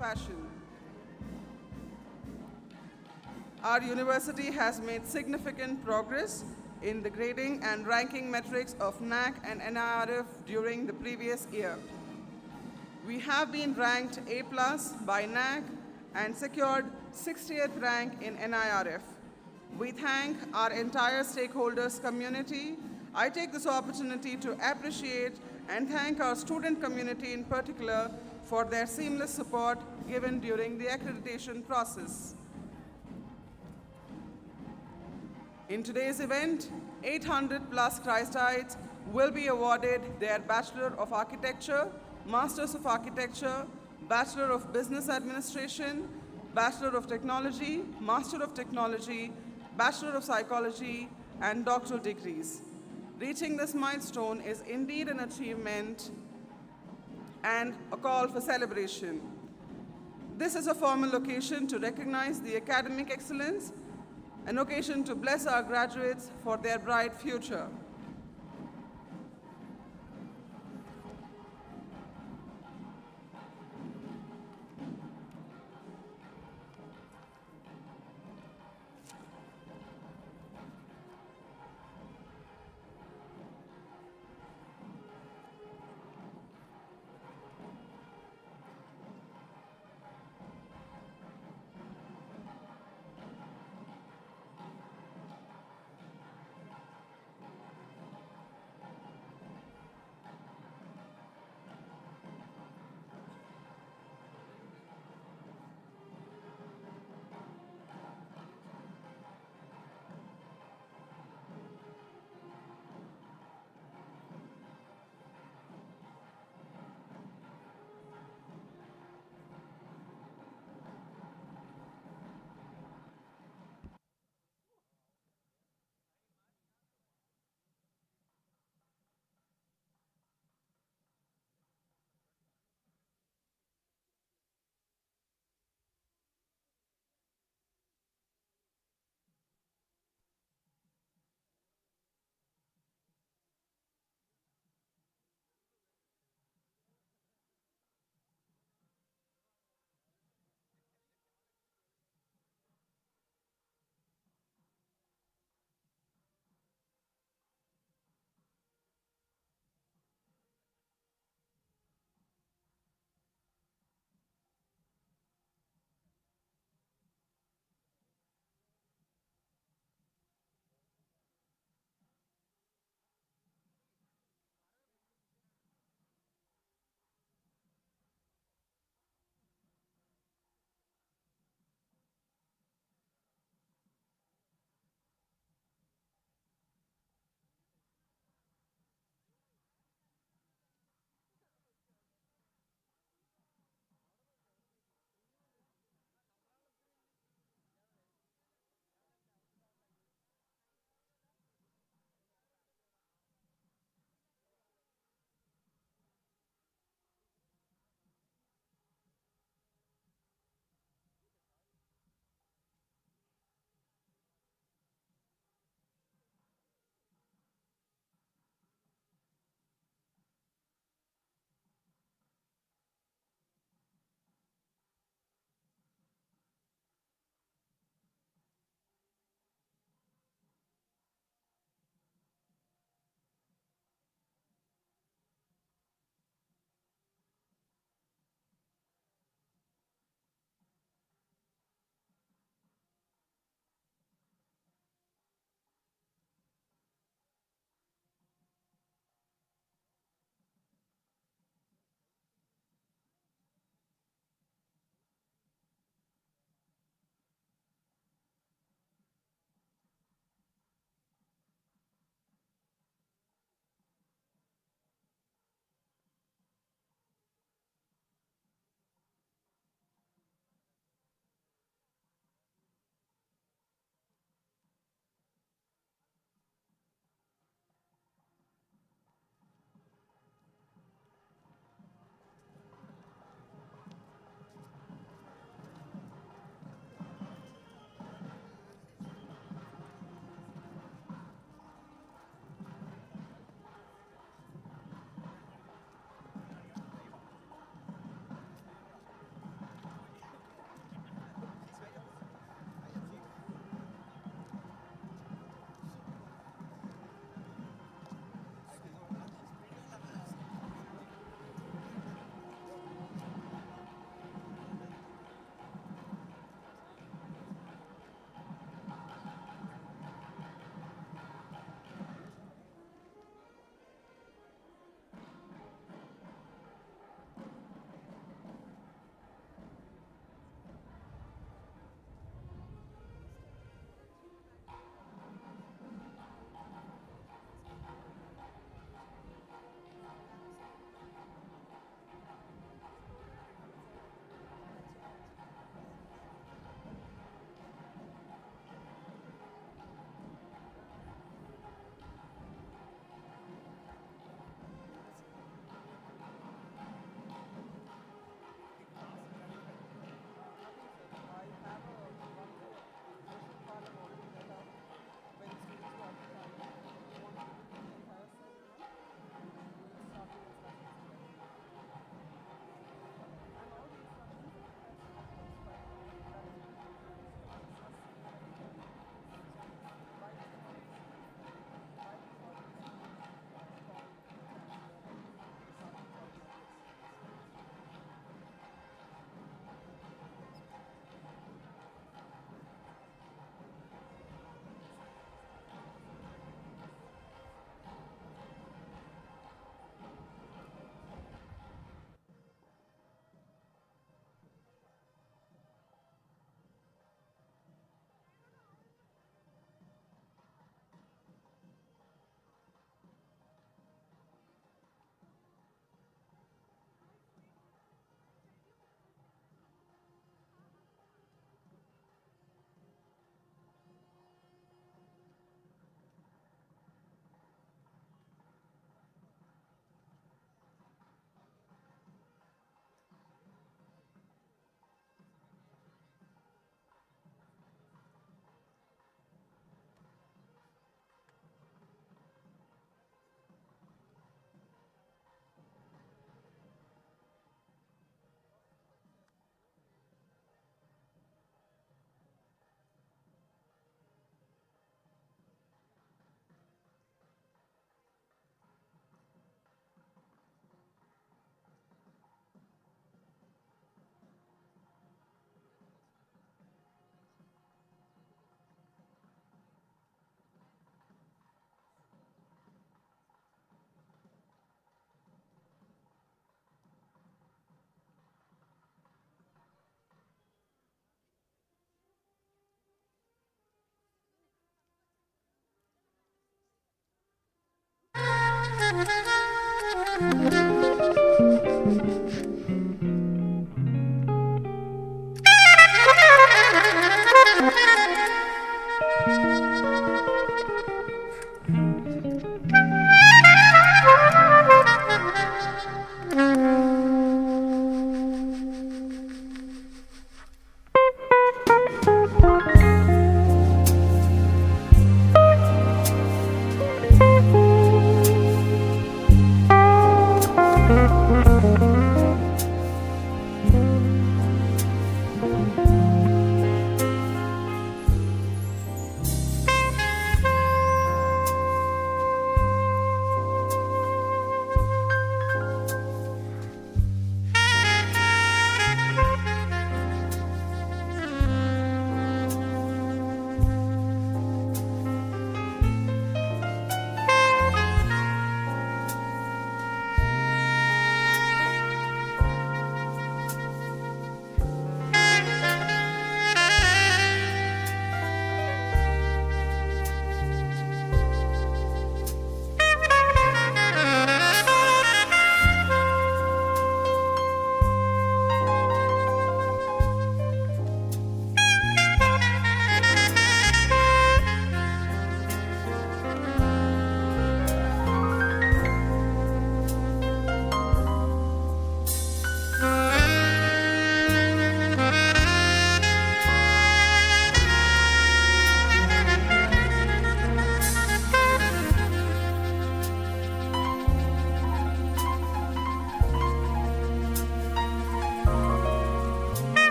passion. Our university has made significant progress in the grading and ranking metrics of NAC and NIRF during the previous year. We have been ranked A+ by NAC and secured 60th rank in NIRF. We thank our entire stakeholders community. I take this opportunity to appreciate and thank our student community in particular for their seamless support given during the accreditation process. In today's event, 800 plus Christites will be awarded their Bachelor of Architecture, Masters of Architecture, Bachelor of Business Administration, Bachelor of Technology, Master of Technology, Bachelor of Psychology, and doctoral degrees. Reaching this milestone is indeed an achievement and a call for celebration. This is a formal occasion to recognize the academic excellence, an occasion to bless our graduates for their bright future.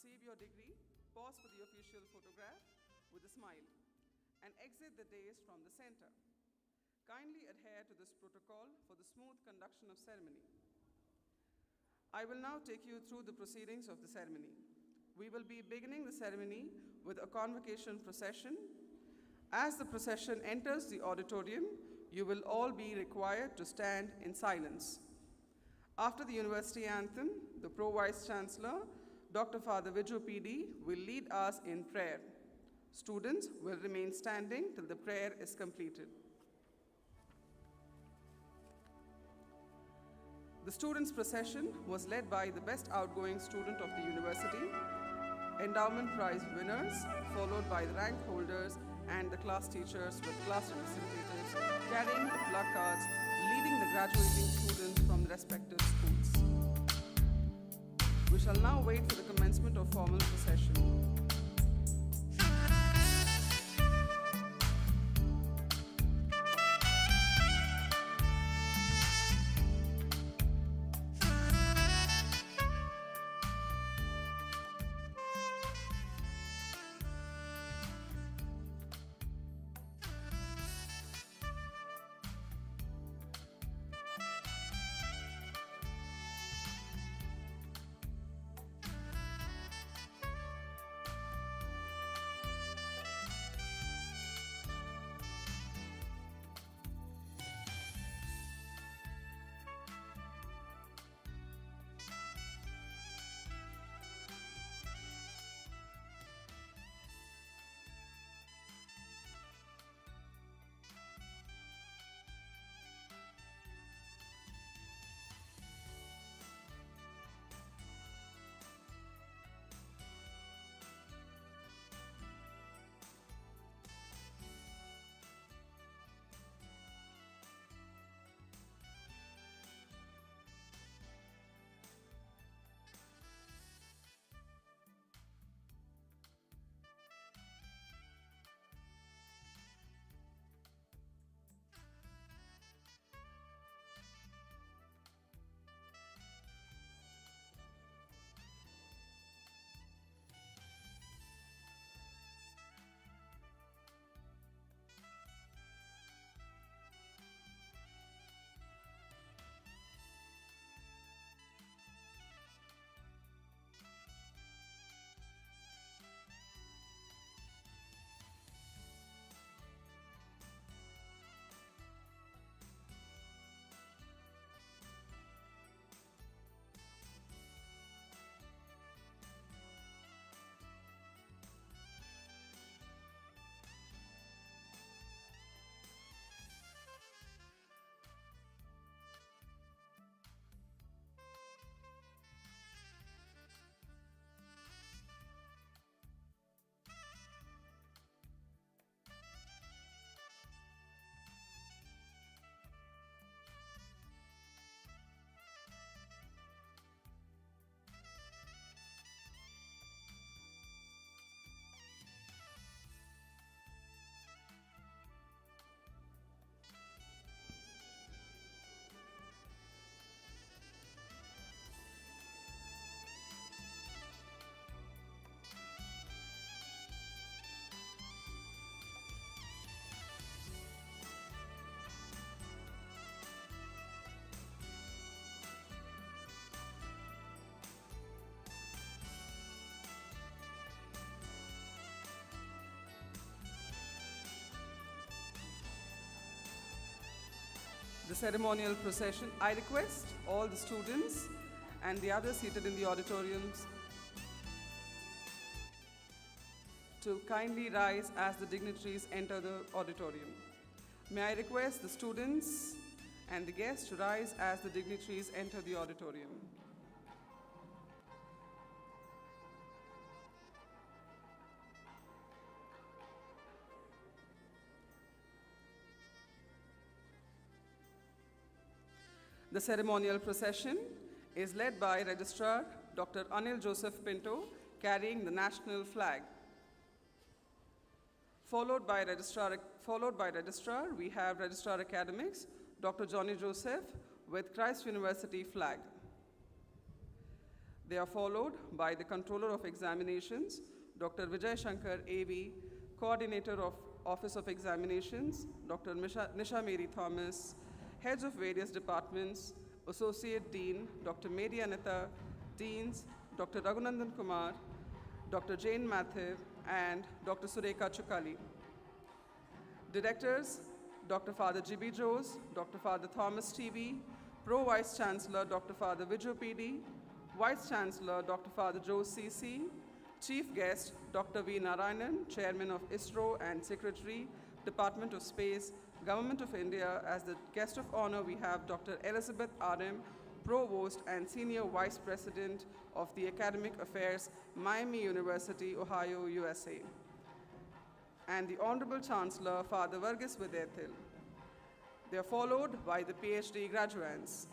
receive your degree, pause for the official photograph with a smile, and exit the dais from the center. Kindly adhere to this protocol for the smooth conduction of ceremony. I will now take you through the proceedings of the ceremony. We will be beginning the ceremony with a convocation procession. As the procession enters the auditorium, you will all be required to stand in silence. After the university anthem, the Pro-Vice Chancellor, Dr. Father Viju PD, will lead us in prayer. Students will remain standing till the prayer is completed. The students' procession was led by the best outgoing student of the university, endowment prize winners, followed by the rank holders and the class teachers with class representatives carrying the placards, leading the graduating students from the respective schools. We shall now wait for the commencement of formal procession. The ceremonial procession. I request all the students and the others seated in the auditoriums to kindly rise as the dignitaries enter the auditorium. May I request the students and the guests to rise as the dignitaries enter the auditorium. The ceremonial procession is led by Registrar Dr. Anil Joseph Pinto, carrying the national flag. Followed by Registrar, we have Registrar Academics, Dr. Johnny Joseph, with Christ University flag. They are followed by the Controller of Examinations, Dr. Vijay Shankar, AV, Coordinator of Office of Examinations, Dr. Nisha Mary Thomas, heads of various departments, Associate Dean, Dr. Mary Anita, Deans, Dr. Raghunandan Kumar, Dr. Jane Mathiv, and Dr. Sureka Chukali. Directors, Dr. Father G.B. Jose, Dr. Father Thomas T.V., Pro Vice Chancellor, Dr. Father Vijay P.D., Vice Chancellor, Dr. Father Jose C.C., Chief Guest, Dr. V. Narayanan, Chairman of ISRO and Secretary, Department of Space, Government of India. As the guest of honor, we have Dr. Elizabeth R.M., Provost and Senior Vice President of the Academic Affairs, Miami University, Ohio, USA, and the Honorable Chancellor, Father Varghese Vidyathil. They are followed by the PhD graduates.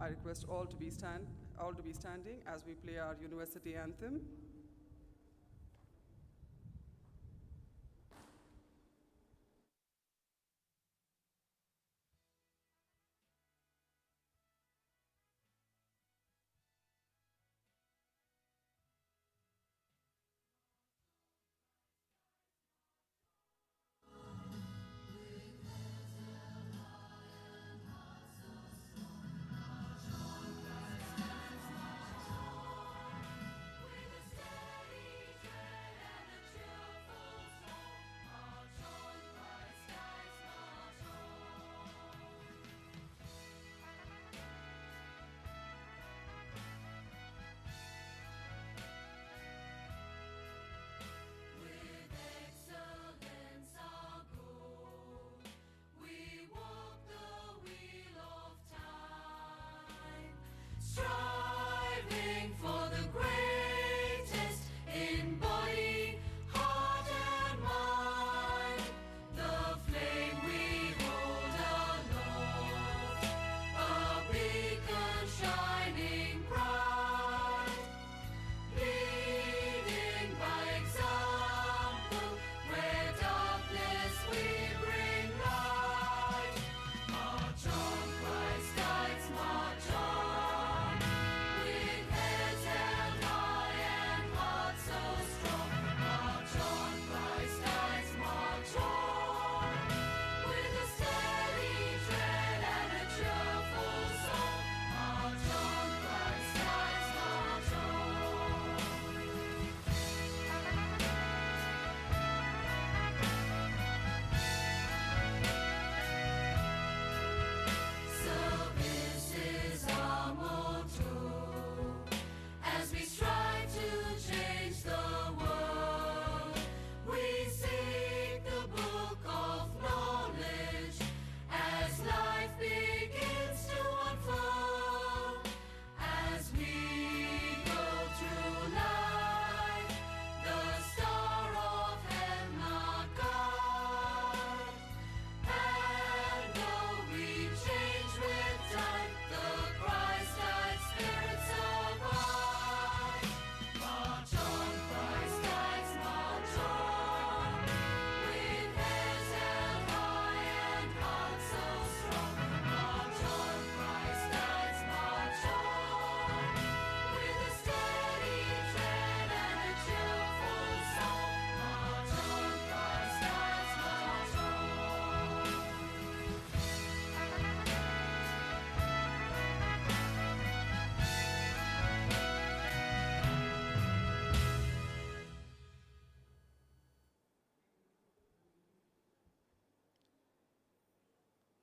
I request all to be standing as we play our university anthem.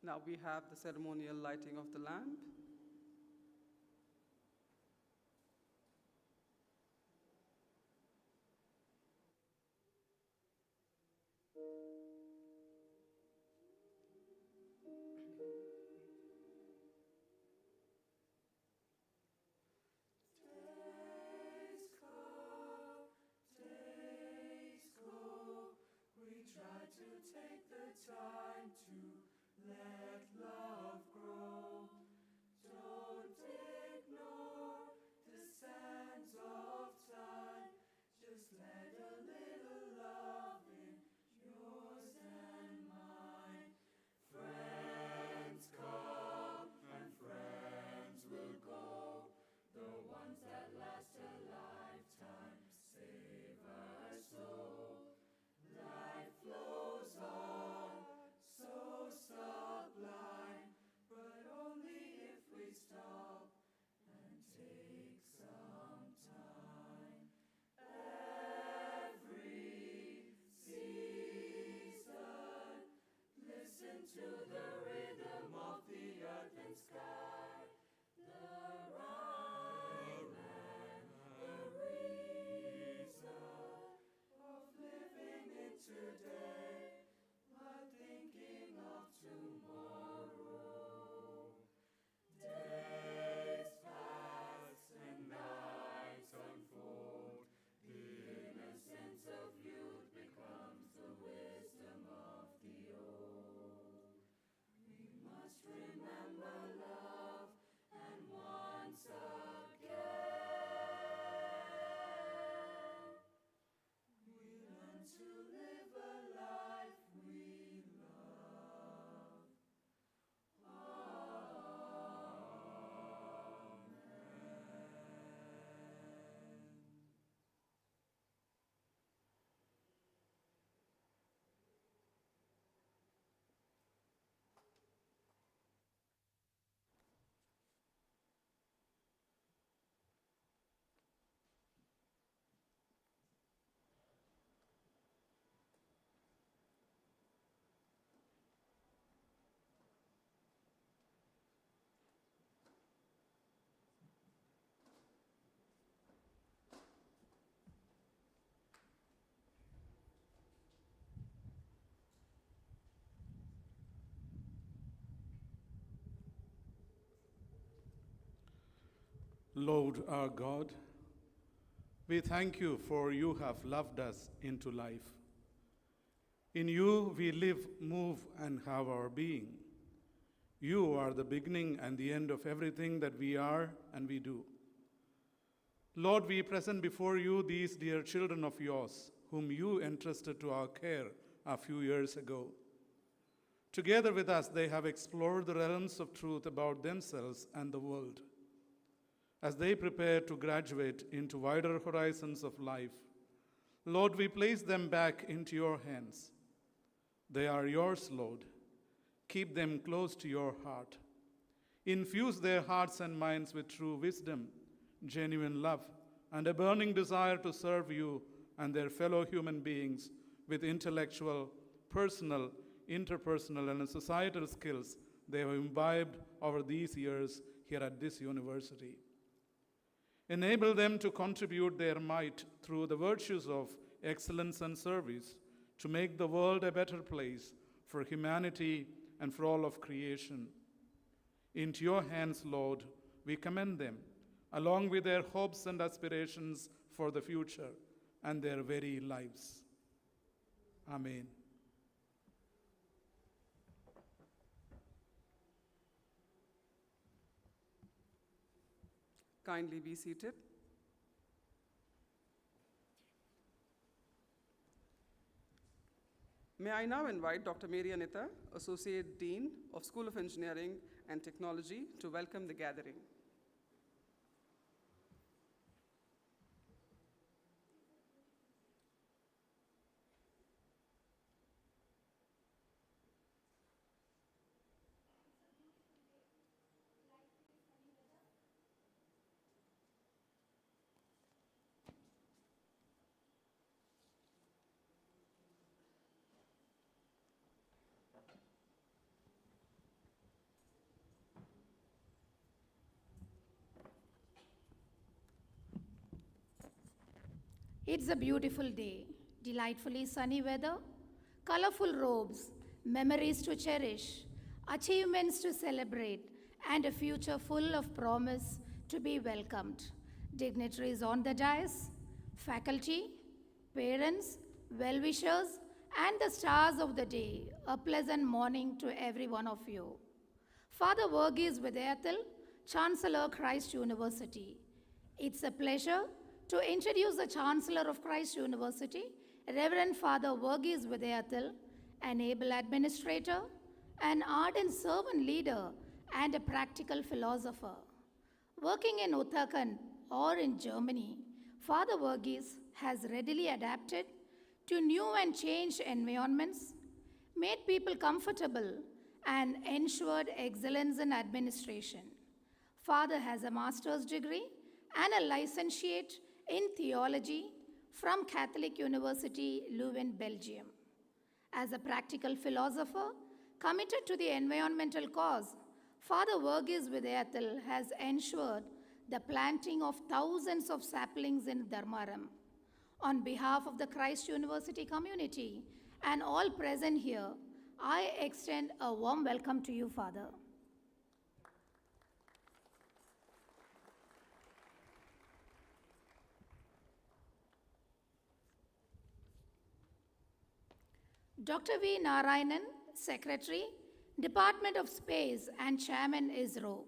Now we have the ceremonial lighting of the lamp. Try to take the time to let love grow. Don't ignore the sands of time. Just let a little love in yours and mine. Friends come and friends will go. The ones that last a lifetime save us so. Life flows on, so sublime, but only if we stop and take some time. Every season, listen to the rhythm of the earth and sky, the rhyme and the reason of living in today, but thinking of tomorrow. Days pass and nights unfold. The innocence of youth becomes the wisdom of the old. We must remember love, and once again to live a life we love. Amen. Lord our God, we thank you for you have loved us into life. In you we live, move, and have our being. You are the beginning and the end of everything that we are and we do. Lord, we present before you these dear children of yours, whom you entrusted to our care a few years ago. Together with us, they have explored the realms of truth about themselves and the world. As they prepare to graduate into wider horizons of life, Lord, we place them back into your hands. They are yours, Lord. Keep them close to your heart. Infuse their hearts and minds with true wisdom, genuine love, and a burning desire to serve you and their fellow human beings with intellectual, personal, interpersonal, and societal skills they have imbibed over these years here at this university. Enable them to contribute their might through the virtues of excellence and service to make the world a better place for humanity and for all of creation. Into your hands, Lord, we commend them, along with their hopes and aspirations for the future and their very lives. Amen. Kindly be seated. May I now invite Dr. Mary Anita, Associate Dean of School of Engineering and Technology, to welcome the gathering. It's a beautiful day, delightfully sunny weather, colorful robes, memories to cherish, achievements to celebrate, and a future full of promise to be welcomed. Dignitaries on the dais, faculty, parents, well wishers, and the stars of the day, a pleasant morning to every one of you. Father Verghese Vidayathil, Chancellor, Christ University. It's a pleasure to introduce the Chancellor of Christ University, Reverend Father Verghese Vidayathil, an able administrator, an ardent servant leader, and a practical philosopher. Working in Uttarakhand or in Germany, Father Verghese has readily adapted to new and changed environments, made people comfortable, and ensured excellence in administration. Father has a master's degree and a licentiate in theology from Catholic University Leuven, Belgium. As a practical philosopher committed to the environmental cause, Father Verghese Vidayathil has ensured the planting of thousands of saplings in Dharmaram. On behalf of the Christ University community and all present here, I extend a warm welcome to you, Father. Dr. V. Narayanan, Secretary, Department of Space and Chairman ISRO.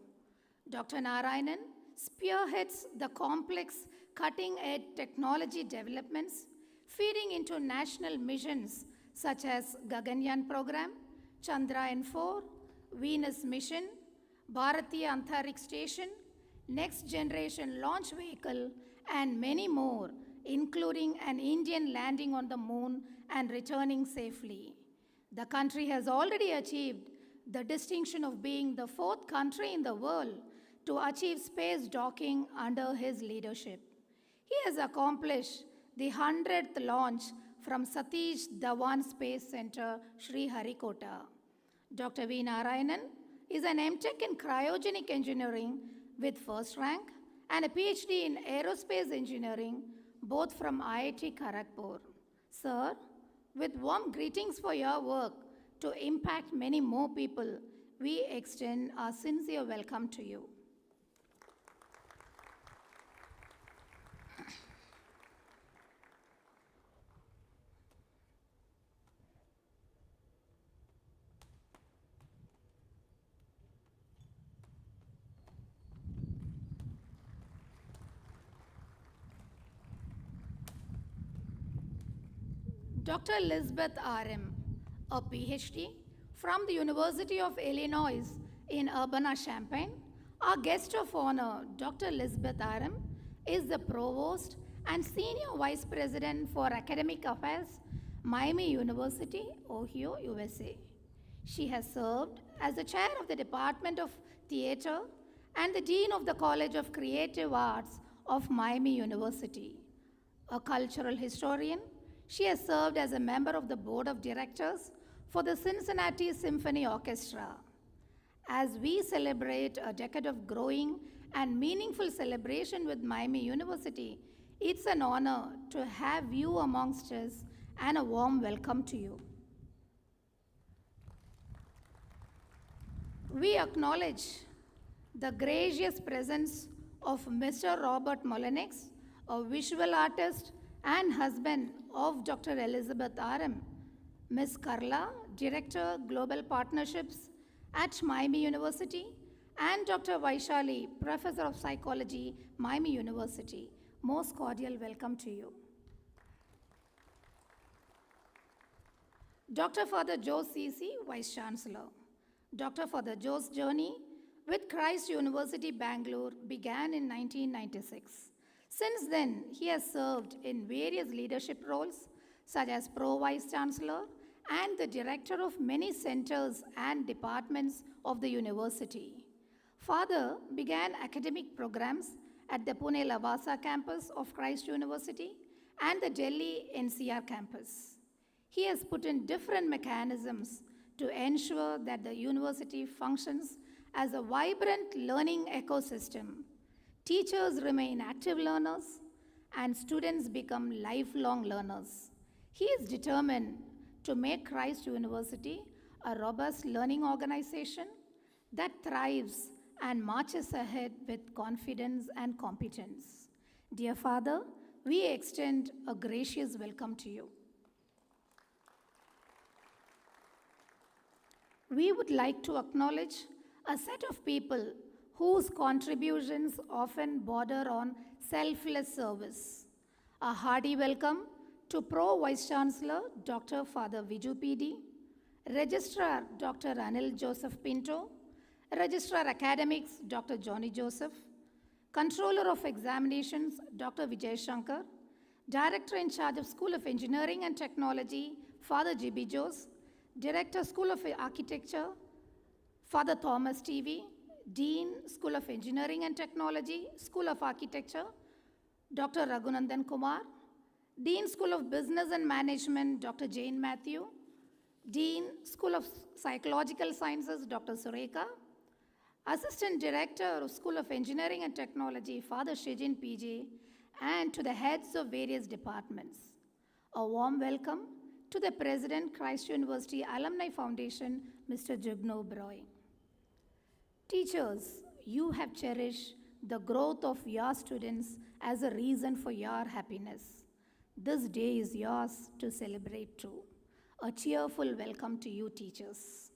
Dr. Narayanan spearheads the complex cutting-edge technology developments feeding into national missions such as Gaganyaan program, Chandrayaan-4, Venus mission, Bharatiya Antariksh Station, Next Generation Launch Vehicle, and many more, including an Indian landing on the moon and returning safely. The country has already achieved the distinction of being the fourth country in the world to achieve space docking under his leadership. He has accomplished the 100th launch from Satish Dhawan Space Center, Sriharikota. Dr. V. Narayanan is an MTech in cryogenic engineering with first rank and a PhD in aerospace engineering, both from IIT Kharagpur. Sir, with warm greetings for your work to impact many more people, we extend our sincere welcome to you. Dr. Elizabeth R.M., a PhD from the University of Illinois in Urbana-Champaign. Our guest of honor, Dr. Elizabeth R.M., is the Provost and Senior Vice President for Academic Affairs, Miami University, Ohio, USA. She has served as the Chair of the Department of Theater and the Dean of the College of Creative Arts of Miami University. A cultural historian, she has served as a member of the Board of Directors for the Cincinnati Symphony Orchestra. As we celebrate a decade of growing and meaningful celebration with Miami University, it's an honor to have you amongst us and a warm welcome to you. We acknowledge the gracious presence of Mr. Robert Molinix, a visual artist and husband of Dr. Elizabeth R.M., Ms. Karla, Director, Global Partnerships at Miami University, and Dr. Vaishali, Professor of Psychology, Miami University. Most cordial welcome to you. Dr. Father Joe C.C., Vice Chancellor. Dr. Father Joe's journey with Christ University, Bangalore began in 1996. Since then, he has served in various leadership roles, such as Pro-Vice Chancellor and the Director of many centers and departments of the university. Father began academic programs at the Pune Lavasa campus of Christ University and the Delhi NCR campus. He has put in different mechanisms to ensure that the university functions as a vibrant learning ecosystem. Teachers remain active learners, and students become lifelong learners. He is determined to make Christ University a robust learning organization that thrives and marches ahead with confidence and competence. Dear Father, we extend a gracious welcome to you. We would like to acknowledge a set of people whose contributions often border on selfless service. A hearty welcome to Pro Vice Chancellor Dr. Father Viju PD, Registrar Dr. Anil Joseph Pinto, Registrar Academics Dr. Johnny Joseph, Controller of Examinations Dr. Vijay Shankar, Director in charge of School of Engineering and Technology Father G.B. Jose, Director School of Architecture Father Thomas TV, Dean School of Engineering and Technology, School of Architecture Dr. Raghunandan Kumar, Dean School of Business and Management Dr. Jane Matthew, Dean School of Psychological Sciences Dr. Sureka, Assistant Director of School of Engineering and Technology Father Shijin PJ, and to the heads of various departments. A warm welcome to the President, Christ University Alumni Foundation, Mr. Jugno Broy. Teachers, you have cherished the growth of your students as a reason for your happiness. This day is yours to celebrate too. A cheerful welcome to you, teachers.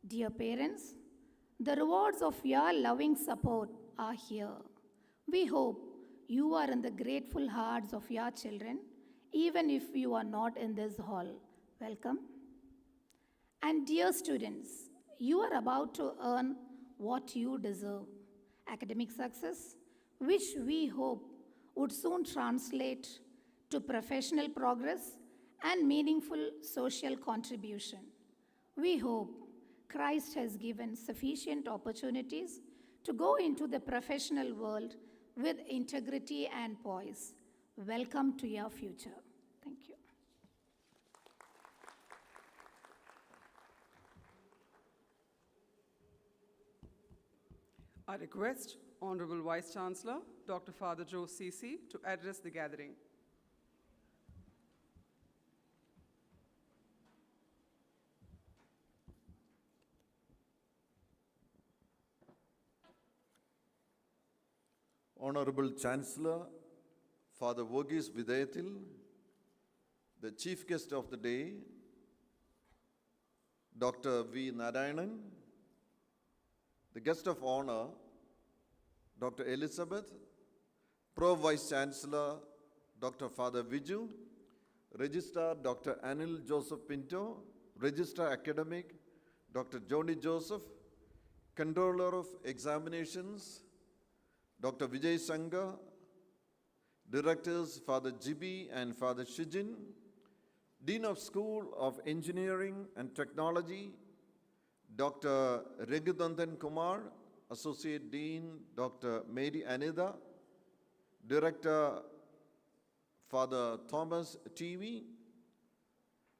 Dear parents, the rewards of your loving support are here. We hope you are in the grateful hearts of your children, even if you are not in this hall. Welcome. And dear students, you are about to earn what you deserve. Academic success, which we hope would soon translate to professional progress and meaningful social contribution. We hope Christ has given sufficient opportunities to go into the professional world with integrity and poise. Welcome to your future. Thank you. I request Honorable Vice Chancellor Dr. Father Joe CC to address the gathering. Honorable Chancellor, Father Verghese Vidayathil, the Chief Guest of the day, Dr. V. Narayanan, the Guest of Honor, Dr. Elizabeth, Pro Vice Chancellor, Dr. Father Viju, Registrar Dr. Anil Joseph Pinto, Registrar Academic, Dr. Johnny Joseph, Controller of Examinations, Dr. Vijay Shankar, Directors Father Jibi and Father Shijin, Dean of School of Engineering and Technology, Dr. Raghunandan Kumar, Associate Dean Dr. Mary Anida, Director Father Thomas TV,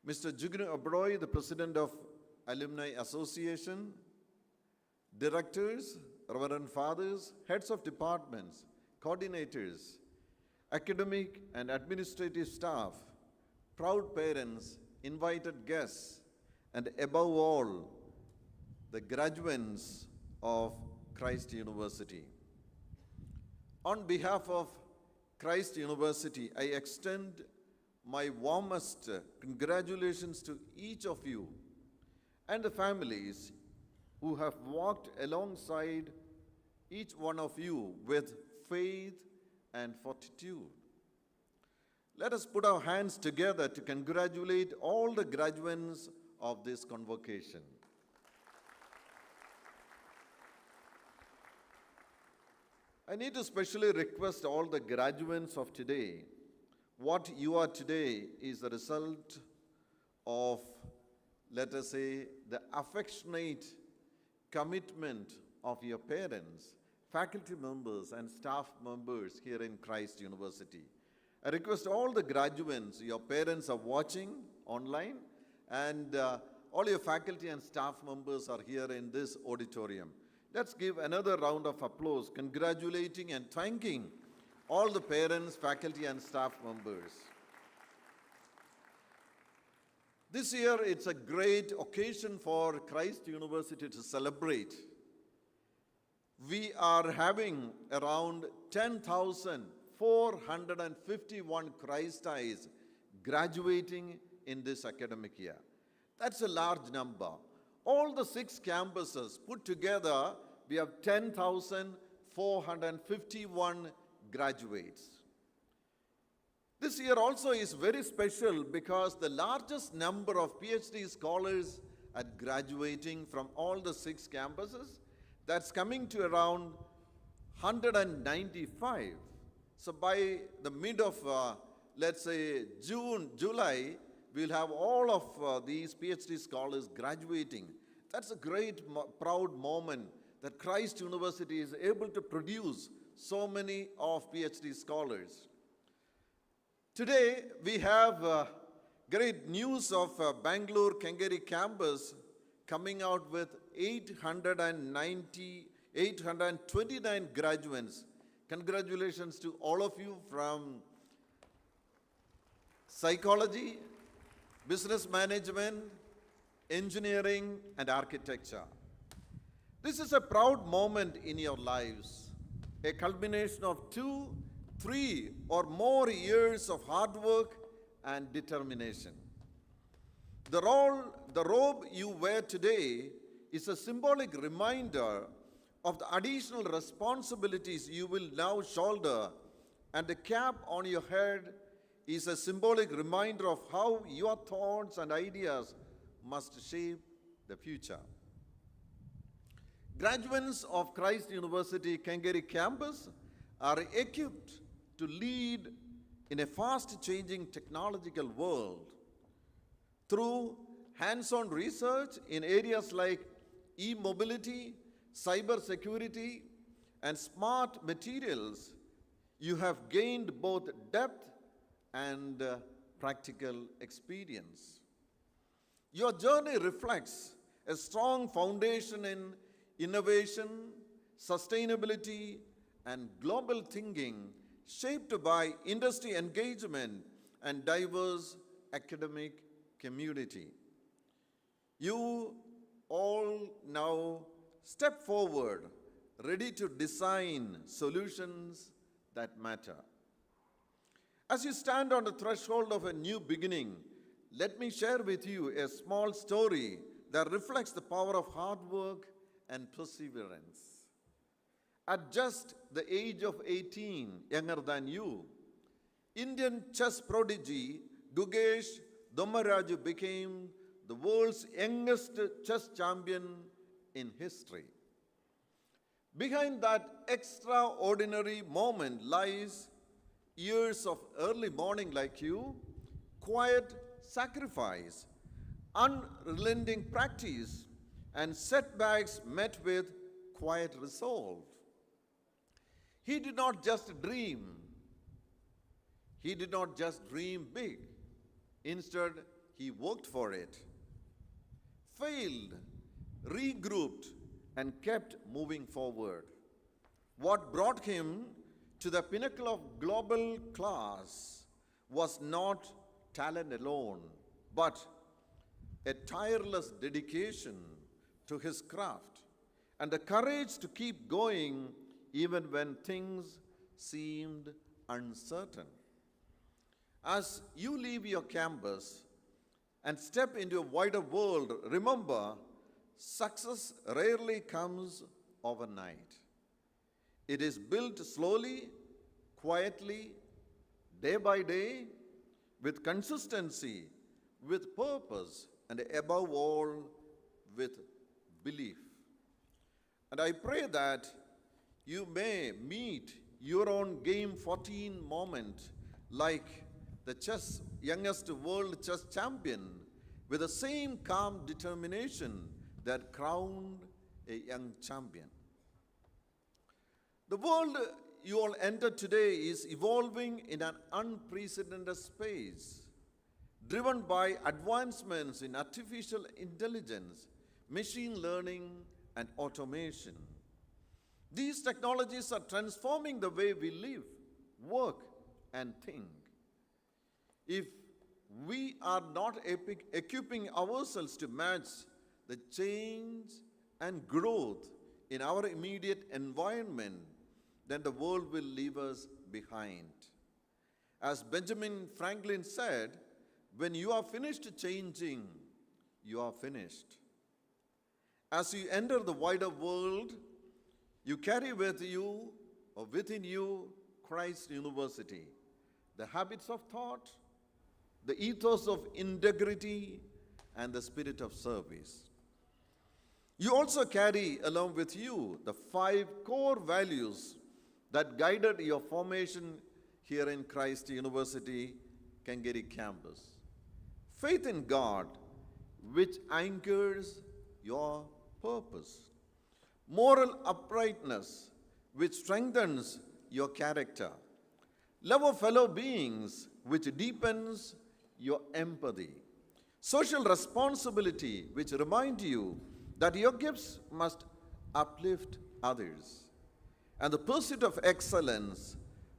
Mr. Jugno Abroy, the President of Alumni Association, Directors, Reverend Fathers, Heads of Departments, Coordinators, Academic and Administrative Staff, proud parents, invited guests, and above all, the graduates of Christ University. On behalf of Christ University, I extend my warmest congratulations to each of you and the families who have walked alongside each one of you with faith and fortitude. Let us put our hands together to congratulate all the graduates of this convocation. I need to specially request all the graduates of today. What you are today is the result of, let us say, the affectionate commitment of your parents, faculty members, and staff members here in Christ University. I request all the graduates, your parents are watching online, and all your faculty and staff members are here in this auditorium. Let's give another round of applause, congratulating and thanking all the parents, faculty, and staff members. This year, it's a great occasion for Christ University to celebrate. We are having around 10,451 Christites graduating in this academic year. That's a large number. All the 6 campuses put together, we have 10,451 graduates. This year also is very special because the largest number of PhD scholars are graduating from all the 6 campuses. That's coming to around 195. So by the mid of, let's say, July, we'll have all of these PhD scholars graduating. That's a great, proud moment that Christ University is able to produce so many of PhD scholars. Today, we have great news of Bangalore Kengeri campus coming out with 829 graduates. Congratulations to all of you from psychology, business management, engineering, and architecture. This is a proud moment in your lives, a culmination of 2, 3, or more years of hard work and determination. The robe you wear today is a symbolic reminder of the additional responsibilities you will now shoulder, and the cap on your head is a symbolic reminder of how your thoughts and ideas must shape the future. Graduates of Christ University Kengeri campus are equipped to lead in a fast-changing technological world. Through hands-on research in areas like e-mobility, cybersecurity, and smart materials, you have gained both depth and practical experience. Your journey reflects a strong foundation in innovation, sustainability, and global thinking, shaped by industry engagement and diverse academic community. You all now step forward, ready to design solutions that matter. As you stand on the threshold of a new beginning, let me share with you a small story that reflects the power of hard work and perseverance. At just the age of 18, younger than you, Indian chess prodigy Gugesh Dommaraju became the world's youngest chess champion in history. Behind that extraordinary moment lies years of early morning like you, quiet sacrifice, unrelenting practice, and setbacks met with quiet resolve. He did not just dream. He did not just dream big. Instead, he worked for it, failed, regrouped, and kept moving forward. What brought him to the pinnacle of global class was not talent alone, but a tireless dedication to his craft and the courage to keep going even when things seemed uncertain. As you leave your campus and step into a wider world, remember, success rarely comes overnight. It is built slowly, quietly, day by day, with consistency, with purpose, and above all, with belief. And I pray that you may meet your own Game 14 moment like the youngest world chess champion with the same calm determination that crowned a young champion. The world you all enter today is evolving in an unprecedented space, driven by advancements in artificial intelligence, machine learning, and automation. These technologies are transforming the way we live, work, and think. If we are not equipping ourselves to match the change and growth in our immediate environment, then the world will leave us behind. As Benjamin Franklin said, when you are finished changing, you are finished. As you enter the wider world, you carry with you or within you Christ University, the habits of thought, the ethos of integrity, and the spirit of service. You also carry along with you the 5 core values that guided your formation here in Christ University, Kengeri campus. Faith in God, which anchors your purpose. Moral uprightness, which strengthens your character. Love of fellow beings, which deepens your empathy. Social responsibility, which reminds you that your gifts must uplift others. And the pursuit of excellence,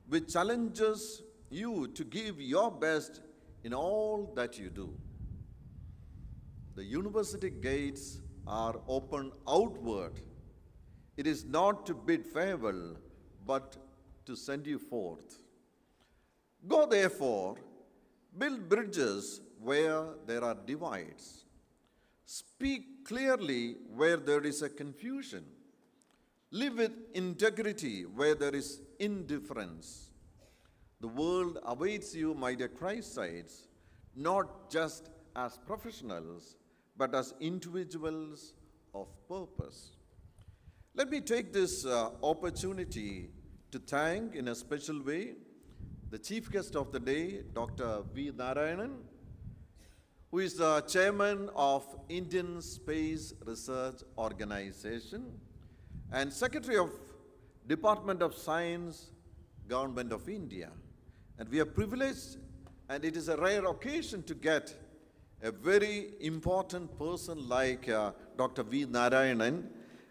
which challenges you to give your best in all that you do. The university gates are open outward. It is not to bid farewell, but to send you forth. Go therefore, build bridges where there are divides. Speak clearly where there is a confusion. Live with integrity where there is indifference. The world awaits you, my dear Christites, not just as professionals, but as individuals of purpose. Let me take this opportunity to thank in a special way the chief guest of the day, Dr. V. Narayanan, who is the chairman of Indian Space Research Organization and Secretary of Department of Science, Government of India. And we are privileged, and it is a rare occasion to get a very important person like Dr. V. Narayanan.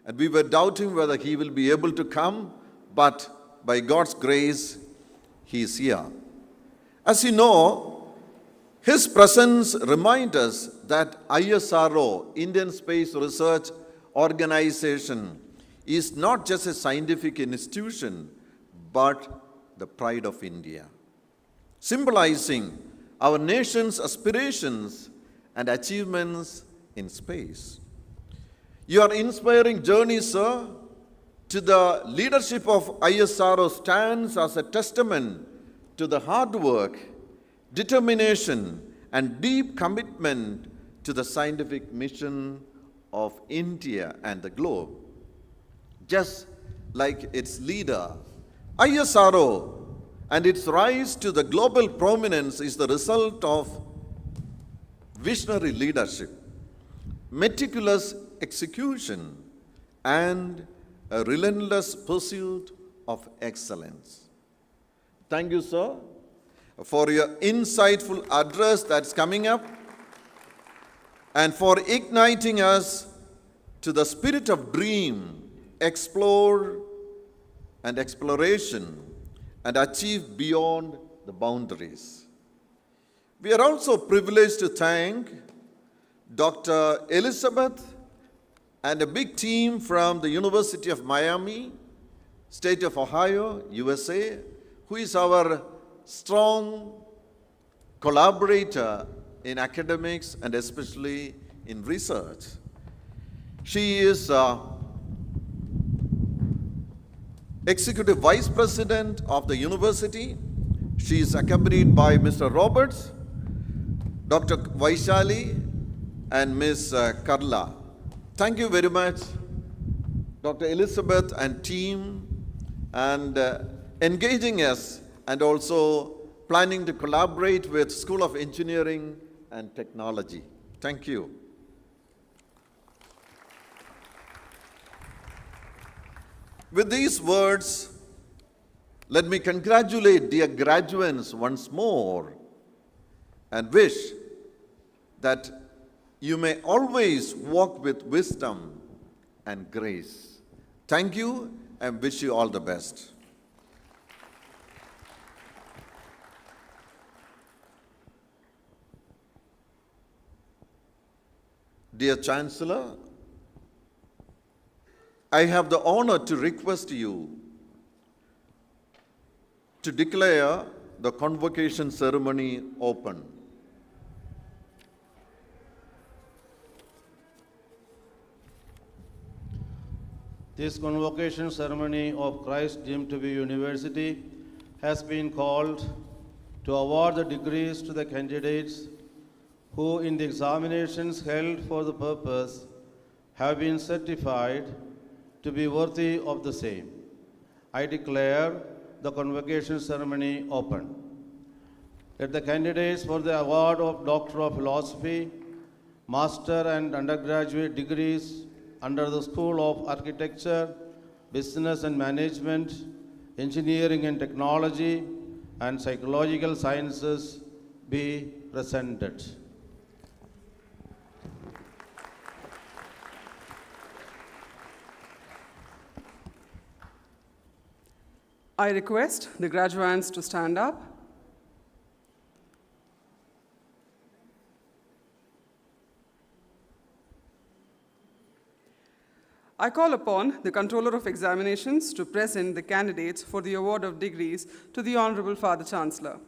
And we were doubting whether he will be able to come, but by God's grace, he is here. As you know, his presence reminds us that ISRO, Indian Space Research Organization, is not just a scientific institution, but the pride of India, symbolizing our nation's aspirations and achievements in space. Your inspiring journey, sir, to the leadership of ISRO stands as a testament to the hard work, determination, and deep commitment to the scientific mission of India and the globe. Just like its leader, ISRO and its rise to the global prominence is the result of visionary leadership, meticulous execution, and a relentless pursuit of excellence. Thank you, sir, for your insightful address that's coming up and for igniting us to the spirit of dream, explore and exploration, and achieve beyond the boundaries. We are also privileged to thank Dr. Elizabeth and a big team from the University of Miami, State of Ohio, USA, who is our strong collaborator in academics and especially in research. She is Executive Vice President of the university. She is accompanied by Mr. Roberts, Dr. Vaishali, and Ms. Karla. Thank you very much, Dr. Elizabeth and team, and engaging us and also planning to collaborate with School of Engineering and Technology. Thank you. With these words, let me congratulate dear graduates once more and wish that you may always walk with wisdom and grace. Thank you and wish you all the best. Dear Chancellor, I have the honor to request you to declare the convocation ceremony open. This convocation ceremony of Christ deemed to be University has been called to award the degrees to the candidates who in the examinations held for the purpose have been certified to be worthy of the same. I declare the convocation ceremony open. Let the candidates for the award of Doctor of Philosophy, Master and undergraduate degrees under the School of Architecture, Business and Management, Engineering and Technology, and Psychological Sciences be presented. I request the graduates to stand up. I call upon the Controller of Examinations to present the candidates for the award of degrees to the Honorable Father Chancellor.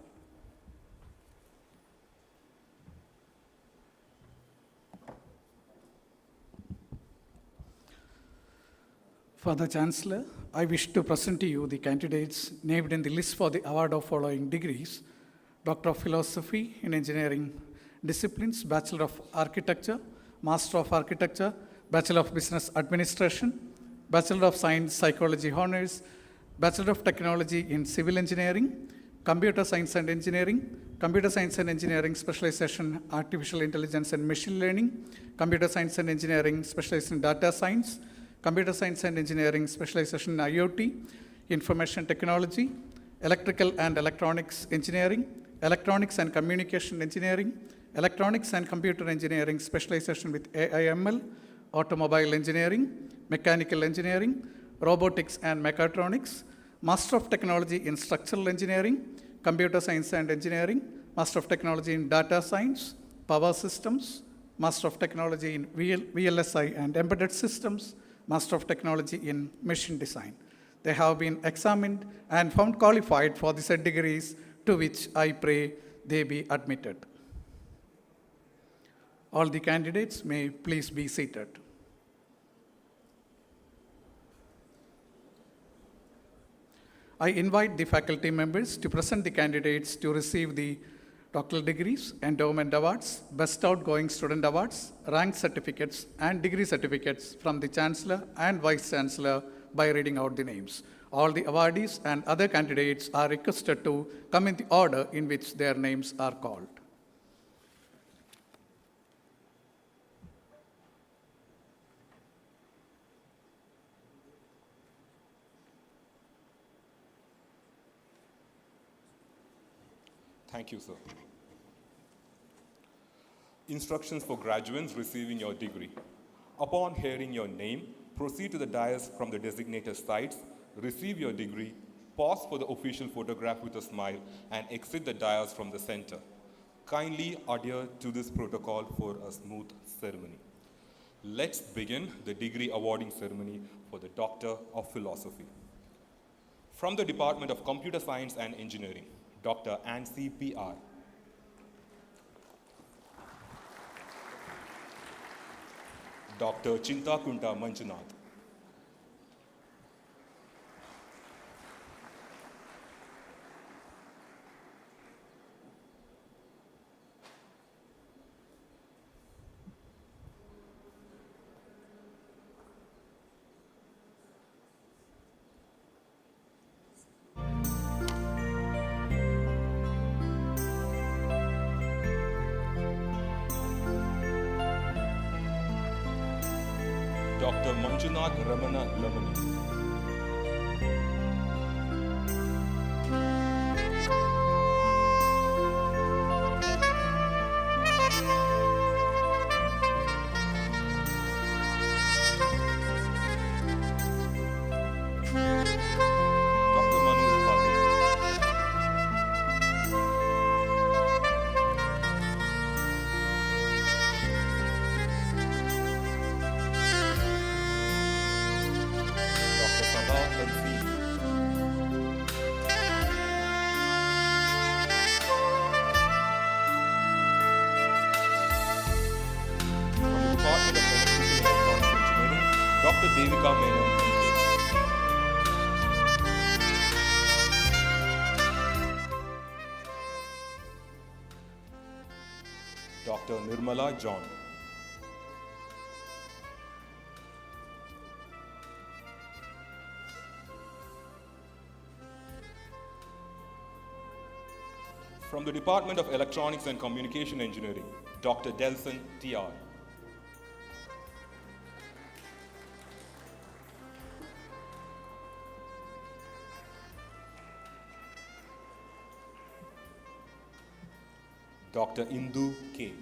Father Chancellor, I wish to present to you the candidates named in the list for the award of following degrees: Doctor of Philosophy in Engineering Disciplines, Bachelor of Architecture, Master of Architecture, Bachelor of Business Administration, Bachelor of Science Psychology Honors, Bachelor of Technology in Civil Engineering, Computer Science and Engineering, Computer Science and Engineering Specialization Artificial Intelligence and Machine Learning, Computer Science and Engineering Specialization Data Science, Computer Science and Engineering Specialization IoT, Information Technology, Electrical and Electronics Engineering, Electronics and Communication Engineering, Electronics and Computer Engineering Specialization with AI/ML, Automobile Engineering, Mechanical Engineering, Robotics and Mechatronics, Master of Technology in Structural Engineering, Computer Science and Engineering, Master of Technology in Data Science, Power Systems, Master of Technology in VLSI and Embedded Systems, Master of Technology in Machine Design. They have been examined and found qualified for the said degrees, to which I pray they be admitted. All the candidates may please be seated. I invite the faculty members to present the candidates to receive the doctoral degrees, endowment awards, best outgoing student awards, rank certificates, and degree certificates from the Chancellor and Vice Chancellor by reading out the names. All the awardees and other candidates are requested to come in the order in which their names are called. Thank you, sir. Instructions for graduates receiving your degree. Upon hearing your name, proceed to the dais from the designated sites, receive your degree, pause for the official photograph with a smile, and exit the dais from the center. Kindly adhere to this protocol for a smooth ceremony. Let's begin the degree awarding ceremony for the Doctor of Philosophy. From the Department of Computer Science and Engineering, Dr. Ansi P.R. Dr. Chintakunta Manjunath. Dr. Manjunath Ramana Lamani. Dr. Manu Patil. Dr. Nirmala John. From the Department of Electronics and Communication Engineering, Dr. Delson T.R. Dr. Indu K.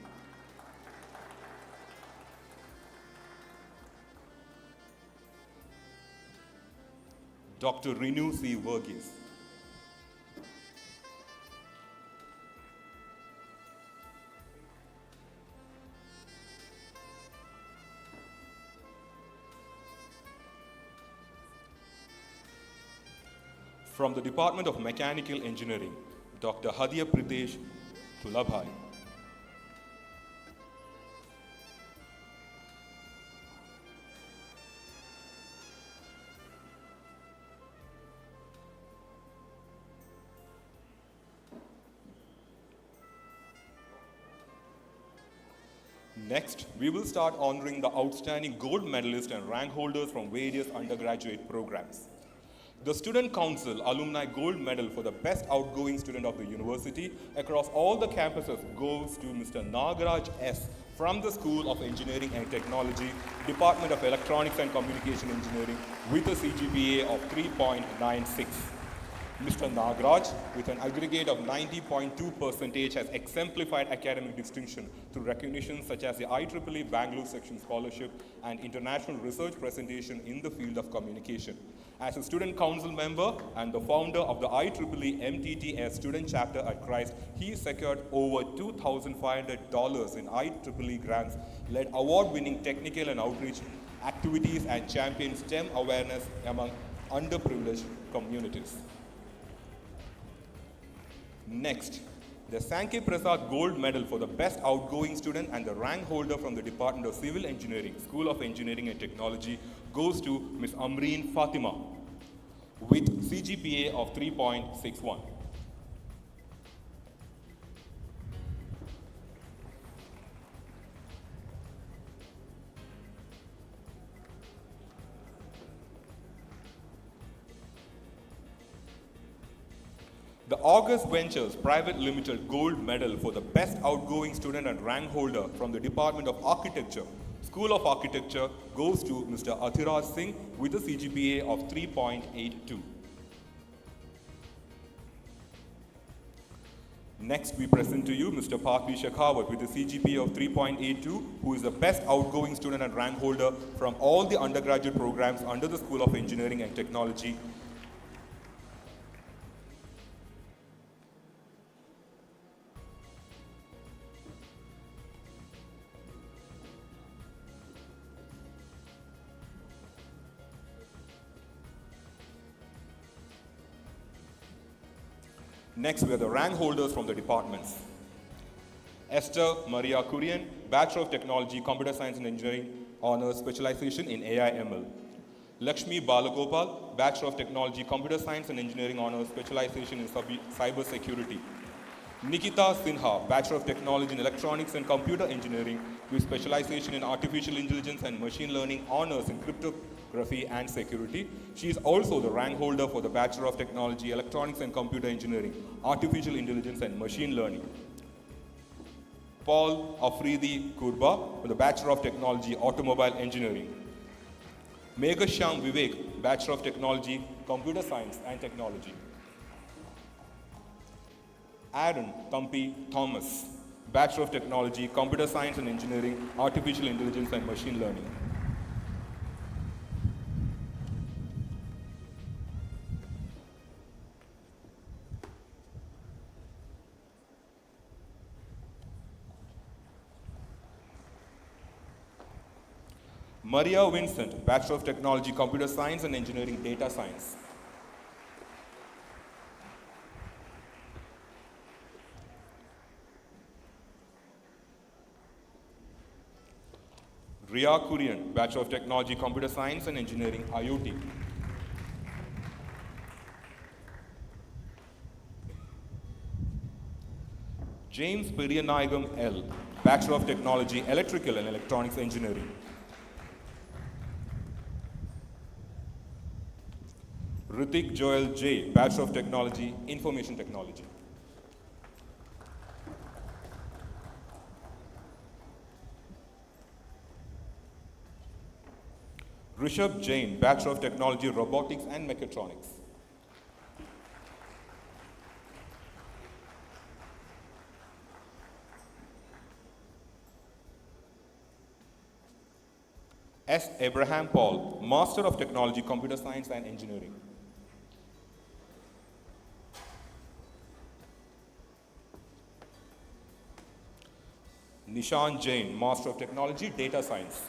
Dr. Renu C. Verghese. From the Department of Mechanical Engineering, Dr. Hadya Pritesh Tulabhai. Next, we will start honoring the outstanding gold medalists and rank holders from various undergraduate programs. The Student Council Alumni Gold Medal for the Best Outgoing Student of the University across all the campuses goes to Mr. Nagaraj S. from the School of Engineering and Technology, Department of Electronics and Communication Engineering with a CGPA of 3.96. Mr. Nagaraj, with an aggregate of 90.2%, has exemplified academic distinction through recognitions such as the IEEE Bangalore Section Scholarship and International Research Presentation in the field of communication. As a student council member and the founder of the IEEE MTTS student chapter at Christ, he secured over $2,500 in IEEE grants, led award-winning technical and outreach activities, and championed STEM awareness among underprivileged communities. Next, the Sankey Prasad Gold Medal for the Best Outgoing Student and the rank holder from the Department of Civil Engineering, School of Engineering and Technology goes to Ms. Amreen Fatima with CGPA of 3.61. The August Ventures Private Limited Gold Medal for the Best Outgoing Student and rank holder from the Department of Architecture, School of Architecture goes to Mr. Athiraj Singh with a CGPA of 3.82. Next, we present to you Mr. Parthi Shekhawat with a CGPA of 3.82, who is the best outgoing student and rank holder from all the undergraduate programs under the School of Engineering and Technology. Next, we are the rank holders from the departments. Esther Maria Kurian, Bachelor of Technology, Computer Science and Engineering, Honors Specialization in AI/ML. Lakshmi Balagopal, Bachelor of Technology, Computer Science and Engineering, Honors Specialization in Cyber Security. Nikita Sinha, Bachelor of Technology in Electronics and Computer Engineering with specialization in Artificial Intelligence and Machine Learning, Honors in Cryptography and Security. She is also the rank holder for the Bachelor of Technology, Electronics and Computer Engineering, Artificial Intelligence and Machine Learning. Paul Afridi Kurba for the Bachelor of Technology, Automobile Engineering. Meghashyam Vivek, Bachelor of Technology, Computer Science and Technology. Aaron Thampi Thomas, Bachelor of Technology, Computer Science and Engineering, Artificial Intelligence and Machine Learning. Maria Vincent, Bachelor of Technology, Computer Science and Engineering, Data Science. Ria Kurian, Bachelor of Technology, Computer Science and Engineering, IoT. James Periyanayagam L, Bachelor of Technology, Electrical and Electronics Engineering. Ritik Joel J, Bachelor of Technology, Information Technology. Rishabh Jain, Bachelor of Technology, Robotics and Mechatronics. S. Abraham Paul, Master of Technology, Computer Science and Engineering. Nishan Jain, Master of Technology, Data Science.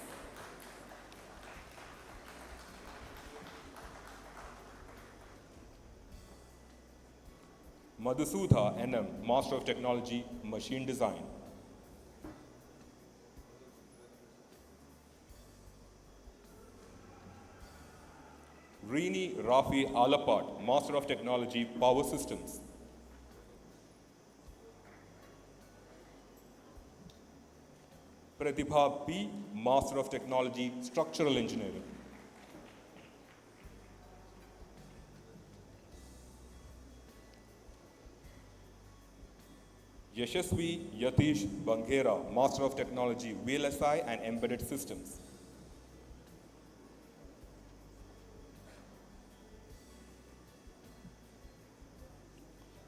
Madhusudha NM, Master of Technology, Machine Design. Rini Rafi Alapat, Master of Technology, Power Systems. Pratibha P, Master of Technology, Structural Engineering. Yashasvi Yatish Banghera, Master of Technology, VLSI and Embedded Systems.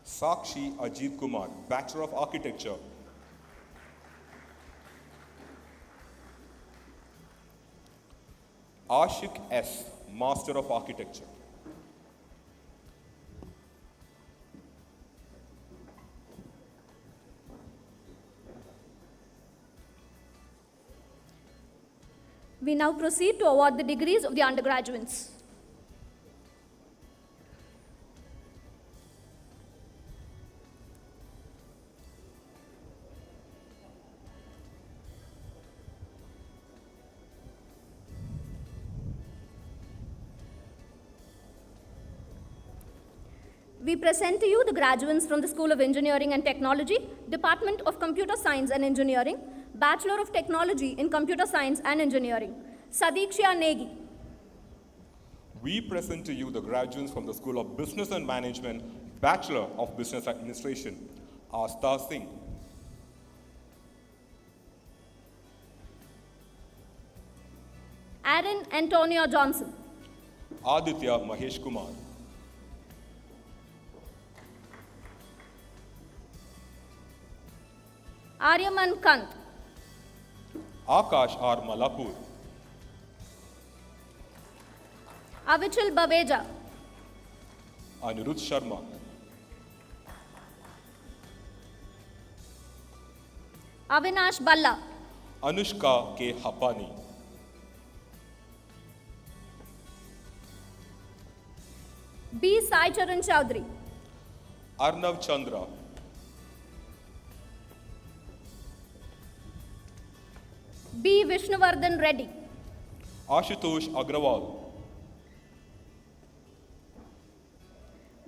Sakshi Ajit Kumar, Bachelor of Architecture. Ashik S, Master of Architecture. We now proceed to award the degrees of the undergraduates. We present to you the graduates from the School of Engineering and Technology, Department of Computer Science and Engineering, Bachelor of Technology in Computer Science and Engineering, Sadiksha Negi. We present to you the graduates from the School of Business and Management, Bachelor of Business Administration, Asta Singh. Aaron Antonio Johnson. Aditya Mahesh Kumar. Aryaman Kant. Akash R. Malapur. Avichal Baveja. Anirudh Sharma. Avinash Balla. Anushka K. Hapani. B. Sai Charan Chowdhury. Arnav Chandra. B. Vishnuvardhan Reddy. Ashutosh Agrawal.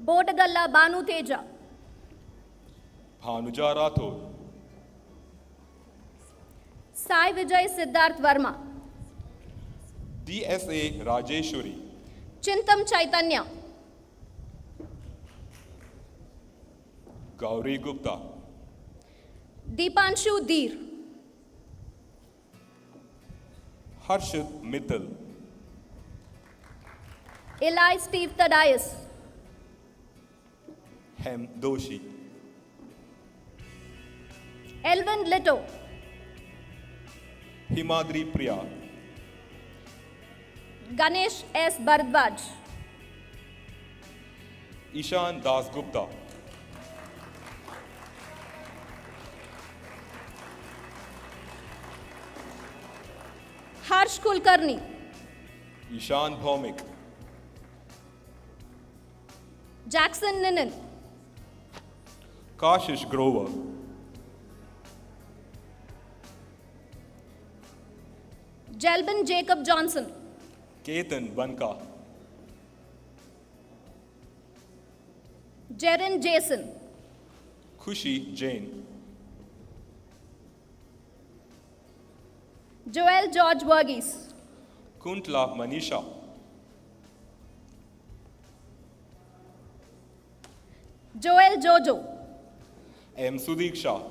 Bodagalla Banu Teja. Bhanuja Rathod. Sai Vijay Siddharth Verma. DSA Rajeshwari. Chintam Chaitanya. Gauri Gupta. Deepanshu Dheer. Harshit Mittal. Eli Steve Thaddeus. Hem Doshi. Elvin Litto. Himadri Priya. Ganesh S. Bharadwaj. Ishan Das Gupta. Harsh Kulkarni. Ishan Bhaumik. Jackson Ninan. Kashish Grover. Jelbin Jacob Johnson. Ketan Banka. Jaren Jason. Khushi Jain. Joel George Verghese. Kuntla Manisha, Joel Jojo. M. Sudiksha,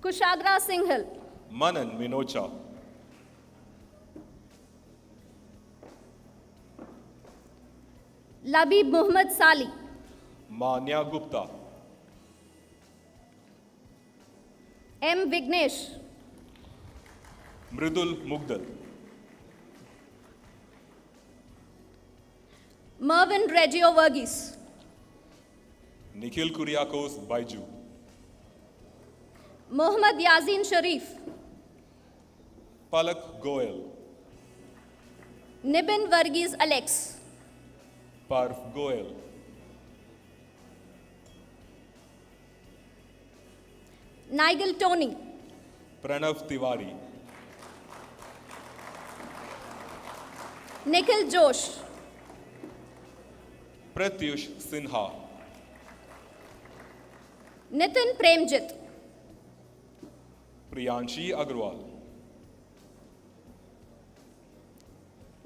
Kushagra Singhal. Manan Minocha, Labib Muhammad Sali. Manya Gupta, M. Vignesh. Mridul Mugdal, Mervyn Reggio Verghese. Nikhil Kuriakos Baiju, Mohammad Yazin Sharif. Palak Goel, Nibin Verghese Alex. Parv Goel, Nigel Tony. Pranav Tiwari, Nikhil Josh. Pratyush Sinha, Nitin Premjit. Priyanshi Agrawal,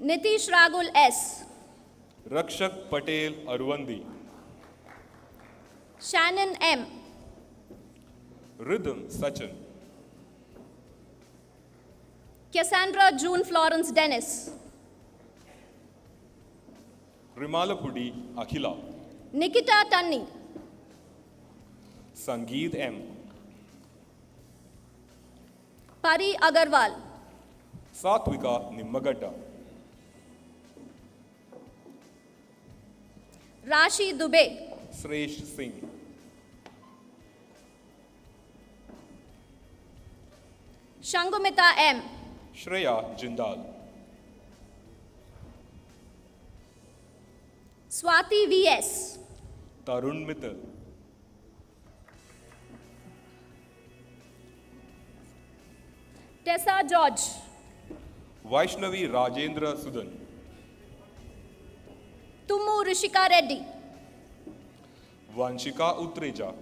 Nitish Ragul S. Rakshak Patel Arwandi, Shannon M. Rhythm Sachin, Cassandra June Florence Dennis. Rimalapudi Akhila, Nikita Tanni. Sangeet M, Pari Agarwal. Satvika Nimmagadda, Rashi Dubey. Sresh Singh, Shangumita M. Shreya Jindal, Swati V.S. Tarun Mittal, Tessa George. Vaishnavi Rajendra Sudan, Tumu Rishika Reddy. Vanshika Utreja,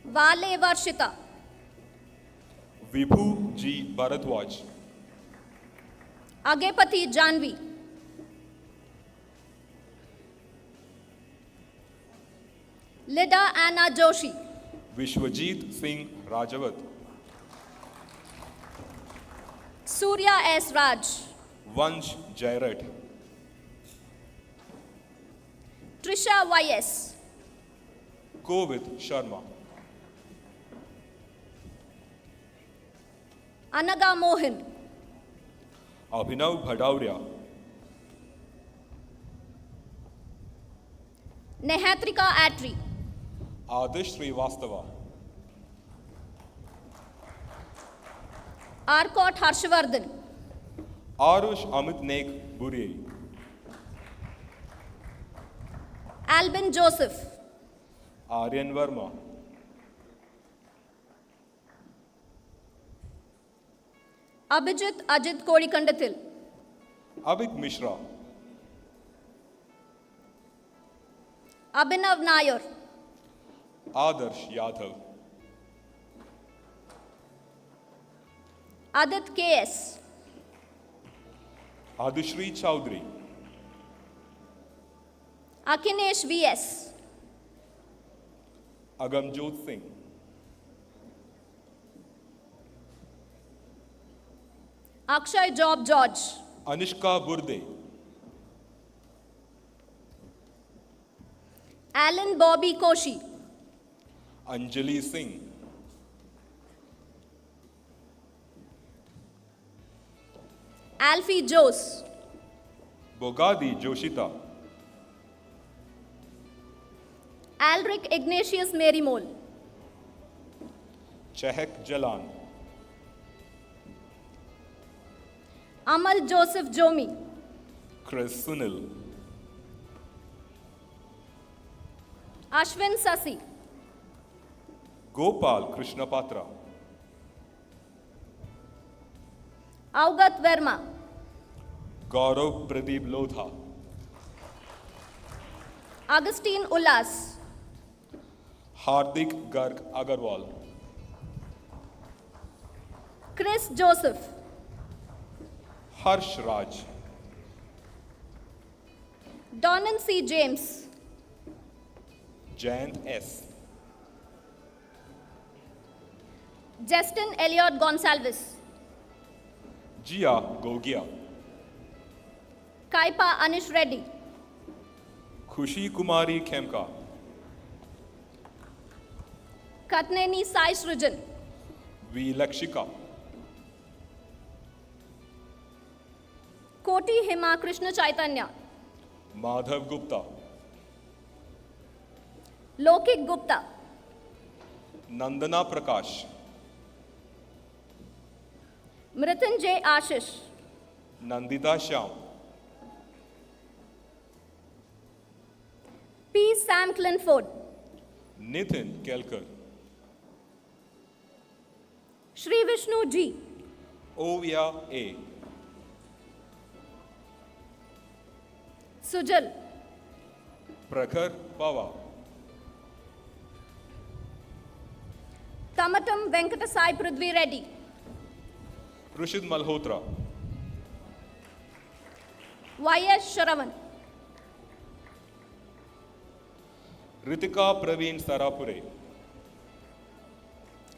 Vale Varshita. Vibhu G. Bharadwaj, Agepati Janvi. Lida Anna Joshi. Vishwajit Singh Rajavat, Surya S. Raj. Vansh Jairat, Trisha Y.S. Kovit Sharma, Anaga Mohan. Abhinav Bhadauria, Nehatrika Atri. Adish Srivastava, Arcot Harshvardhan. Arush Amit Naik Buri, Albin Joseph. Aryan Verma, Abhijit Ajit Kodikandathil. Abhik Mishra, Abhinav Nair. Adarsh Yadav, Adit K.S. Adishri Chowdhury, Akinesh V.S. Agamjot Singh, Akshay Job George. Anishka Burde, Alan Bobby Koshi. Anjali Singh, Alfie Jose. Bogadi Joshita, Alric Ignatius Marymole. Chehek Jalan, Amal Joseph Jomi. Chris Sunil, Ashwin Sasi. Gopal Krishna Patra, Augat Verma. Gaurav Pradeep Lodha, Augustine Ullas. Hardik Garg Agarwal. Chris Joseph, Harsh Raj. Donan C. James, Jayant S. Justin Elliot Gonsalves, Jia Gogia. Kaipa Anish Reddy, Khushi Kumari Khemka. Katneni Sai Srujan, V. Lakshika. Koti Hima Krishna Chaitanya, Madhav Gupta. Lokik Gupta, Nandana Prakash. Mrityunjay Ashish, Nandita Shyam. P. Sam Clinford, Nitin Kelkar. Shri Vishnu G, Ovia A. Sujal, Prakhar Pava. Tamatam Venkatasai Prithvi Reddy, Rushid Malhotra. Y.S. Sharavan, Ritika Praveen Sarapure.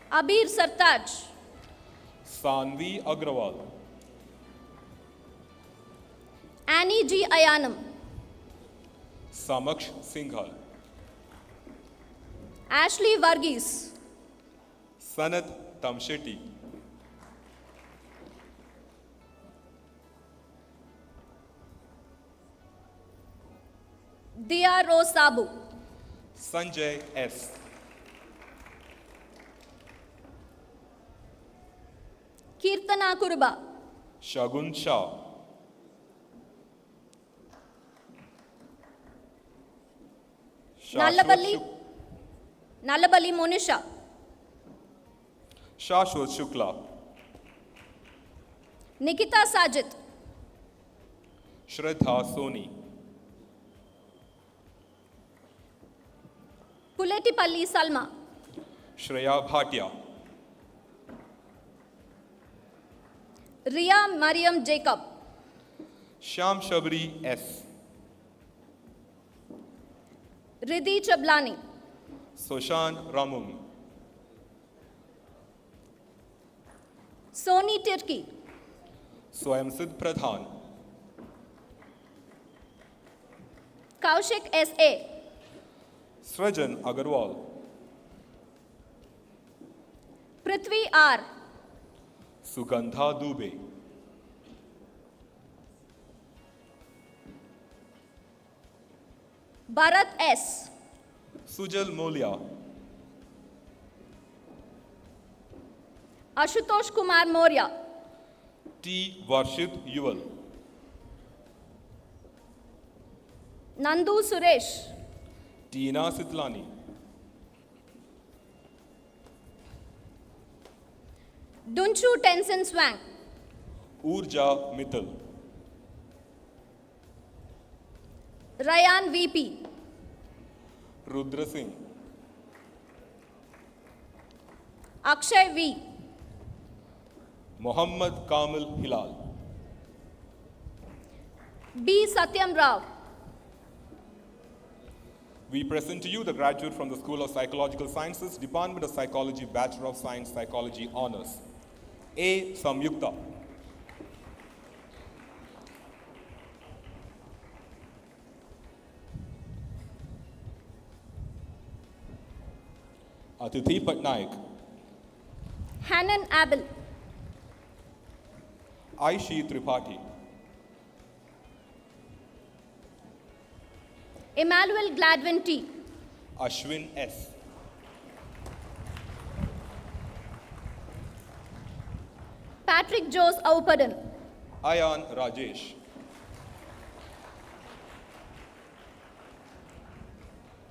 Abir Sartaj, Sanvi Agrawal. Annie G. Ayanam, Samaksh Singhal. Ashley Varghese, Sanat Tamshetty. Dia Rose Sabu, Sanjay S. Kirtana Kurba, Shagun Shah. Nallabali Monisha, Shashwat Shukla. Nikita Sajid, Shraddha Soni. Puletipalli Salma, Shreya Bhatia. Ria Mariam Jacob, Shyam Shabri S. Riddhi Chablani, Soshan Ramung. Soni Tirki, Swayamsid Pradhan. Kaushik S.A., Srajan Agarwal. Prithvi R., Sugandha Dubey. Bharat S., Sujal Molia. Ashutosh Kumar Maurya, T. Varshit Yuval. Nandu Suresh, Tina Sitlani. Dunchu Tenzin Swang, Urja Mittal. Rayan V.P., Rudra Singh. Akshay V., Muhammad Kamil Hilal. B. Satyam Rao, We present to you the graduate from the School of Psychological Sciences, Department of Psychology, Bachelor of Science, Psychology Honors. A. Samyukta. Atithi Patnaik. Hanan Abel, Aishi Tripathi. Emmanuel Gladwin T., Ashwin S. Patrick Jose Aupadan, Ayan Rajesh.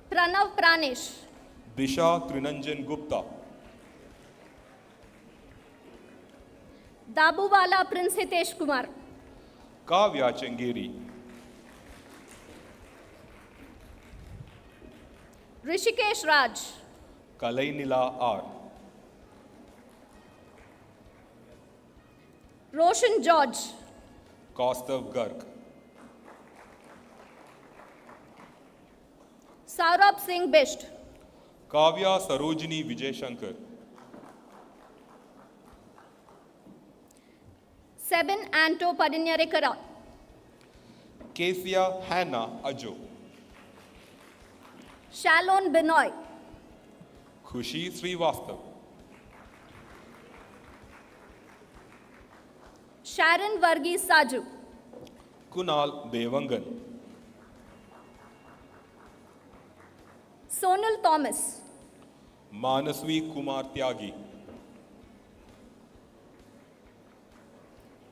Pranav Pranesh, Disha Trinanjan Gupta. Dabuwala Prince Hitesh Kumar, Kavya Kengeri. Rishikesh Raj, Kalainila R. Roshan George. Kaustav Garg. Saurabh Singh Bisht. Kavya Sarojini Vijay Shankar. Sebin Anto Padinyarekara. Kesia Hannah Ajo. Shalon Benoy. Khushi Srivastav. Sharon Varghese Saju. Kunal Devangan. Sonal Thomas. Manasvi Kumar Tyagi.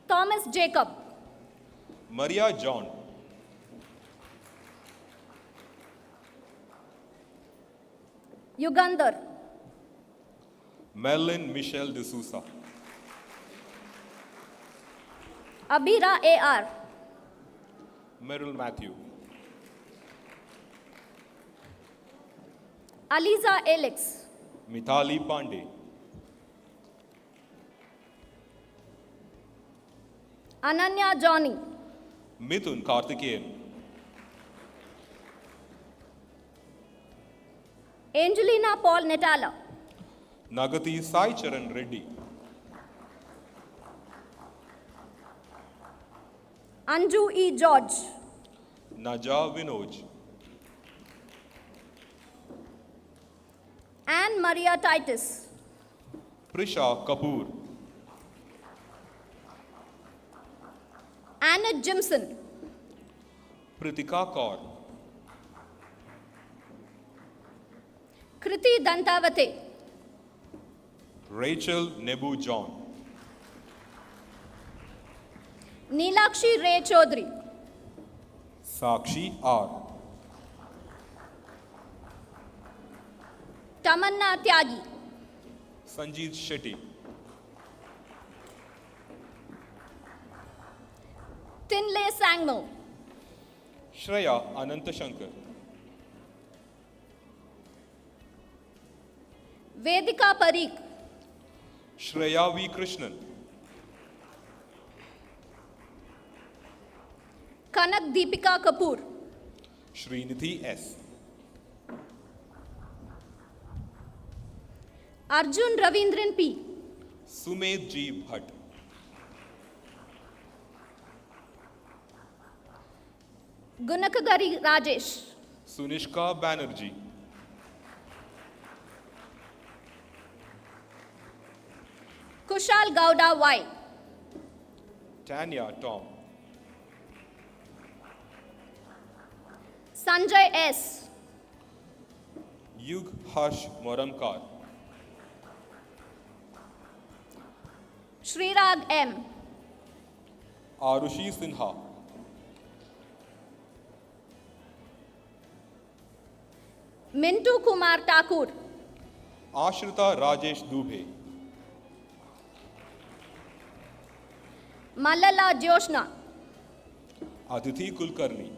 Thomas Jacob. Maria John. Yugandhar. Merlin Michelle D'Souza. Abira A.R. Meryl Matthew. Aliza Alex. Mithali Pandey. Ananya Johnny. Mithun Karthikeyan. Angelina Paul Netala. Nagati Sai Charan Reddy. Anju E. George. Naja Vinoj. Anne Maria Titus. Prisha Kapoor. Annette Jimson. Pritika Kaur. Kriti Dantavate. Rachel Nebu John. Neelakshi Ray Chaudhary. Sakshi R. Tamanna Tyagi. Sanjeev Shetty. Tinley Sangmo. Shreya Anantashankar. Vedika Parikh. Shreya V. Krishnan. Kanak Deepika Kapoor. Srinidhi S. Arjun Ravindran P. Sumed G. Bhatt. Gunakagari Rajesh. Sunishka Banerjee. Kushal Gowda Y. Tanya Tom. Sanjay S. Yug Harsh Moramkar. Srirag M. Arushi Sinha. Mintu Kumar Thakur. Ashrita Rajesh Dubhe. Malala Joshna. Aditi Kulkarni.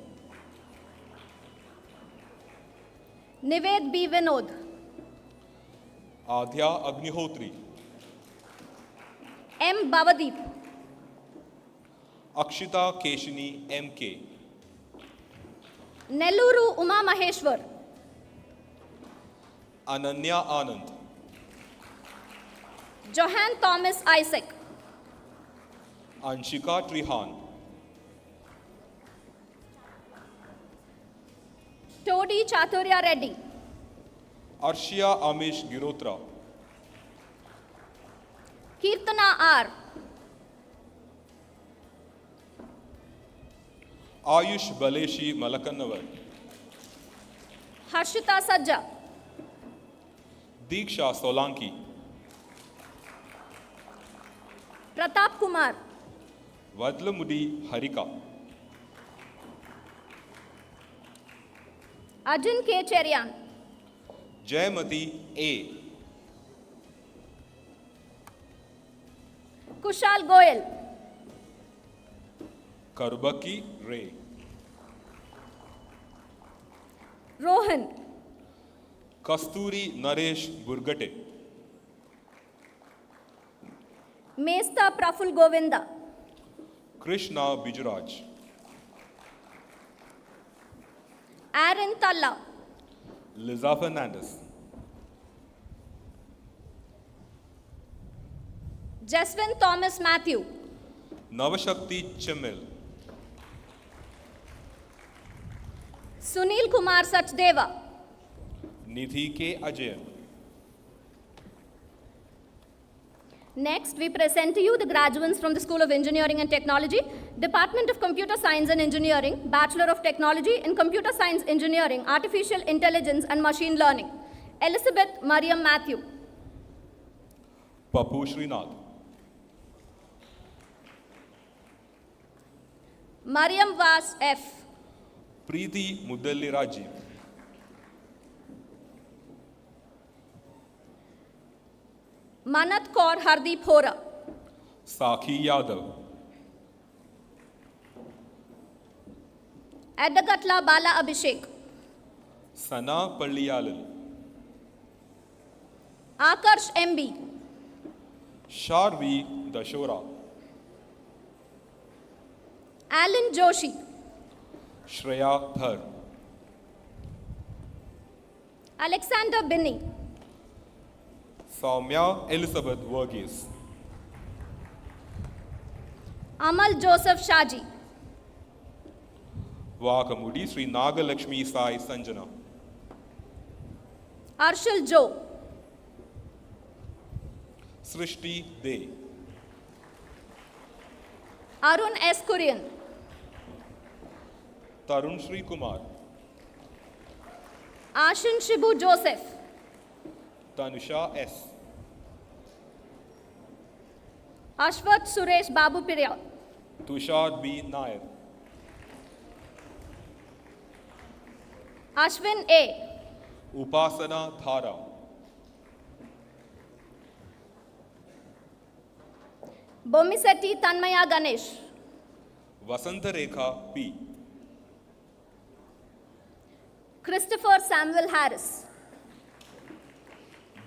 Nived B. Vinod. Adhya Agnihotri. M. Bavadeep. Akshita Keshini M.K. Nelluru Uma Maheshwar. Ananya Anand. Johan Thomas Isaac. Anshika Trihan. Todi Chaturya Reddy. Arshia Amish Girotra. Kirtana R. Ayush Baleshi Malakannavar. Harshita Sajja. Diksha Solanki. Pratap Kumar. Vadlamudi Harika. Arjun K. Cherian. Jayamati A. Kushal Goyal. Kasturi Naresh Burgate. Mesta Praful Govinda. Krishna Bijuraj. Aaron Talla. Liza Fernandez. Jeswin Thomas Matthew. Navashakti Chimil. Sunil Kumar Sachdeva. Nidhi K. Ajay. Next, we present to you the graduates from the School of Engineering and Technology, Department of Computer Science and Engineering, Bachelor of Technology in Computer Science Engineering, Artificial Intelligence and Machine Learning. Elizabeth Mariam Matthew. Papu Srinath. Mariam Vas F. Preeti Mudalli Rajiv. Manat Kaur Hardeep Hora. Sakhi Yadav. Adagatla Bala Abhishek. Sana Palliyalil. Akarsh MB. Sharvi Dashora. Alan Joshi. Shreya Thar. Alexander Binney. Soumya Elizabeth Verghese. Amal Joseph Shaji. Vakamudi Sri Nagalakshmi Sai Sanjana. Arshil Joe. Srishti De. Arun S. Kurian. Tarun Sri Kumar. Ashin Shibu Joseph. Tanusha S. Ashwath Suresh Babu Pirya. Tushar B. Nair. Ashwin A. Upasana Thara. Bomisetti Tanmaya Ganesh. Vasanta Rekha P. Christopher Samuel Harris.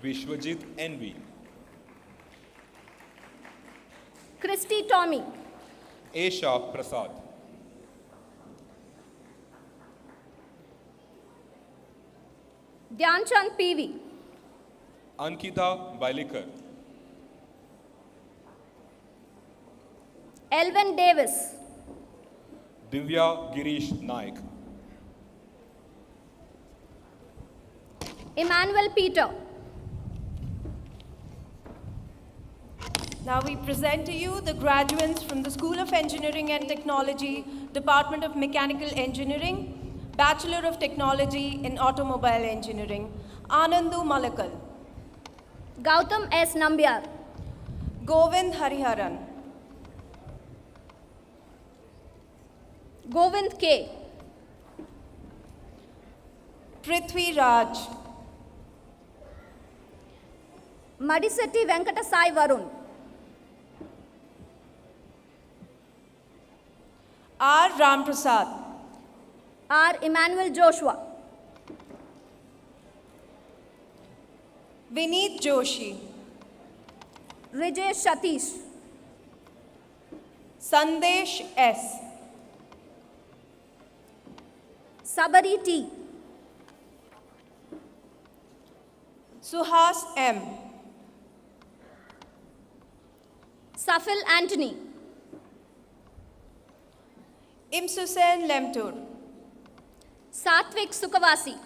Vishwajit NV. Christy Tommy. Esha Prasad. Dhyanchand PV. Ankita Bailikar. Elvin Davis. Divya Girish Naik. Emmanuel Peter. Now we present to you the graduates from the School of Engineering and Technology, Department of Mechanical Engineering, Bachelor of Technology in Automobile Engineering, Anandu Malakal, Gautam S. Nambiar. Govind Hariharan, Govind K. Prithvi Raj, Madisetti Venkata Sai Varun. R. Ramprasad, R. Emmanuel Joshua. Vineet Joshi, Rijesh Satish. Sandesh S, Sabari T. Suhas M, Safil Anthony. Imsusen Lemtur, Satvik Sukhavasi.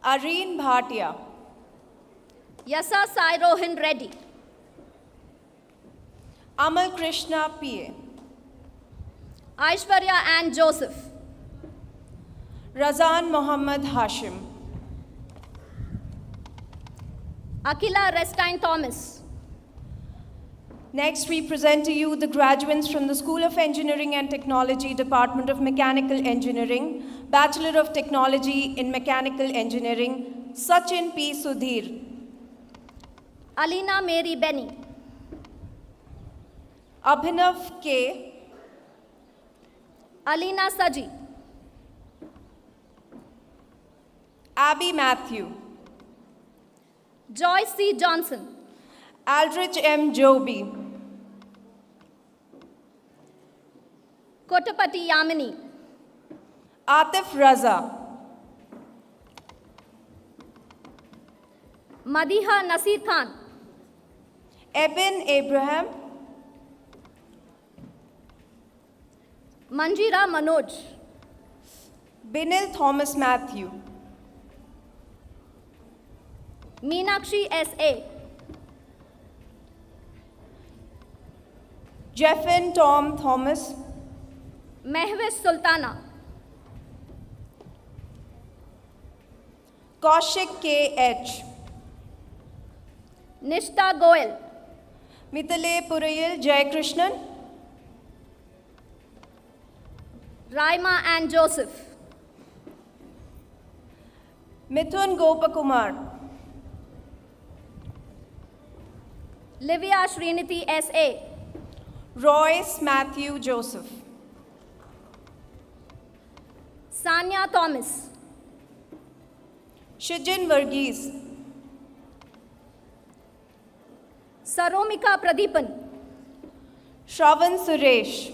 Areen Bhatia, Yasa Sai Rohin Reddy. Amal Krishna P.A., Aishwarya Ann Joseph. Razan Mohammad Hashim, Akila Restine Thomas. Next, we present to you the graduates from the School of Engineering and Technology, Department of Mechanical Engineering, Bachelor of Technology in Mechanical Engineering, Sachin P. Sudhir, Alina Mary Benny. Abhinav K., Alina Saji. Abby Matthew, Joyce C. Johnson, Aldrich M. Joby, Kotapati Yamini, Atif Raza, Madiha Nasir Khan, Eben Abraham, Manjira Manoj, Binil Thomas Matthew, Meenakshi S.A., Jeffin Tom Thomas, Mehwish Sultana, Kaushik K.H., Nishta Goel, Mithile Purayil Jayakrishnan, Raima Ann Joseph, Mithun Gopakumar, Livia Sriniti S.A., Royce Matthew Joseph, Sanya Thomas, Shijin Varghese, Saromika Pradeepan, Shravan Suresh,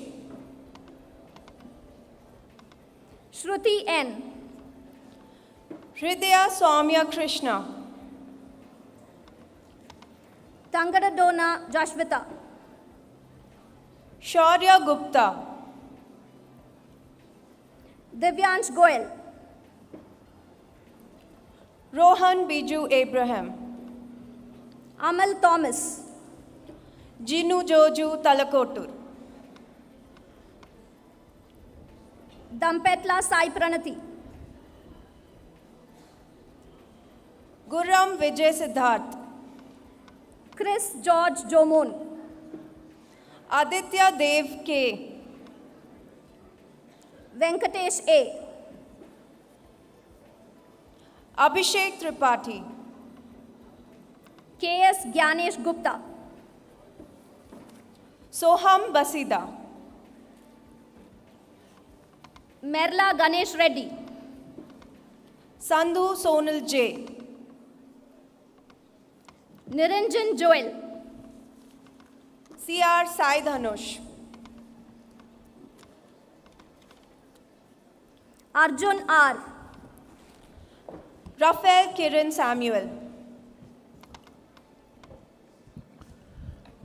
Shruti N., Hridaya Soumya Krishna, Tangadadona Jashvita, Shaurya Gupta, Divyansh Goel, Rohan Biju Abraham, Amal Thomas, Jinu Joju Talakotur, Dampetla Sai Pranati, Gurram Vijay Siddharth, Chris George Jomon, Aditya Dev K, Venkatesh A., Abhishek Tripathi, K.S. Gyanesh Gupta, Soham Basida, Merla Ganesh Reddy, Sandhu Sonal J, Niranjan Joel, C.R. Sai Dhanush, Arjun R., Raphael Kiran Samuel,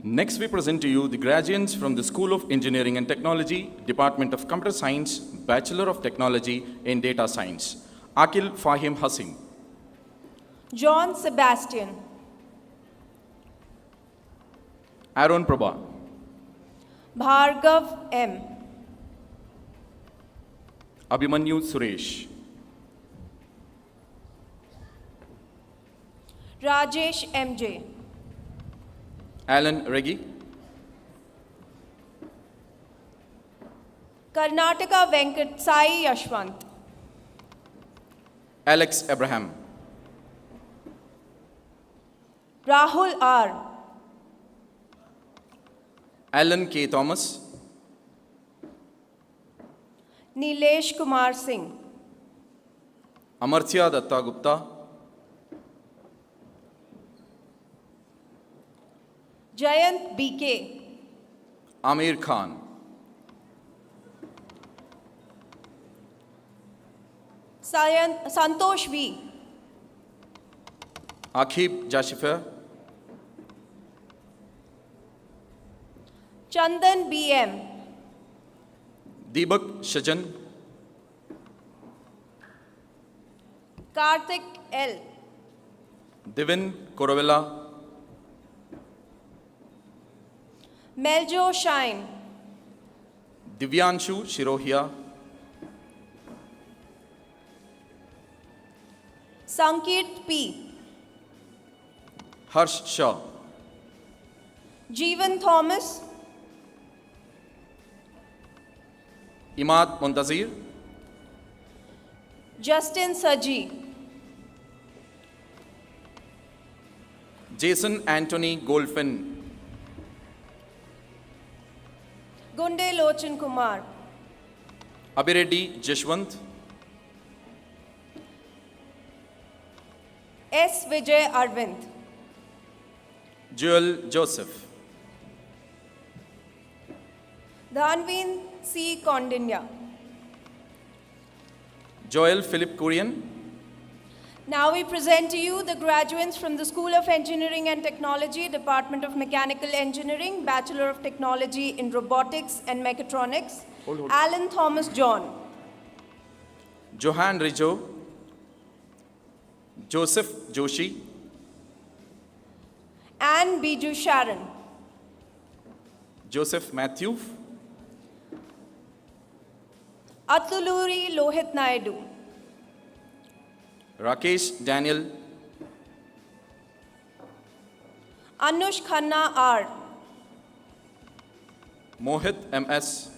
Next, we present to you the graduates from the School of Engineering and Technology, Department of Computer Science, Bachelor of Technology in Data Science. Akil Fahim Hasim, John Sebastian, Aaron Prabha, Bhargav M, Abhimanyu Suresh, Rajesh MJ, Alan Reggie, Karnataka Venkat Sai Yashwant, Alex Abraham, Rahul R, Alan K. Thomas, Nilesh Kumar Singh, Amartya Datta Gupta, Jayant BK, Amir Khan, Santosh V, Akib Jashifer, Chandan BM, Deepak Shajan, Karthik L, Divin Koravella, Meljo Shine, Divyanshu Shirohia, Sankit P, Harsh Shah, Jeevan Thomas, Imad Muntazir, Justin Saji, Jason Anthony Goldfin, Gunde Lochan Kumar, Abireddy Jashwant, S. Vijay Arvind. Joel Joseph. Dhanveen C. Kondinya. Joel Philip Kurian. Now we present to you the graduates from the School of Engineering and Technology, Department of Mechanical Engineering, Bachelor of Technology in Robotics and Mechatronics, Alan Thomas John. Johan Rijo. Joseph Joshi. Anne Biju Sharon. Joseph Matthew. Atluluri Lohit Naidu. Rakesh Daniel. Anush Khanna R. Mohit MS.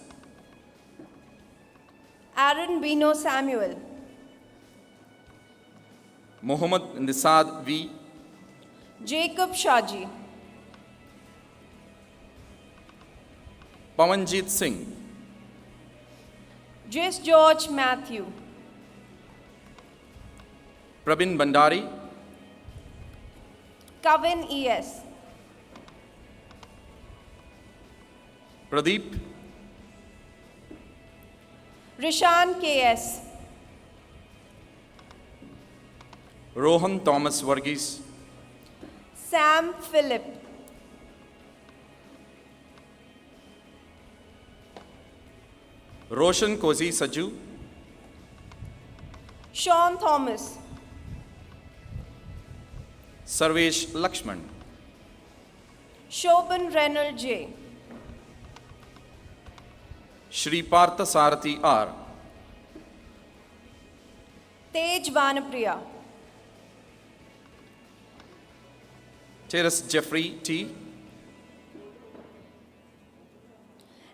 Aaron Bino Samuel. Mohammad Nisad V. Jacob Shaji. Pawanjit Singh. Jess George Matthew. Prabin Bandari. Kavin E.S. Pradeep. Rishan K.S. Rohan Thomas Varghese. Sam Philip. Roshan Kozi Saju. Sean Thomas. Sarvesh Lakshman. Shobhan Renal J. Shri Partha Sarathi R. Tej Vanapriya. Terrace Jeffrey T.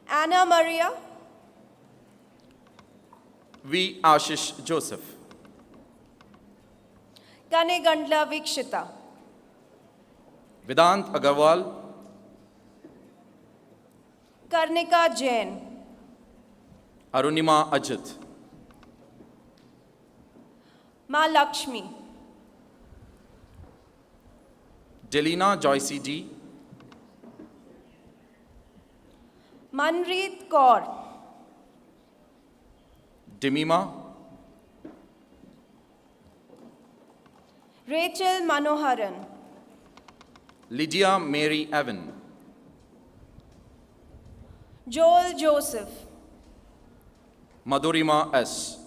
Anna Maria. V. Ashish Joseph. Kanegandla Vikshita. Vedant Agarwal. Karnika Jain. Arunima Ajit. Ma Lakshmi. Delina Joyce D. Manpreet Kaur. Demima. Rachel Manoharan. Lydia Mary Evan. Joel Joseph. Madhurima S.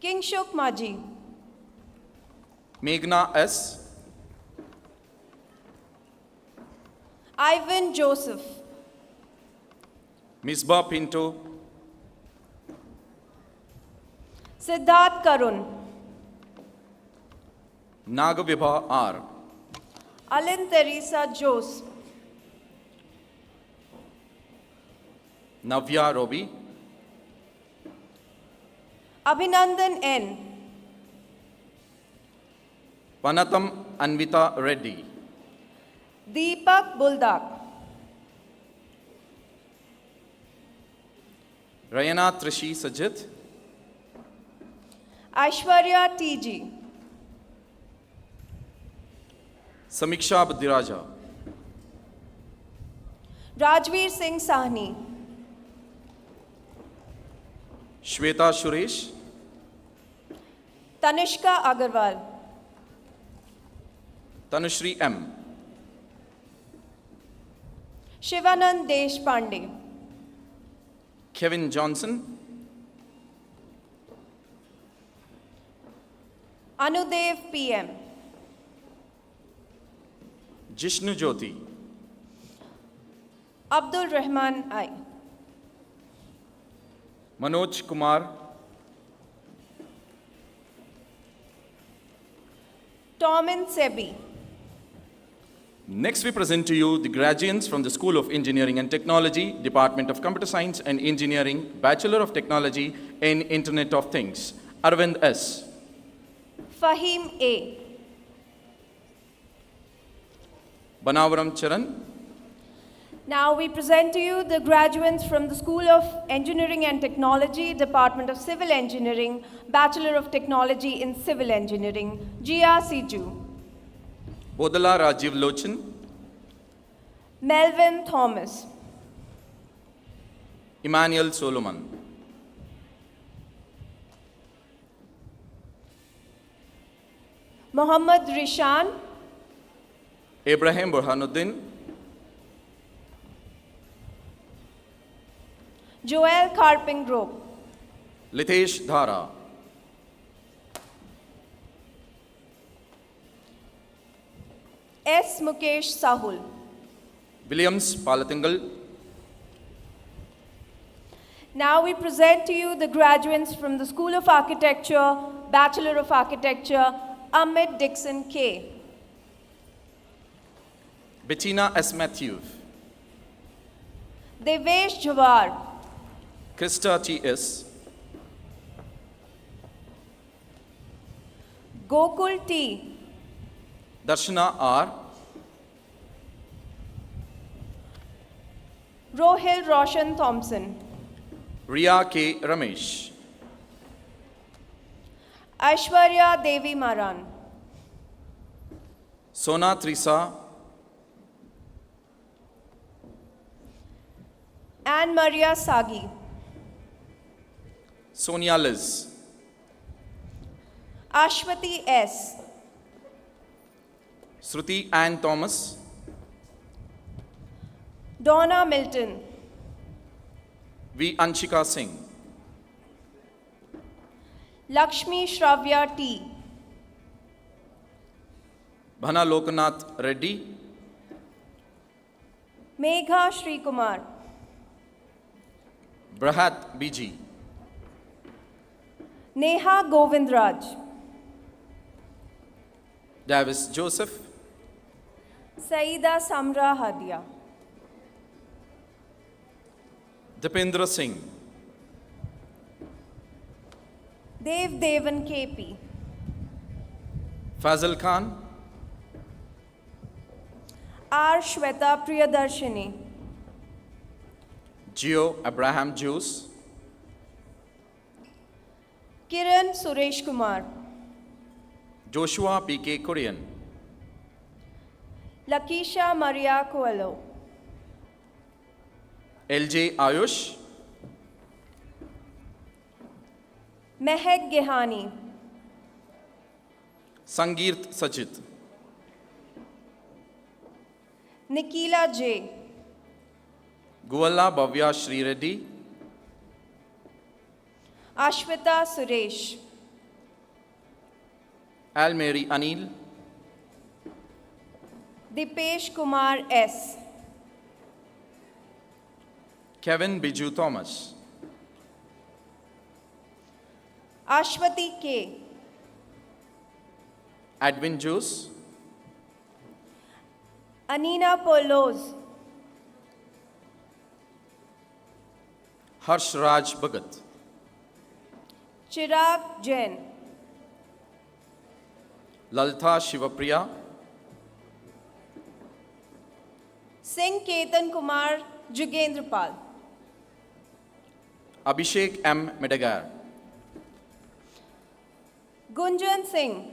Kingshuk Maji. Meghna S. Ivan Joseph. Misbah Pinto. Siddharth Karun. Nagavibha R. Alin Teresa Jose. Navya Robi. Abhinandan N. Panatam Anvita Reddy. Deepak Buldak. Rayana Trishi Sajit. Aishwarya T.G. Samiksha Buddhiraja. Rajveer Singh Sahni. Shweta Suresh. Tanishka Agarwal. Tanushri M. Shivanand Deshpande. Kevin Johnson. Anudev P.M. Jishnu Jyoti. Abdul Rahman I. Manoj Kumar. Tomin Sebi. Next, we present to you the graduates from the School of Engineering and Technology, Department of Computer Science and Engineering, Bachelor of Technology in Internet of Things, Arvind S. Fahim A. Banavaram Charan. Now we present to you the graduates from the School of Engineering and Technology, Department of Civil Engineering, Bachelor of Technology in Civil Engineering, Gia Siju, Bodala Rajiv Lochan, Melvin Thomas, Emmanuel Solomon, Muhammad Rishan, Abraham Burhanuddin, Joel Karpingrove, Litesh Dhara, S. Mukesh Sahul, Williams Palatingal, Now we present to you the graduates from the School of Architecture, Bachelor of Architecture, Amit Dixon K. Bettina S. Matthew, Devesh Jawar, Krista T.S., Gokul T, Darshana R., Rohil Roshan Thompson, Ria K. Ramesh, Aishwarya Devi Maran, Sona Trisa, Anne Maria Sagi, Sonia Liz, Ashwati S, Shruti Ann Thomas, Donna Milton, V. Anshika Singh, Lakshmi Shravya T, Bhana Lokanath Reddy, Megha Shri Kumar, Brahat B.G., Neha Govindraj, Davis Joseph, Saida Samra Hadia, Dipendra Singh, Dev Devan KP, Fazil Khan, R. Shweta Priyadarshini, Gio Abraham Juice, Kiran Suresh Kumar, Joshua P.K. Korean, Lakisha Maria Coelho, L.J. Ayush, Mehak Gehani, Sangeert Sajid, Nikila J, Gualla Bhavya Sri Reddy, Ashwita Suresh, Almeri Anil, Dipesh Kumar S, Kevin Biju Thomas, Ashwati K, Edwin Juice, Anina Polos, Harsh Raj Bhagat, Chirag Jain, Laltha Shivapriya, Singh Ketan Kumar Jugendrapal, Abhishek M. Medagar. Gunjan Singh,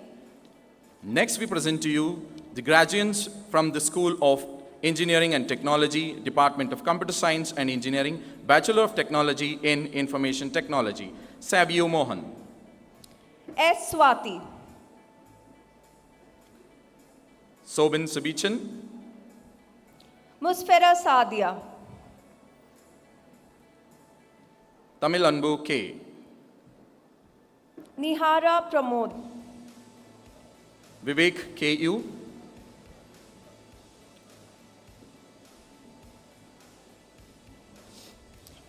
Next, we present to you the graduates from the School of Engineering and Technology, Department of Computer Science and Engineering, Bachelor of Technology in Information Technology, Savio Mohan, S. Swati, Sobin Sabichan, Musfera Sadia, Tamil Anbu K, Nihara Pramod, Vivek K.U.,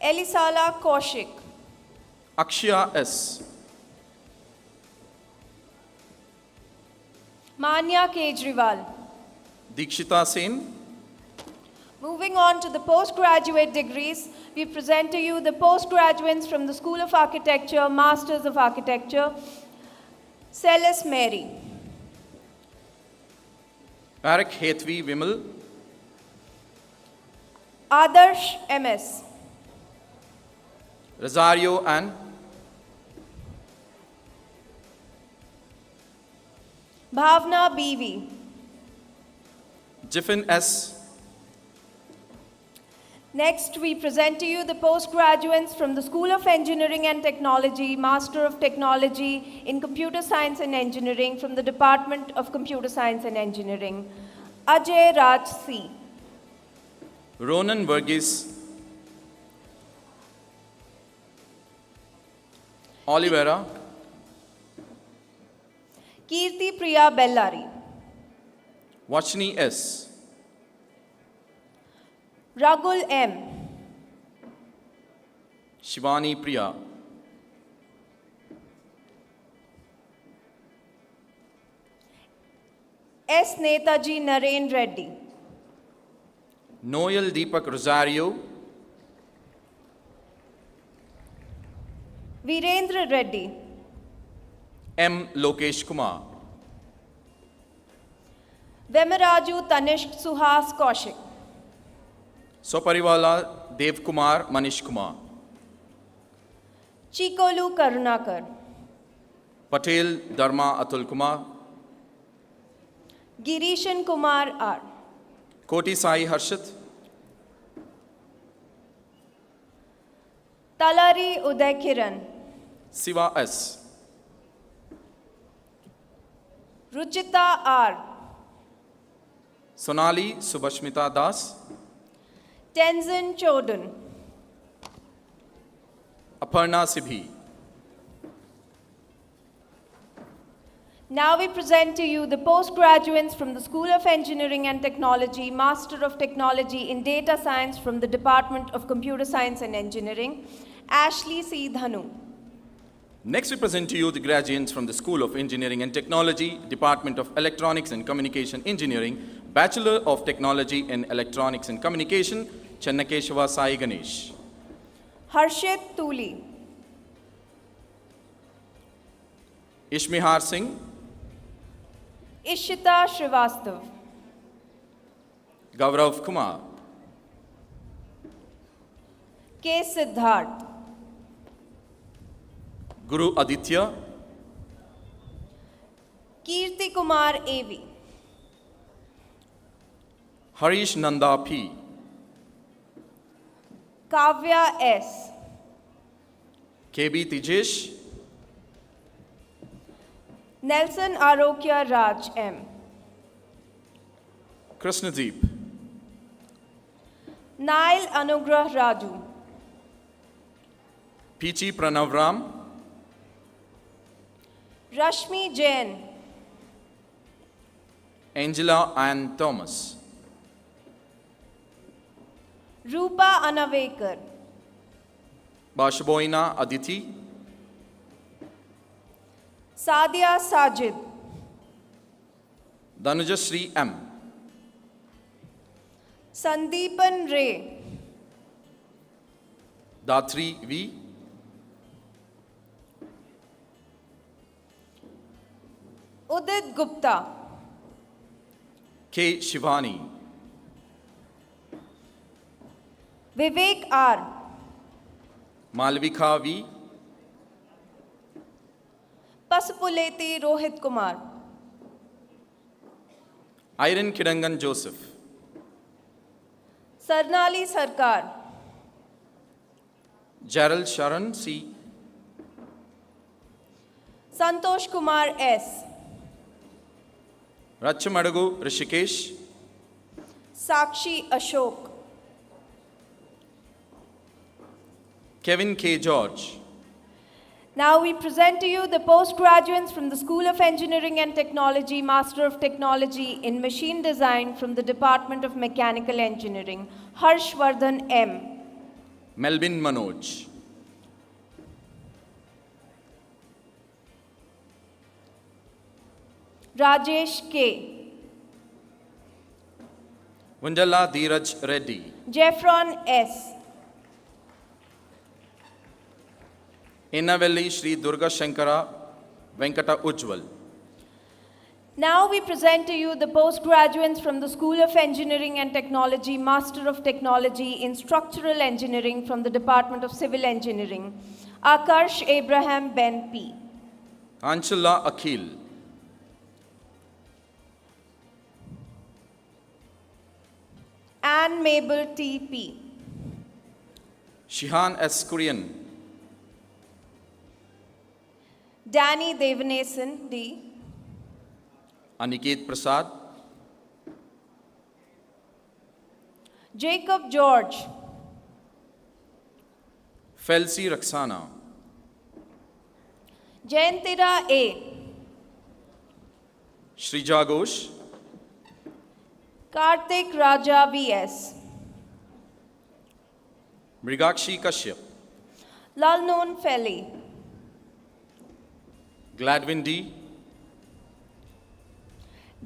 Elisala Kaushik, Akshya S., Manya Kejriwal. Dikshita Sen, Moving on to the postgraduate degrees, we present to you the postgraduates from the School of Architecture, Masters of Architecture, Celis Mary, Parak Hetvi Vimal, Adarsh MS. Rosario Ann, Bhavna BV. Jiffin S. Next, we present to you the postgraduates from the School of Engineering and Technology, Master of Technology in Computer Science and Engineering from the Department of Computer Science and Engineering. Ajay Raj C. Ronan Verghese, Olivera, Kirti Priya Bellari. Vachni S. Ragul M. Shivani Priya, S. Netaji Naren Reddy. Noel Deepak Rosario, Virendra Reddy. M. Lokesh Kumar, Vemaraju Tanishq Suhas Kaushik. Sopariwala Dev Kumar Manish Kumar, Chikolu Karunakar. Patel Dharma Atul Kumar, Girishan Kumar R. Koti Sai Harshit, Talari Uday Kiran. Siva S. Ruchita R. Sonali Subhashmita Das, Tenzin Chodun. Aparna Sibhi, Now we present to you the postgraduates from the School of Engineering and Technology, Master of Technology in Data Science from the Department of Computer Science and Engineering, Ashley C. Dhanu. Next, we present to you the graduates from the School of Engineering and Technology, Department of Electronics and Communication Engineering, Bachelor of Technology in Electronics and Communication, Chennakeshava Sai Ganesh. Harshit Tuli. Ishmihar Singh, Ishita Srivastav. Gaurav Kumar, K. Siddharth. Guru Aditya, Kirti Kumar A.V. Harish Nanda P, Kavya S. KB Tijesh, Nelson Arokya Raj M. Krishnadeep, Nail Anugrah Raju. Pichi Pranav Ram, Rashmi Jain. Angela Ann Thomas, Rupa Anavekar. Bashaboina Aditi, Sadia Sajid. Danujashri M, Sandeepan Ray. Datri V, Udit Gupta. K. Shivani, Vivek R. Malvika V, Pasupuleti Rohit Kumar. Irene Kidangan Joseph, Sarnali Sarkar. Gerald Sharan C, Santosh Kumar S. Rachamadugu Rishikesh, Sakshi Ashok. Kevin K. George, Now we present to you the postgraduates from the School of Engineering and Technology, Master of Technology in Machine Design from the Department of Mechanical Engineering, Harshvardhan M. Melvin Manoj, Rajesh K. Vundala Dheeraj Reddy, Jeffron S. Innavelli Shri Durga Shankara Venkata Ujjwal, Now we present to you the postgraduates from the School of Engineering and Technology, Master of Technology in Structural Engineering from the Department of Civil Engineering. Akarsh Abraham Ben P. Anshula Akhil. Anne Mabel T. P. Shihan S. Kurian. Danny Devanesan D. Aniket Prasad. Jacob George. Felsi Raksana. Jayantira A. Shrija Ghosh. Karthik Raja V.S. Mrigakshi Kashyap. Lalnoon Feli. Gladwin D.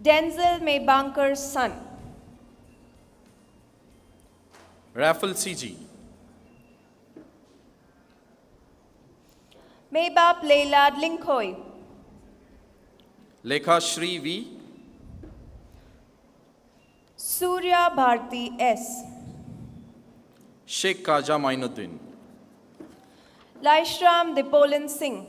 Denzel Maybanker's son. Raffle CG. Maybab Leila Linkhoy. Lekha Shri V. Surya Bharti S. Sheikh Kaja Mainuddin. Laishram Dipolan Singh.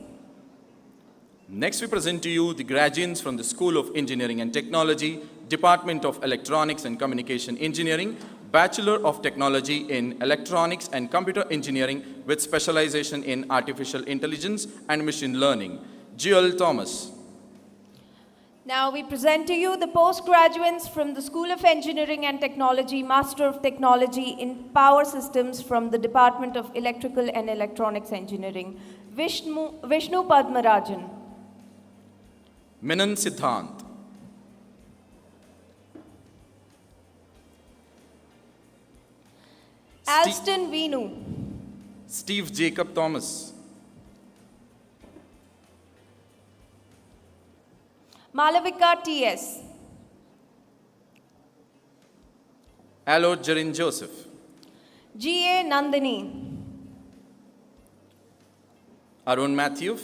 Next, we present to you the graduates from the School of Engineering and Technology, Department of Electronics and Communication Engineering, Bachelor of Technology in Electronics and Computer Engineering with specialization in Artificial Intelligence and Machine Learning. Jewel Thomas. Now we present to you the postgraduates from the School of Engineering and Technology, Master of Technology in Power Systems from the Department of Electrical and Electronics Engineering. Vishnu Padmarajan. Minan Siddhant. Alston Veenu. Steve Jacob Thomas. Malavika T.S. Alod Jarin Joseph. G.A. Nandini. Arun Matthew.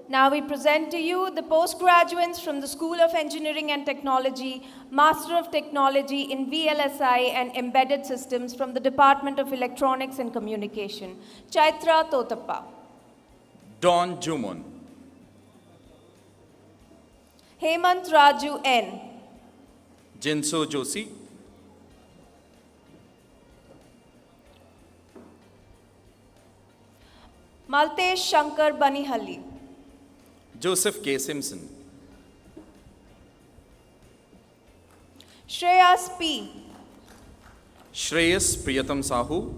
Now we present to you the postgraduates from the School of Engineering and Technology, Master of Technology in VLSI and Embedded Systems from the Department of Electronics and Communication. Chaitra Totappa. Don Jumon. Hemant Raju N. Jinso Joshi. Maltesh Shankar Banihalli. Joseph K. Simpson. Shreyas P. Shreyas Priyatam Sahu.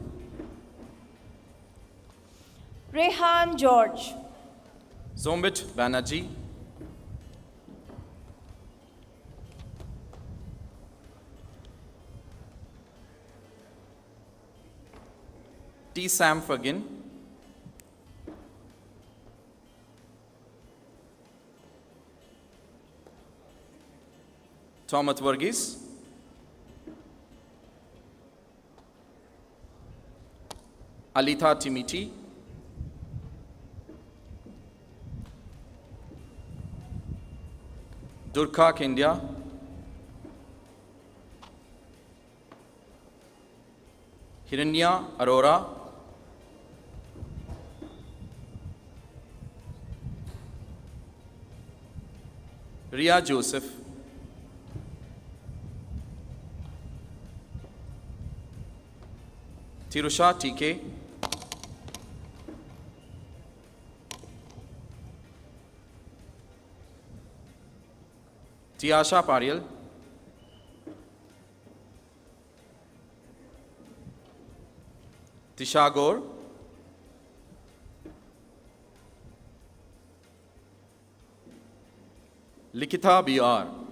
Rehan George. Zombit Banerjee. T. Sam Fagin. Thomas Varghese. Alitha Timiti. Durkha Kindia. Hiranya Arora. Ria Joseph. Tirusha TK. Tiasha Pariel. Tisha Gaur. Likita BR.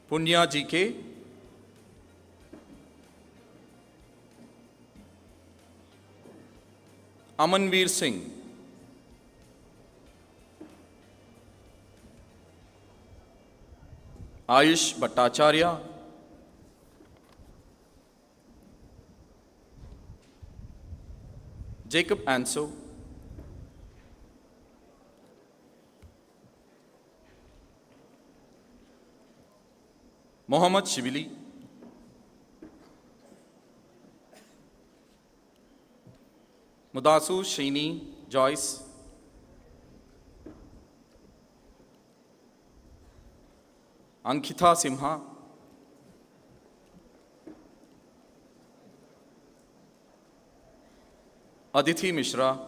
Punya GK. Amanveer Singh. Ayush Bhattacharya. Jacob Anso, Mohammad Shibili, Mudasu Shaini Joyce, Ankita Simha, Aditi Mishra,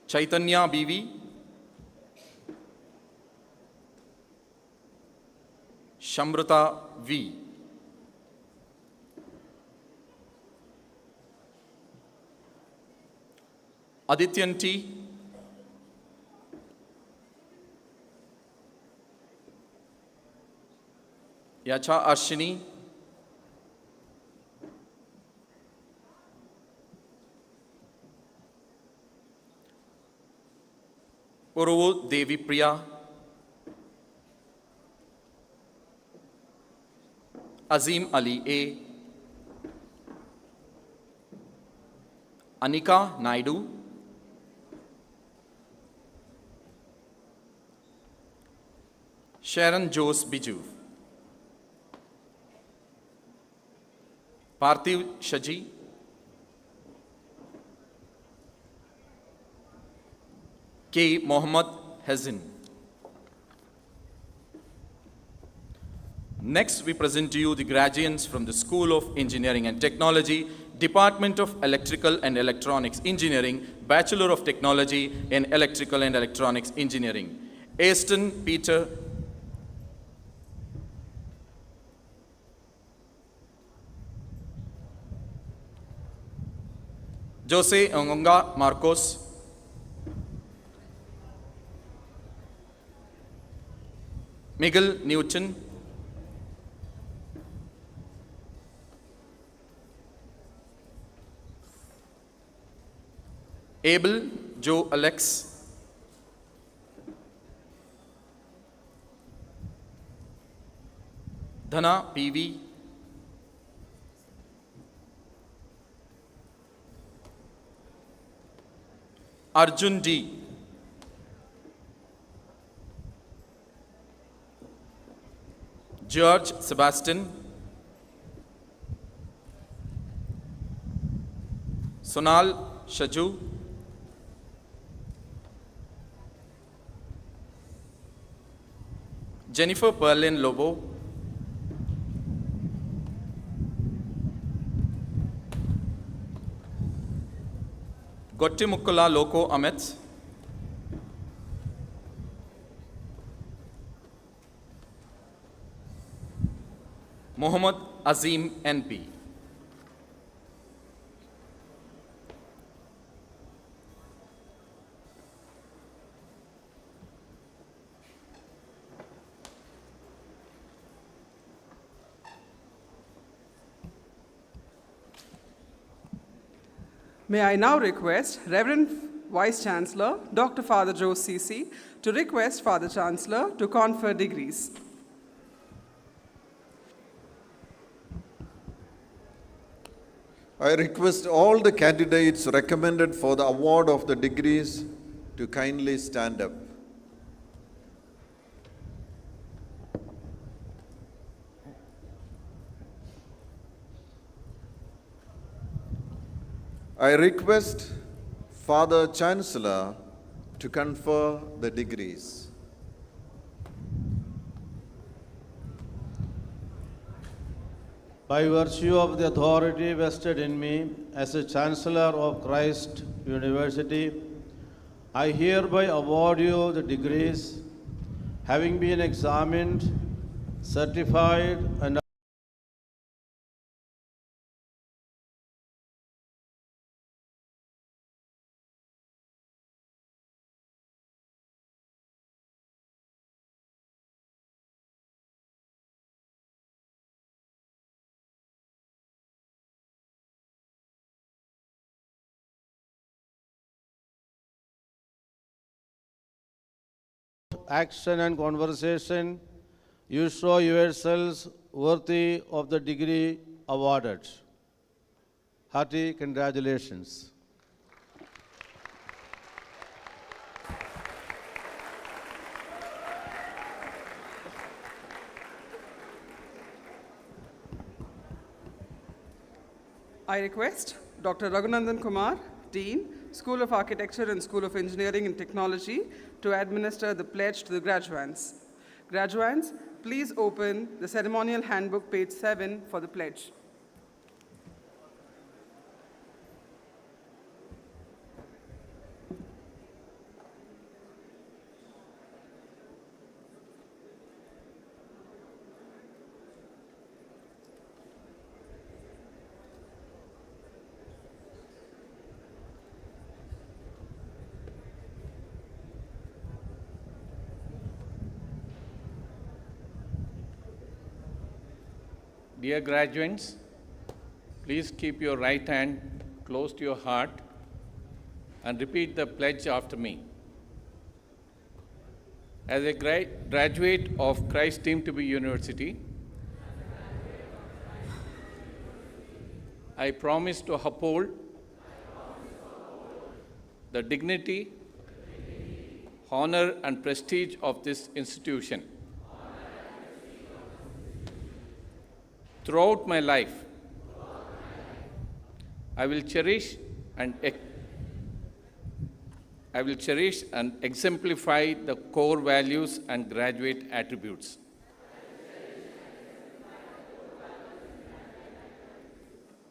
Chaitanya Bivi, Shamrata V, Adityan T, Yacha Arshini, Uruvu Devi Priya, Azim Ali A, Anika Naidu, Sharon Jose Biju, Parthiv Shaji, K. Mohammad Hazin. Next, we present to you the graduates from the School of Engineering and Technology, Department of Electrical and Electronics Engineering, Bachelor of Technology in Electrical and Electronics Engineering. Aston Peter Jose Ongonga Marcos, Miguel Newton, Abel Joe Alex, Dhana PV, Arjun D, George Sebastian, Sonal Shaju, Jennifer Perlin Lobo, Gottimukula Loko Amit, Muhammad Azim NP. May I now request Reverend Vice Chancellor, Dr. Father Joe C.C., to request Father Chancellor to confer degrees. I request all the candidates recommended for the award of the degrees to kindly stand up. I request Father Chancellor to confer the degrees. By virtue of the authority vested in me as a Chancellor of Christ University, I hereby award you the degrees, having been examined, certified, and action and conversation, you show yourselves worthy of the degree awarded. Hearty congratulations. I request Dr. Raghunandan Kumar, Dean, School of Architecture and School of Engineering and Technology, to administer the pledge to the graduates. Graduates, please open the ceremonial handbook, page 7, for the pledge. Dear graduates, please keep your right hand close to your heart and repeat the pledge after me. As a graduate of Christ Deemed to be University, I promise to uphold the dignity, honor, and prestige of this institution. Throughout my life, I will cherish and exemplify the core values and graduate attributes.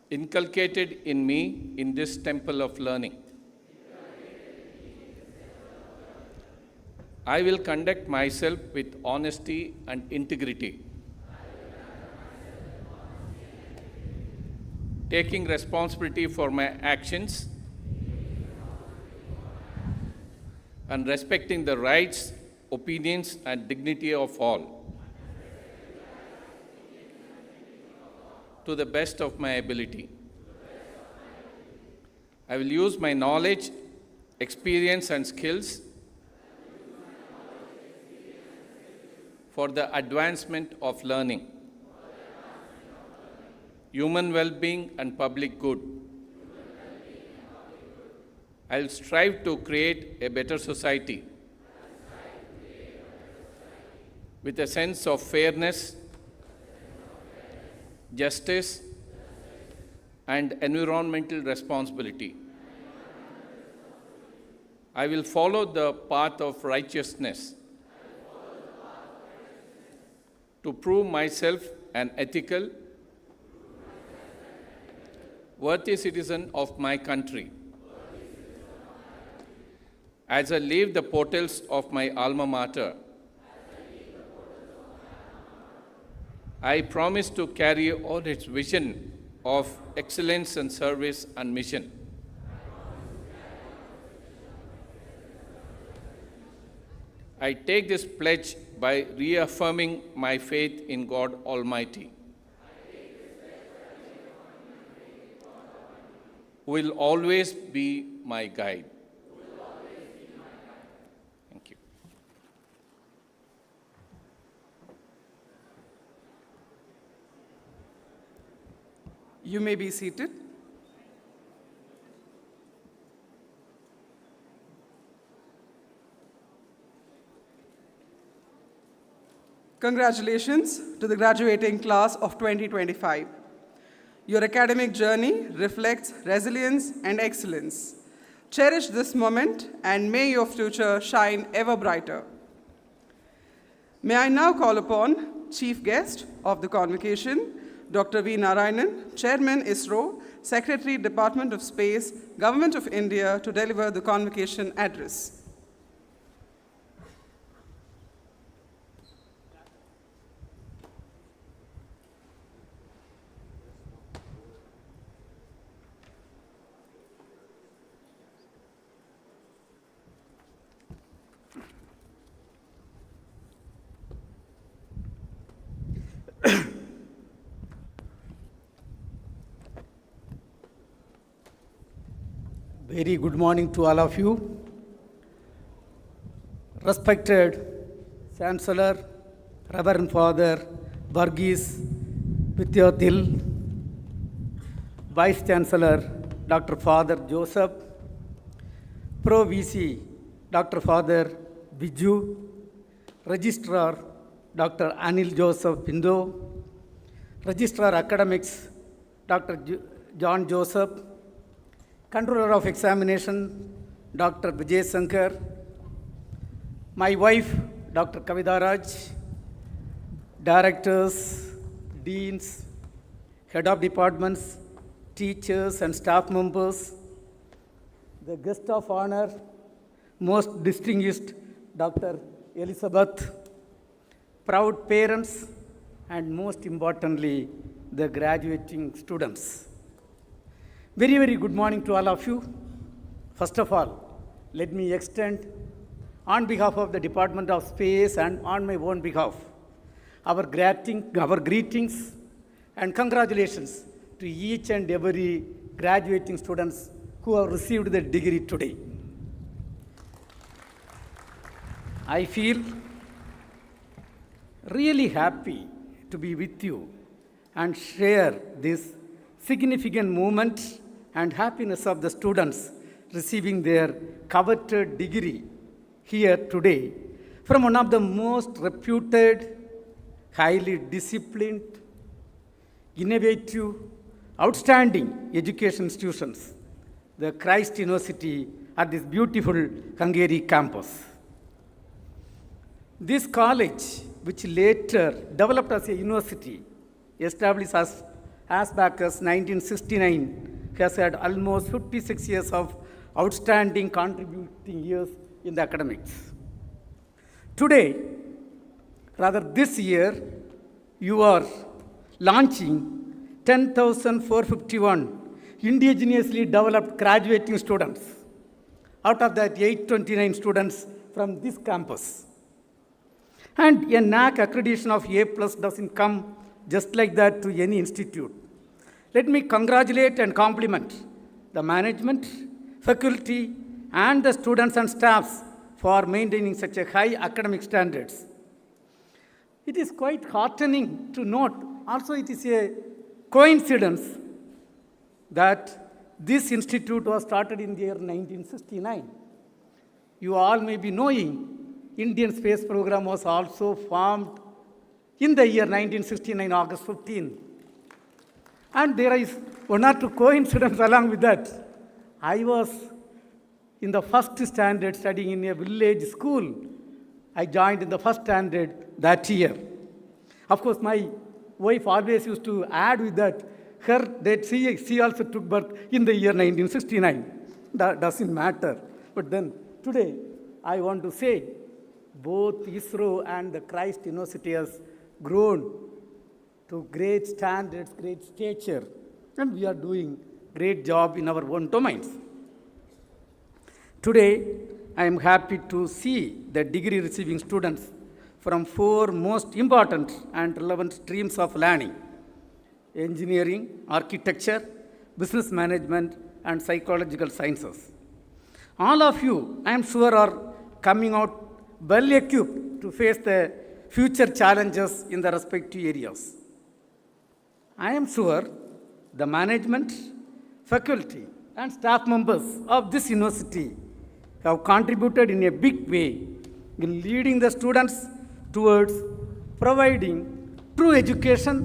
Inculcated in me in this temple of learning. I will conduct myself with honesty and integrity, taking responsibility for my actions and respecting the rights, opinions, and dignity of all, to the best of my ability. I will use my knowledge, experience, and skills for the advancement of learning, human well-being, and public good. I will strive to create a better society with a sense of fairness, justice, and environmental responsibility. I will follow the path of righteousness to prove myself an ethical, worthy citizen of my country. As I leave the portals of my alma mater, I promise to carry on its vision of excellence and service and mission. I take this pledge by reaffirming my faith in God Almighty, who will always be my guide. Thank you. You may be seated. Congratulations to the graduating class of 2025. Your academic journey reflects resilience and excellence. Cherish this moment and may your future shine ever brighter. May I now call upon Chief Guest of the Convocation, Dr. V. Narayanan, Chairman ISRO, Secretary, Department of Space, Government of India, to deliver the Convocation address. Very good morning to all of you. Respected Chancellor, Reverend Father Varghese Vidyathil, Vice Chancellor Dr. Father Joseph, Pro VC Dr. Father Biju, Registrar Dr. Anil Joseph Pindo, Registrar Academics Dr. John Joseph, Controller of Examination Dr. Vijay Sankar, my wife Dr. Kavita Raj, Directors, Deans, Head of Departments, teachers and staff members, the guest of honor, most distinguished Dr. Elizabeth, proud parents, and most importantly, the graduating students. Very, very good morning to all of you. First of all, let me extend, on behalf of the Department of Space and on my own behalf, our greetings and congratulations to each and every graduating students who have received their degree today. I feel really happy to be with you and share this significant moment and happiness of the students receiving their coveted degree here today from one of the most reputed, highly disciplined, innovative, outstanding education institutions, the Christ University at this beautiful Kengeri campus. This college, which later developed as a university, established as back as 1969, has had almost 56 years of outstanding contributing years in the academics. Today, rather this year, you are launching 10,451 indigenously developed graduating students. Out of that, 829 students from this campus. And a NAC accreditation of A+ doesn't come just like that to any institute. Let me congratulate and compliment the management, faculty, and the students and staffs for maintaining such a high academic standards. It is quite heartening to note, also it is a coincidence that this institute was started in the year 1969. You all may be knowing Indian space program was also formed in the year 1969, August 15. And there is one or two coincidences along with that. I was in the first standard studying in a village school. I joined in the first standard that year. Of course, my wife always used to add with that, she also took birth in the year 1969. That doesn't matter. But then today, I want to say, both ISRO and the Christ University has grown to great standards, great stature, and we are doing great job in our own domains. Today, I am happy to see the degree receiving students from 4 most important and relevant streams of learning: engineering, architecture, business management, and psychological sciences. All of you, I am sure, are coming out well equipped to face the future challenges in the respective areas. I am sure the management, faculty, and staff members of this university have contributed in a big way in leading the students towards providing true education,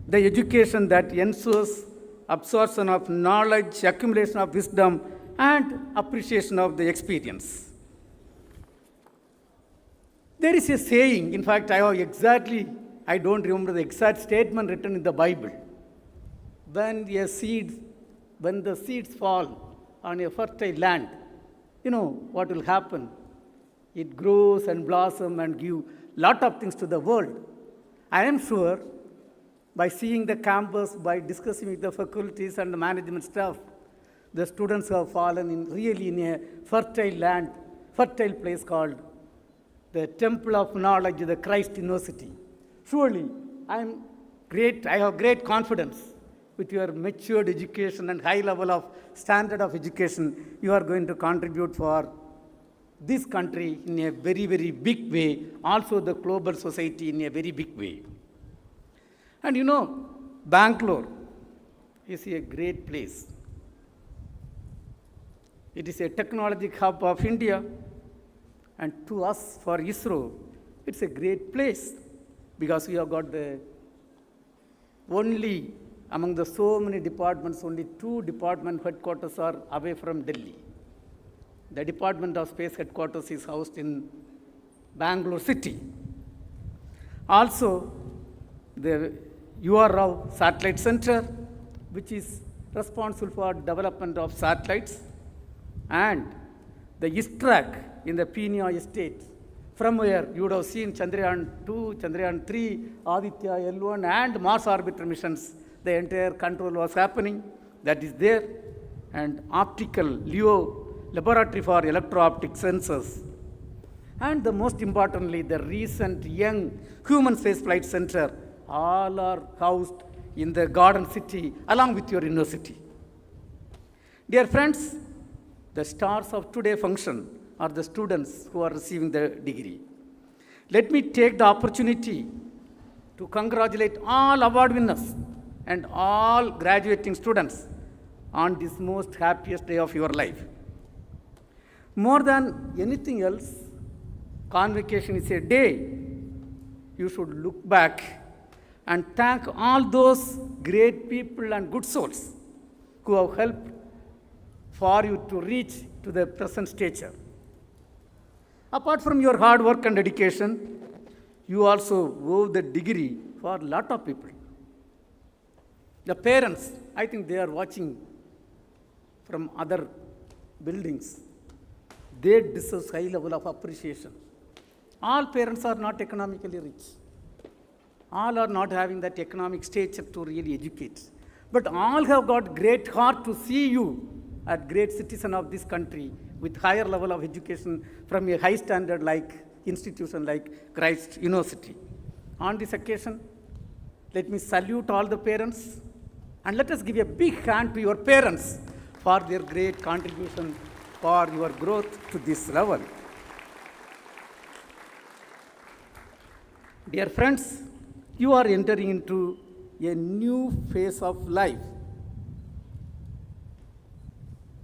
the education that ensures absorption of knowledge, accumulation of wisdom, and appreciation of the experience. There is a saying, in fact, I don't remember the exact statement written in the Bible. When the seeds fall on a fertile land, you know what will happen? It grows and blossoms and gives lot of things to the world. I am sure by seeing the campus, by discussing with the faculties and the management staff, the students have fallen really in a fertile land, fertile place called the Temple of Knowledge, the Christ University. Surely, I have great confidence with your matured education and high level of standard of education, you are going to contribute for this country in a very, very big way, also the global society in a very big way. And you know, Bangalore, is a great place. It is a technology hub of India, and to us, for ISRO, it's a great place because we have got the only, among the so many departments, only 2 department headquarters are away from Delhi. The Department of Space headquarters is housed in Bangalore city. Also, the UR Rao Satellite Center, which is responsible for development of satellites, and the ISTRAC in the Pina estate, from where you would have seen Chandrayaan 2, Chandrayaan 3, Aditya L1, and Mars orbiter missions. The entire control was happening. That is there. And optical LEO laboratory for electro-optic sensors. And the most importantly, the recent young human spaceflight center, all are housed in the Garden City along with your university. Dear friends, the stars of today's function are the students who are receiving the degree. Let me take the opportunity to congratulate all award winners and all graduating students on this most happiest day of your life. More than anything else, Convocation is a day you should look back and thank all those great people and good souls who have helped for you to reach to the present stature. Apart from your hard work and dedication, you also owe the degree for a lot of people. The parents, I think they are watching from other buildings. They deserve high level of appreciation. All parents are not economically rich. All are not having that economic stature to really educate. But all have got great heart to see you as great citizen of this country with higher level of education from a high standard like institution like Christ University. On this occasion, let me salute all the parents and let us give a big hand to your parents for their great contribution for your growth to this level. Dear friends, you are entering into a new phase of life.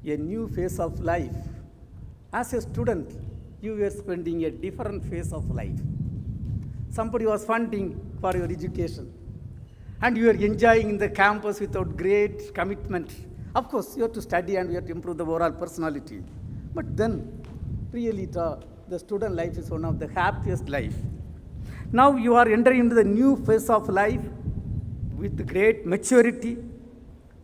A new phase of life. As a student, you were spending a different phase of life. Somebody was funding for your education, and you were enjoying the campus without great commitment. Of course, you have to study and you have to improve the overall personality. But then, really, the student life is one of the happiest life. Now you are entering into the new phase of life with great maturity,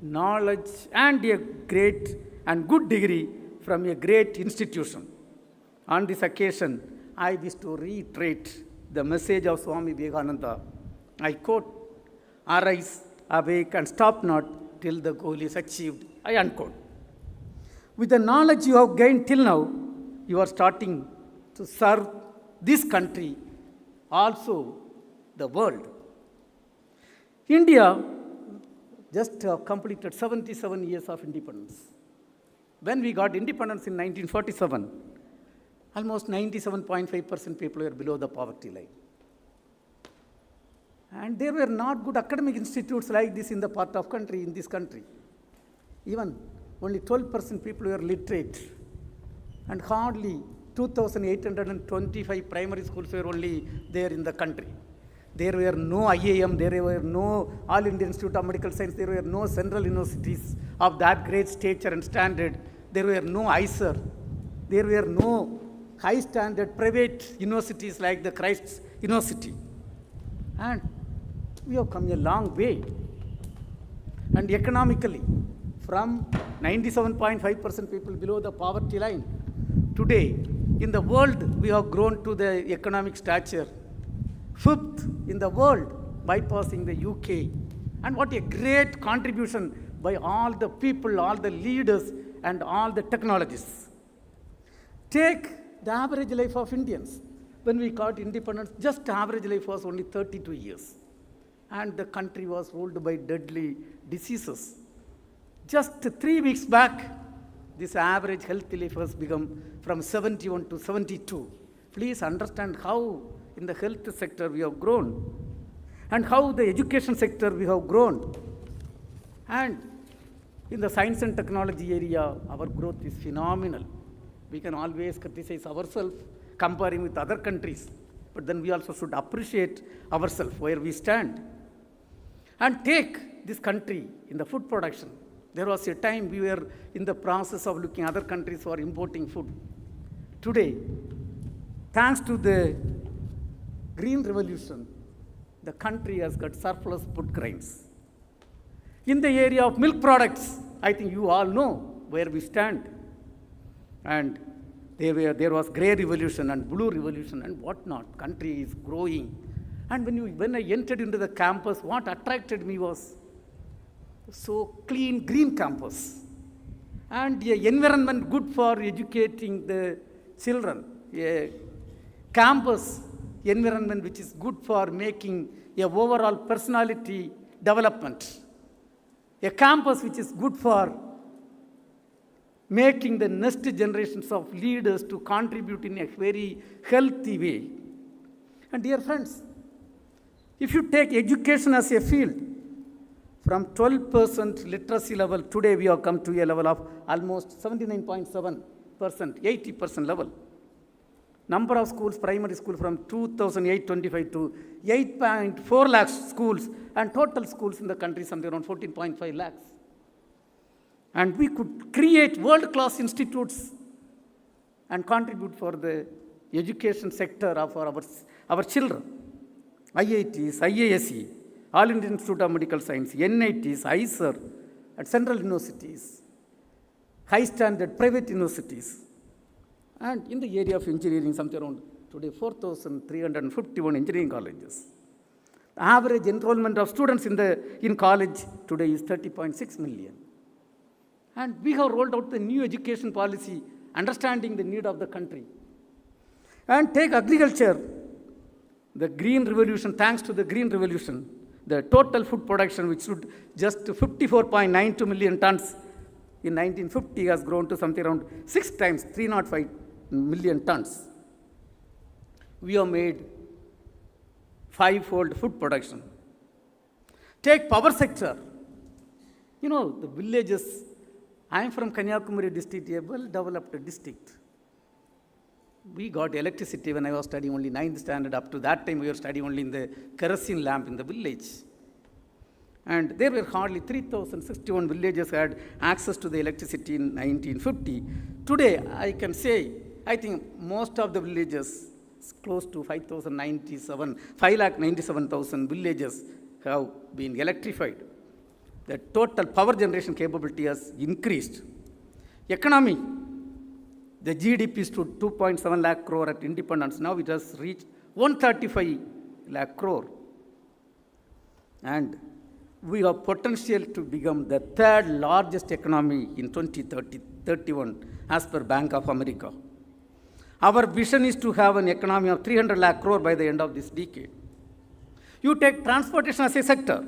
knowledge, and a great and good degree from a great institution. On this occasion, I wish to reiterate the message of Swami Vivekananda. I quote, "Arise, awake, and stop not till the goal is achieved." I unquote. With the knowledge you have gained till now, you are starting to serve this country, also the world. India just completed 77 years of independence. When we got independence in 1947, almost 97.5% people were below the poverty line. And there were not good academic institutes like this in the part of country, in this country. Even only 12% people were literate. And hardly 2,825 primary schools were only there in the country. There were no IAM, there were no All India Institute of Medical Science, there were no central universities of that great stature and standard. There were no ISER. There were no high standard private universities like the Christ University. And we have come a long way. And economically, from 97.5% people below the poverty line, today, in the world, we have grown to the economic stature 5th in the world, bypassing the UK. And what a great contribution by all the people, all the leaders, and all the technologists. Take the average life of Indians. When we got independence, just average life was only 32 years. And the country was ruled by deadly diseases. Just 3 weeks back, this average healthy life has become from 71 to 72. Please understand how in the health sector we have grown and how the education sector we have grown. And In the science and technology area, our growth is phenomenal. We can always criticize ourselves, comparing with other countries, but then we also should appreciate ourselves, where we stand. And take this country in the food production. There was a time we were in the process of looking other countries for importing food. Today, thanks to the Green Revolution, the country has got surplus food grains. In the area of milk products, I think you all know where we stand. And there was Grey Revolution and Blue Revolution and whatnot. Country is growing. And when I entered into the campus, what attracted me was so clean, green campus. And an environment good for educating the children. A campus environment which is good for making a overall personality development. A campus which is good for making the next generations of leaders to contribute in a very healthy way. And dear friends, if you take education as a field, from 12% literacy level, today we have come to a level of almost 79.7%, 80% level. Number of schools, primary school from 2,825 to 8.4 lakhs schools, and total schools in the country something around 14.5 lakhs. And we could create world-class institutes and contribute for the education sector for our children. IITs, IASE, All Indian Institute of Medical Science, NITs, ISER, and central universities, high standard private universities. And in the area of engineering, something around today 4,351 engineering colleges. The average enrollment of students in college today is 30.6 million. And we have rolled out the new education policy, understanding the need of the country. And take agriculture, the Green Revolution, thanks to the Green Revolution, the total food production, which stood just 54.92 million tons in 1950, has grown to something around 6 times, 305 million tons. We have made 5-fold food production. Take power sector. You know, the villages. I am from Kanyakumari district, a well-developed district. We got electricity when I was studying only 9th standard. Up to that time, we were studying only in the kerosene lamp in the village. And there were hardly 3,061 villages had access to the electricity in 1950. Today, I can say, I think most of the villages, close to 5,97,000 villages have been electrified. The total power generation capability has increased. Economy, the GDP stood 2.7 lakh crore at independence. Now it has reached 135 lakh crore. And we have potential to become the 3rd largest economy in 2031 as per Bank of America. Our vision is to have an economy of 300 lakh crore by the end of this decade. You take transportation as a sector.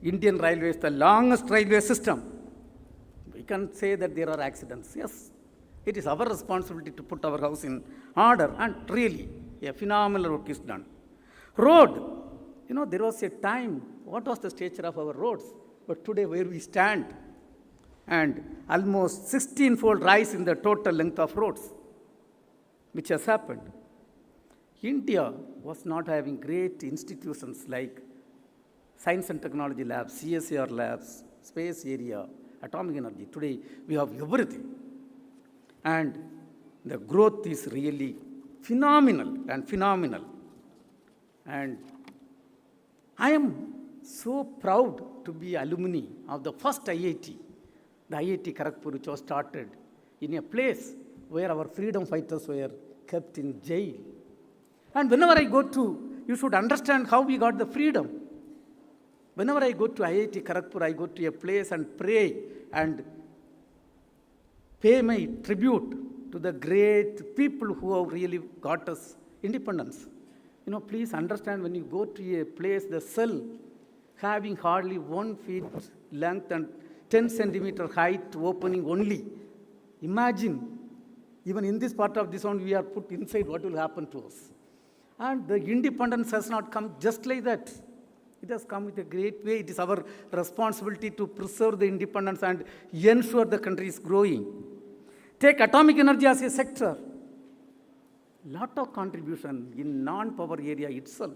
Indian Railways, the longest railway system. We can say that there are accidents. Yes, it is our responsibility to put our house in order, and really, a phenomenal work is done. Road, you know, there was a time, what was the stature of our roads? But today, where we stand, and almost 16-fold rise in the total length of roads, which has happened. India was not having great institutions like Science and Technology Labs, CSIR Labs, space area, atomic energy. Today, we have everything. And the growth is really phenomenal. And I am so proud to be alumni of the first IIT, the IIT Kharagpur, which was started in a place where our freedom fighters were kept in jail. And whenever I go to, you should understand how we got the freedom. Whenever I go to IIT Kharagpur, I go to a place and pray and pay my tribute to the great people who have really got us independence. You know, please understand, when you go to a place, the cell having hardly 1 feet length and 10 centimeter height opening only. Imagine, even in this part of this one, we are put inside, what will happen to us? And the independence has not come just like that. It has come with a great way. It is our responsibility to preserve the independence and ensure the country is growing. Take atomic energy as a sector. Lot of contribution in non-power area itself.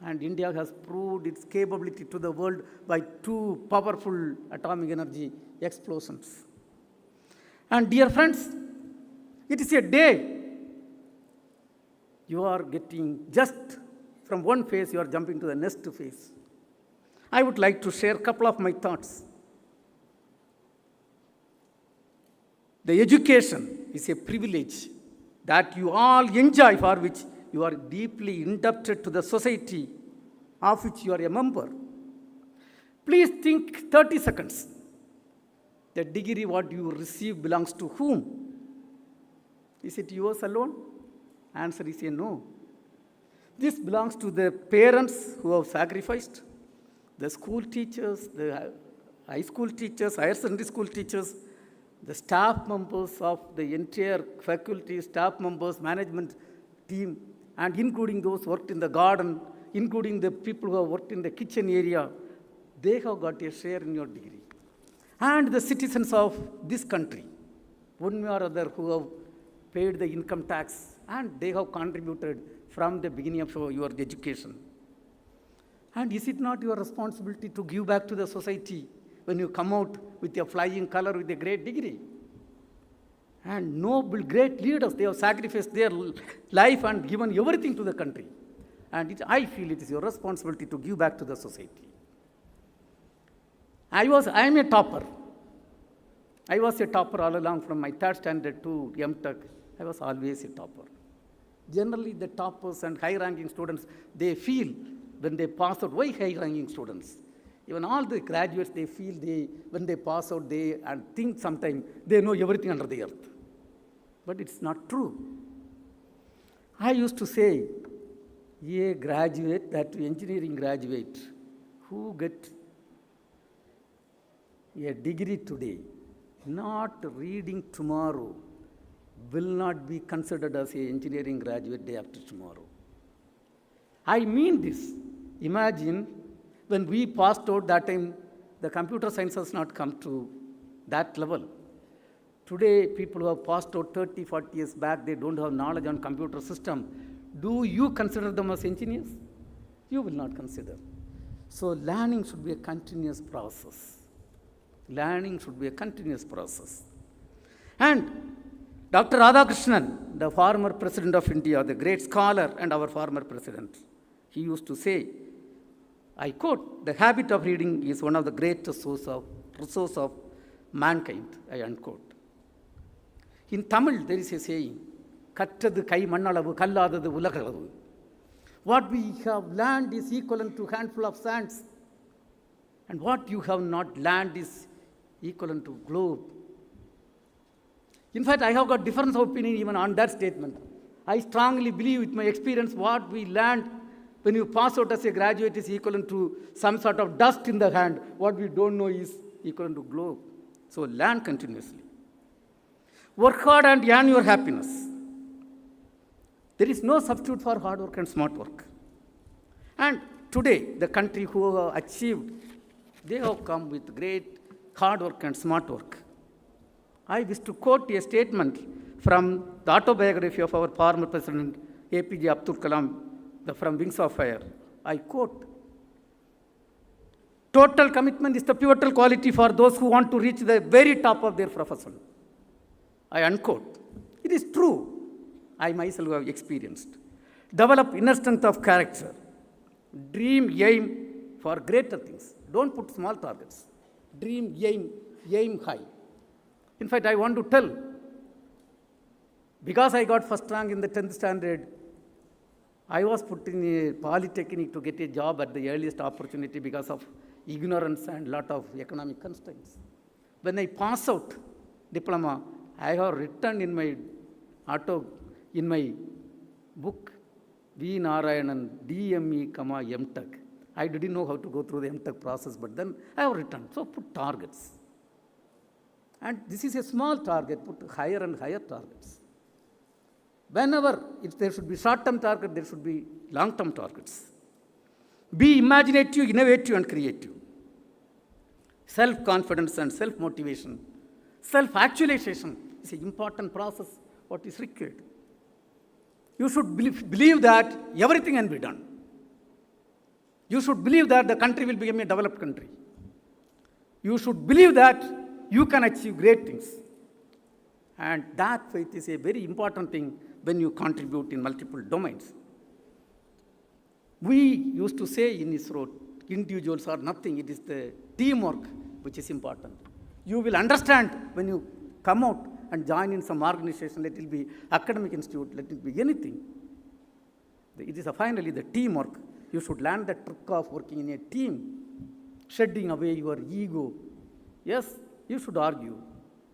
And India has proved its capability to the world by 2 powerful atomic energy explosions. And dear friends, it is a day you are getting just from one phase, you are jumping to the next phase. I would like to share a couple of my thoughts. The education is a privilege that you all enjoy, for which you are deeply indebted to the society of which you are a member. Please think 30 seconds. The degree what you receive belongs to whom? Is it yours alone? Answer is a no. This belongs to the parents who have sacrificed, the school teachers, the high school teachers, higher secondary school teachers, the staff members of the entire faculty, staff members, management team, and including those who worked in the garden, including the people who have worked in the kitchen area. They have got a share in your degree. And the citizens of this country, one way or other, who have paid the income tax, and they have contributed from the beginning of your education. And is it not your responsibility to give back to the society when you come out with a flying color with a great degree? And noble, great leaders, they have sacrificed their life and given everything to the country. And I feel it is your responsibility to give back to the society. I am a topper. I was a topper all along from my 3rd standard to M.Tech. I was always a topper. Generally, the toppers and high-ranking students, they feel when they pass out, why high-ranking students? Even all the graduates, they feel when they pass out, they and think sometimes they know everything under the earth. But it's not true. I used to say, a graduate, that engineering graduate, who get a degree today, not reading tomorrow, will not be considered as an engineering graduate day after tomorrow. I mean this. Imagine when we passed out that time, the computer science has not come to that level. Today, people who have passed out 30, 40 years back, they don't have knowledge on computer system. Do you consider them as engineers? You will not consider. So learning should be a continuous process. Learning should be a continuous process. And Dr. Radhakrishnan, the former president of India, the great scholar and our former president, he used to say, I quote, the habit of reading is one of the greatest resource of mankind, I unquote. In Tamil, there is a saying, Kattadu kai mannalavu, kalladadu ulagalavu. What we have learned is equivalent to a handful of sands. And what you have not learned is equivalent to globe. In fact, I have got difference of opinion even on that statement. I strongly believe with my experience what we learned when you pass out as a graduate is equivalent to some sort of dust in the hand. What we don't know is equivalent to globe. So learn continuously. Work hard and earn your happiness. There is no substitute for hard work and smart work. And today, the country who have achieved, they have come with great hard work and smart work. I wish to quote a statement from the autobiography of our former President APJ Abdul Kalam, from Wings of Fire. I quote, total commitment is the pivotal quality for those who want to reach the very top of their profession. I unquote. It is true. I myself have experienced. Develop inner strength of character. Dream, aim for greater things. Don't put small targets. Dream, aim high. In fact, I want to tell, because I got first rank in the 10th standard, I was put in a polytechnic to get a job at the earliest opportunity because of ignorance and lot of economic constraints. When I pass out diploma, I have written in my book, V. Narayanan, DME, M.Tech. I didn't know how to go through the M.Tech process, but then I have written. So put targets. And this is a small target, put higher and higher targets. Whenever, if there should be short-term target, there should be long-term targets. Be imaginative, innovative, and creative. Self-confidence and self-motivation, self-actualization is an important process, what is required. You should believe that everything can be done. You should believe that the country will become a developed country. You should believe that you can achieve great things. And that faith is a very important thing when you contribute in multiple domains. We used to say in ISRO, individuals are nothing, it is the teamwork which is important. You will understand when you come out and join in some organization, let it be academic institute, let it be anything. It is finally the teamwork. You should learn the trick of working in a team, shedding away your ego. Yes, you should argue.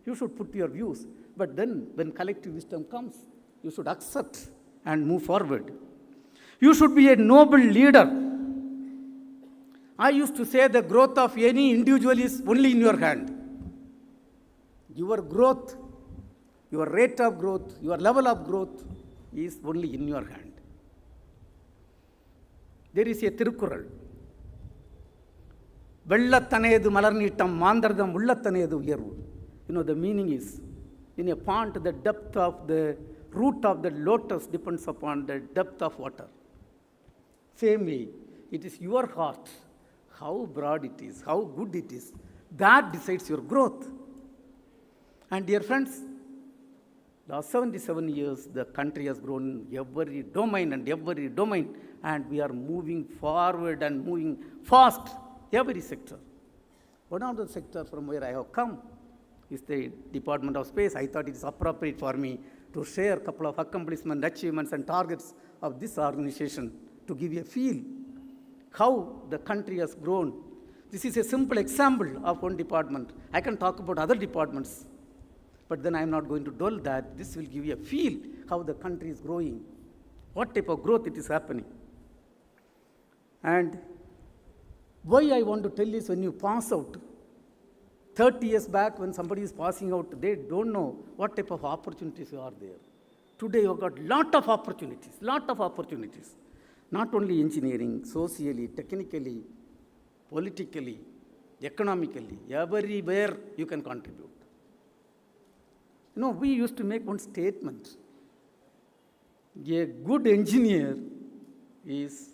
You should put your views. But then when collective wisdom comes, you should accept and move forward. You should be a noble leader. I used to say the growth of any individual is only in your hand. Your growth, your rate of growth, your level of growth is only in your hand. There is a Tirukkural. Vellattanedu malarnittam mandardam ullattanedu uyaru. You know, the meaning is, in a pond, the depth of the root of the lotus depends upon the depth of water. Same way, it is your heart, how broad it is, how good it is, that decides your growth. And dear friends, last 77 years, the country has grown in every domain, and we are moving forward and moving fast, every sector. One of the sectors from where I have come is the Department of Space. I thought it is appropriate for me to share a couple of accomplishments, achievements, and targets of this organization to give you a feel how the country has grown. This is a simple example of one department. I can talk about other departments, but then I am not going to dwell that. This will give you a feel how the country is growing, what type of growth it is happening. And why I want to tell is, when you pass out, 30 years back when somebody is passing out, they don't know what type of opportunities are there. Today you've got lot of opportunities. Not only engineering, socially, technically, politically, economically, everywhere you can contribute. You know, we used to make one statement. A good engineer is,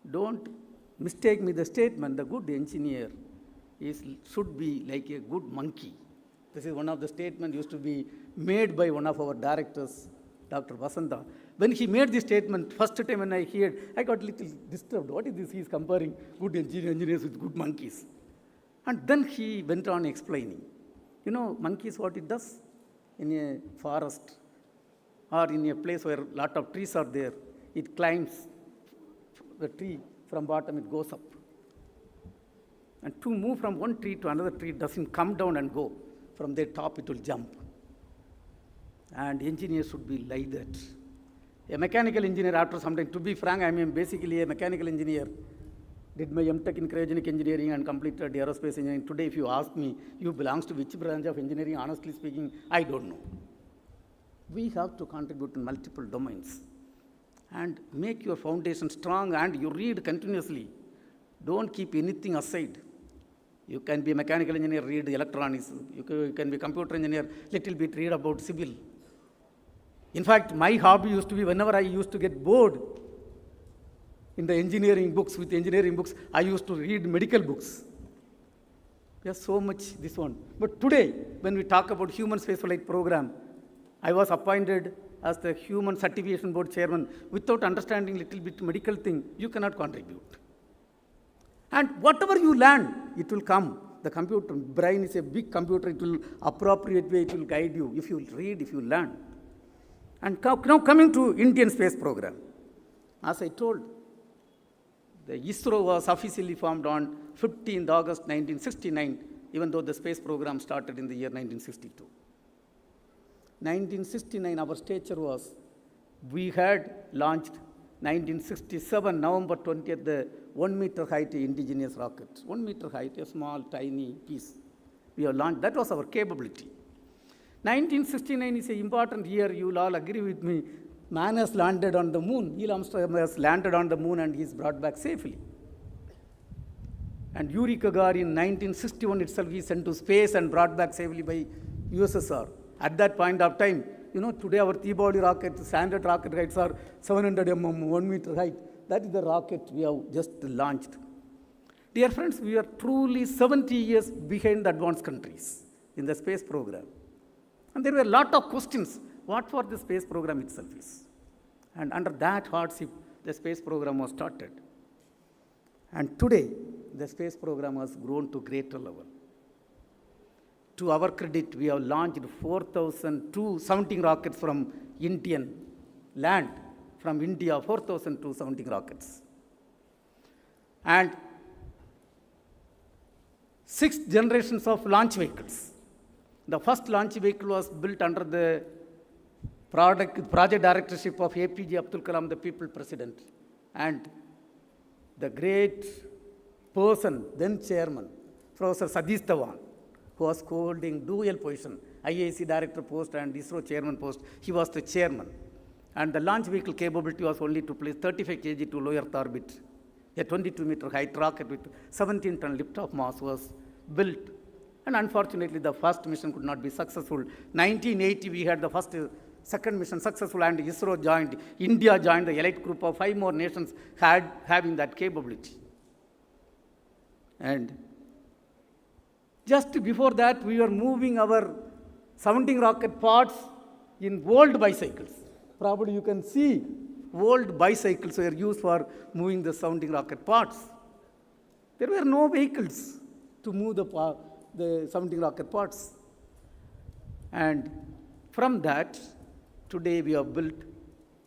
don't mistake me the statement, the good engineer should be like a good monkey. This is one of the statements used to be made by one of our directors, Dr. Vasanta. When he made this statement, first time when I heard, I got a little disturbed. What is this? He is comparing good engineers with good monkeys. And then he went on explaining. You know, monkeys, what it does in a forest or in a place where a lot of trees are there, it climbs the tree from bottom, it goes up. And to move from one tree to another tree, it doesn't come down and go. From the top, it will jump. And engineers should be like that. A mechanical engineer, after some time, to be frank, I am basically a mechanical engineer. Did my MTech in cryogenic engineering and completed aerospace engineering. Today, if you ask me, you belong to which branch of engineering, honestly speaking, I don't know. We have to contribute in multiple domains and make your foundation strong, and you read continuously. Don't keep anything aside. You can be a mechanical engineer, read electronics. You can be a computer engineer, little bit read about civil. In fact, my hobby used to be, whenever I used to get bored in the engineering books, I used to read medical books. Yes, so much this one. But today, when we talk about human spaceflight program, I was appointed as the Human Certification Board Chairman. Without understanding little bit medical thing, you cannot contribute. And whatever you learn, it will come. The computer, brain is a big computer, it will appropriate way, it will guide you if you read, if you learn. And now coming to Indian space program. As I told, the ISRO was officially formed on 15th August 1969, even though the space program started in the year 1962. 1969, our stature was, we had launched 1967, November 20th, the 1 meter height indigenous rocket. 1 meter height, a small, tiny piece. We have launched, that was our capability. 1969 is an important year, you will all agree with me. man has landed on the moon. Neil Armstrong has landed on the moon and he is brought back safely. And Yuri Gagarin in 1961 itself he sent to space and brought back safely by USSR. At that point of time, today our T-body rocket, standard rocket heights are 700 mm, 1 meter height. That is the rocket we have just launched. Dear friends, we are truly 70 years behind the advanced countries in the space program. And there were a lot of questions. What for the space program itself is? And under that hardship, the space program was started. And today, the space program has grown to greater level. To our credit, we have launched 4,217 rockets from Indian land, from India, 4,217 rockets. And 6 generations of launch vehicles. The first launch vehicle was built under the project directorship of APJ Abdul Kalam, the people president. And the great person, then chairman, Professor Satish Dhawan, who was holding dual position, IAC director post and ISRO chairman post, he was the chairman. And the launch vehicle capability was only to place 35 kg to low Earth orbit. A 22-meter height rocket with 17-ton lift-off mass was built. And unfortunately, the first mission could not be successful. 1980, we had the second mission successful, and ISRO joined, India joined the elite group of 5 more nations having that capability. And just before that, we were moving our sounding rocket parts in old bicycles. Probably you can see old bicycles were used for moving the sounding rocket parts. There were no vehicles to move the sounding rocket parts. And from that, today we have built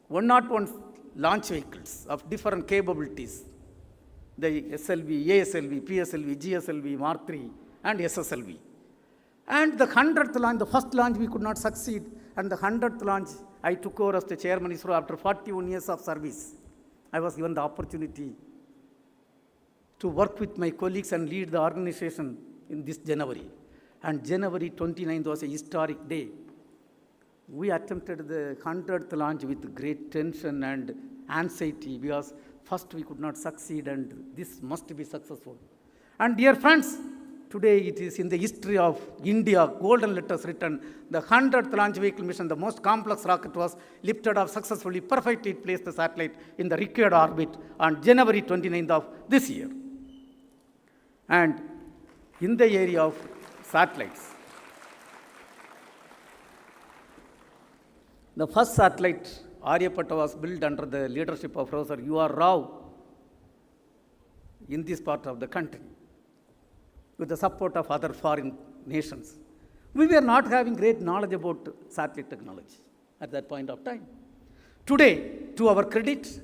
101 launch vehicles of different capabilities. The SLV, ASLV, PSLV, GSLV, Mark III, and SSLV. And the 100th launch, the first launch we could not succeed, and the 100th launch, I took over as the chairman ISRO after 41 years of service. I was given the opportunity to work with my colleagues and lead the organization in this January. And January 29th was a historic day. We attempted the 100th launch with great tension and anxiety because first we could not succeed and this must be successful. And dear friends, today it is in the history of India, golden letters written, the 100th launch vehicle mission, the most complex rocket was lifted off successfully, perfectly placed the satellite in the required orbit on January 29th of this year. And in the area of satellites, the first satellite, Aryabhatta, was built under the leadership of Professor U.R. Rao in this part of the country, with the support of other foreign nations. We were not having great knowledge about satellite technology at that point of time. Today, to our credit,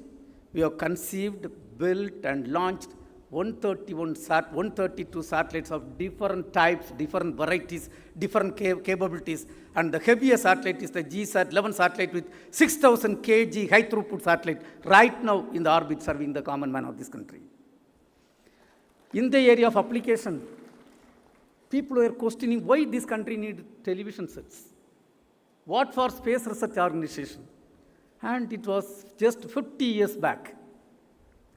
we have conceived, built, and launched 132 satellites of different types, different varieties, different capabilities. And the heaviest satellite is the GSAT-11 satellite with 6,000 kg high throughput satellite right now in the orbit serving the common man of this country. In the area of application, people were questioning why this country needs television sets. What for space research organization? And it was just 50 years back.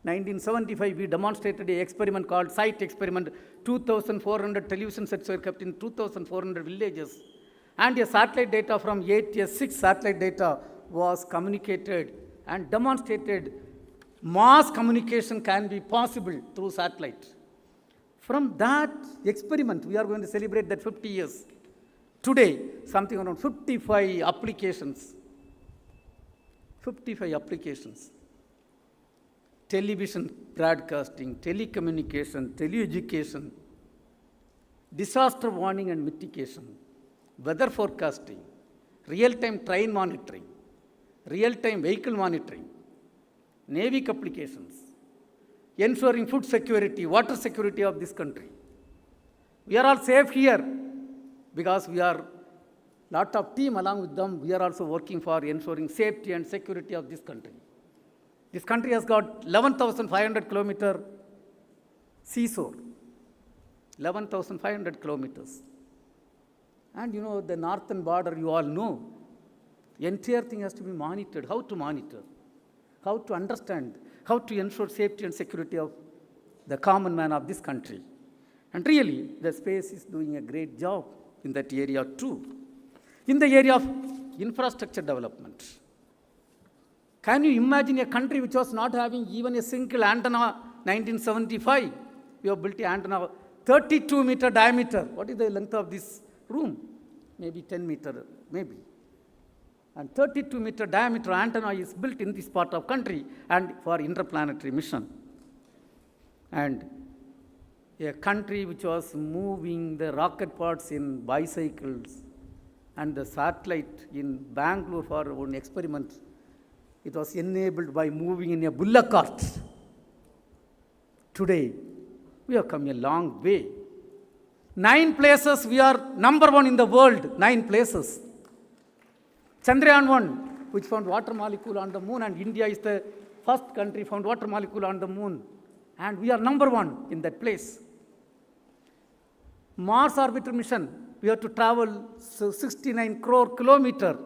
1975, we demonstrated an experiment called SITE experiment. 2,400 television sets were kept in 2,400 villages. And a satellite data from ATS-6 satellite data was communicated and demonstrated mass communication can be possible through satellite. From that experiment, we are going to celebrate that 50 years. Today, something around 55 applications. 55 applications. Television broadcasting, telecommunication, teleeducation, disaster warning and mitigation, weather forecasting, real-time train monitoring, real-time vehicle monitoring, NAVIC applications, ensuring food security, water security of this country. We are all safe here because we are lot of team along with them. We are also working for ensuring safety and security of this country. This country has got 11,500 kilometer seashore, 11,500 kilometers. And the northern border, you all know, Entire thing has to be monitored. How to monitor? How to understand? How to ensure safety and security of the common man of this country? And really, the space is doing a great job in that area too. In the area of infrastructure development, can you imagine a country which was not having even a single antenna? 1975, we have built an antenna 32-meter diameter. What is the length of this room? Maybe 10 meter, maybe. And 32-meter diameter antenna is built in this part of country and for interplanetary mission. And a country which was moving the rocket pods in bicycles and the satellite in Bangalore for one experiment, it was enabled by moving in a bullock cart. Today, we have come a long way. 9 places, we are number 1 in the world, 9 places. Chandrayaan 1, which found water molecule on the moon, and India is the first country found water molecule on the moon. And we are number 1 in that place. Mars orbiter mission, we have to travel 69 crore kilometer.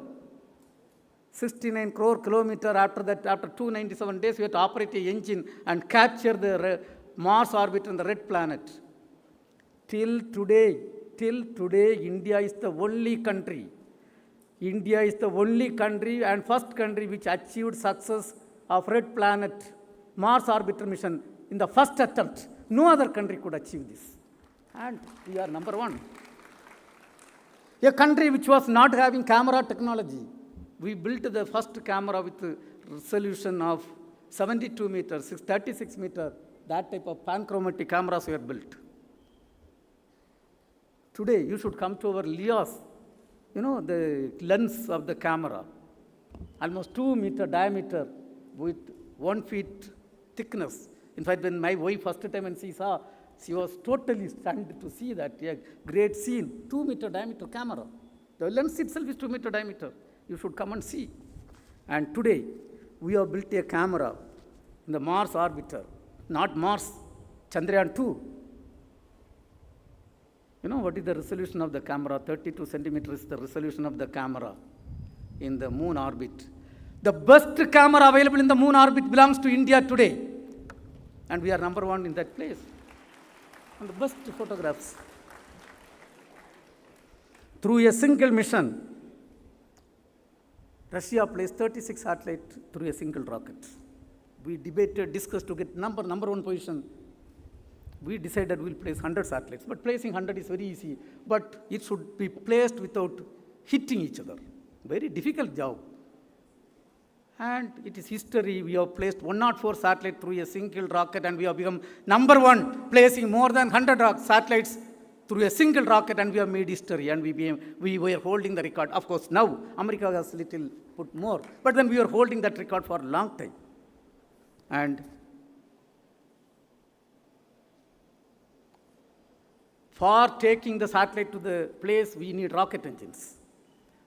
69 crore kilometer. After that, after 297 days, we have to operate the engine and capture the Mars orbiter and the red planet. Till today, India is the only country. India is the only country and first country which achieved success of red planet Mars orbiter mission in the first attempt. No other country could achieve this. And we are number 1. A country which was not having camera technology. We built the first camera with a resolution of 72 meters, 36 meters. That type of panchromatic cameras were built. Today, you should come to our LIOS, the lens of the camera, almost 2-meter diameter with 1 feet thickness. In fact, when my wife first time when she saw, she was totally stunned to see that, a great scene, 2-meter diameter camera. The lens itself is 2-meter diameter. You should come and see. And today, we have built a camera in the Mars orbiter, not Mars, Chandrayaan 2. You know what is the resolution of the camera? 32 centimeters is the resolution of the camera in the moon orbit. The best camera available in the moon orbit belongs to India today. And we are number 1 in that place. And the best photographs. Through a single mission, Russia placed 36 satellites through a single rocket. We debated, discussed to get number 1 position. We decided we'll place 100 satellites. But placing 100 is very easy. But it should be placed without hitting each other. Very difficult job. And it is history. We have placed 104 satellites through a single rocket, and we have become number 1, placing more than 100 satellites through a single rocket, and we have made history, and we were holding the record. Of course, now America has little put more, but then we were holding that record for a long time. And for taking the satellite to the place, we need rocket engines.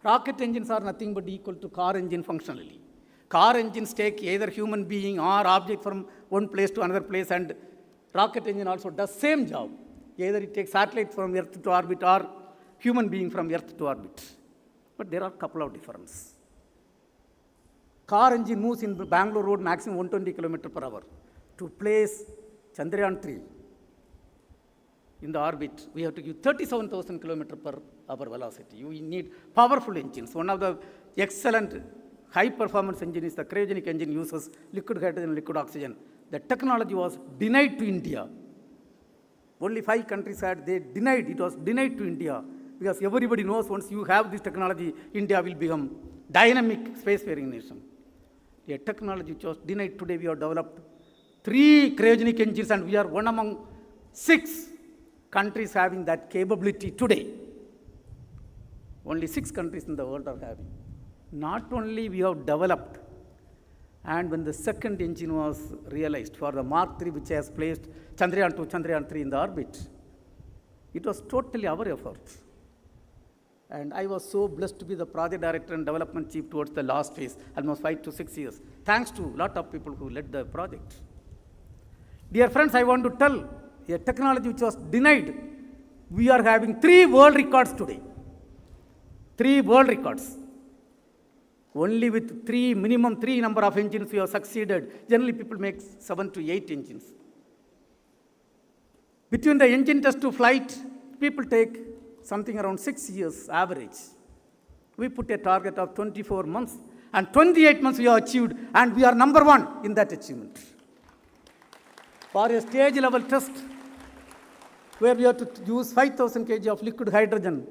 Rocket engines are nothing but equal to car engine functionally. Car engines take either human being or object from one place to another place, and rocket engine also does same job. Either it takes satellite from Earth to orbit or human being from Earth to orbit. But there are a couple of differences. Car engine moves in Bangalore road maximum 120 km/h. To place Chandrayaan 3 in the orbit, we have to give 37,000 km/h velocity. You need powerful engines. One of the excellent high-performance engine is the cryogenic engine, uses liquid hydrogen and liquid oxygen. The technology was denied to India. Only 5 countries had, it was denied to India. Because everybody knows once you have this technology, India will become dynamic spacefaring nation. A technology which was denied today, we have developed 3 cryogenic engines, and we are one among 6 countries having that capability today. Only 6 countries in the world are having. Not only we have developed, and when the second engine was realized for the Mark III, which has placed Chandrayaan 2, Chandrayaan 3 in the orbit, it was totally our effort. And I was so blessed to be the project director and development chief towards the last phase, almost 5 to 6 years, thanks to a lot of people who led the project. Dear friends, I want to tell a technology which was denied, we are having 3 world records today. 3 world records. Only with minimum three number of engines we have succeeded. Generally, people make 7 to 8 engines. Between the engine test to flight, people take something around 6 years average. We put a target of 24 months, and 28 months we have achieved, and we are number one in that achievement. For a stage level test, where we have to use 5,000 kg of liquid hydrogen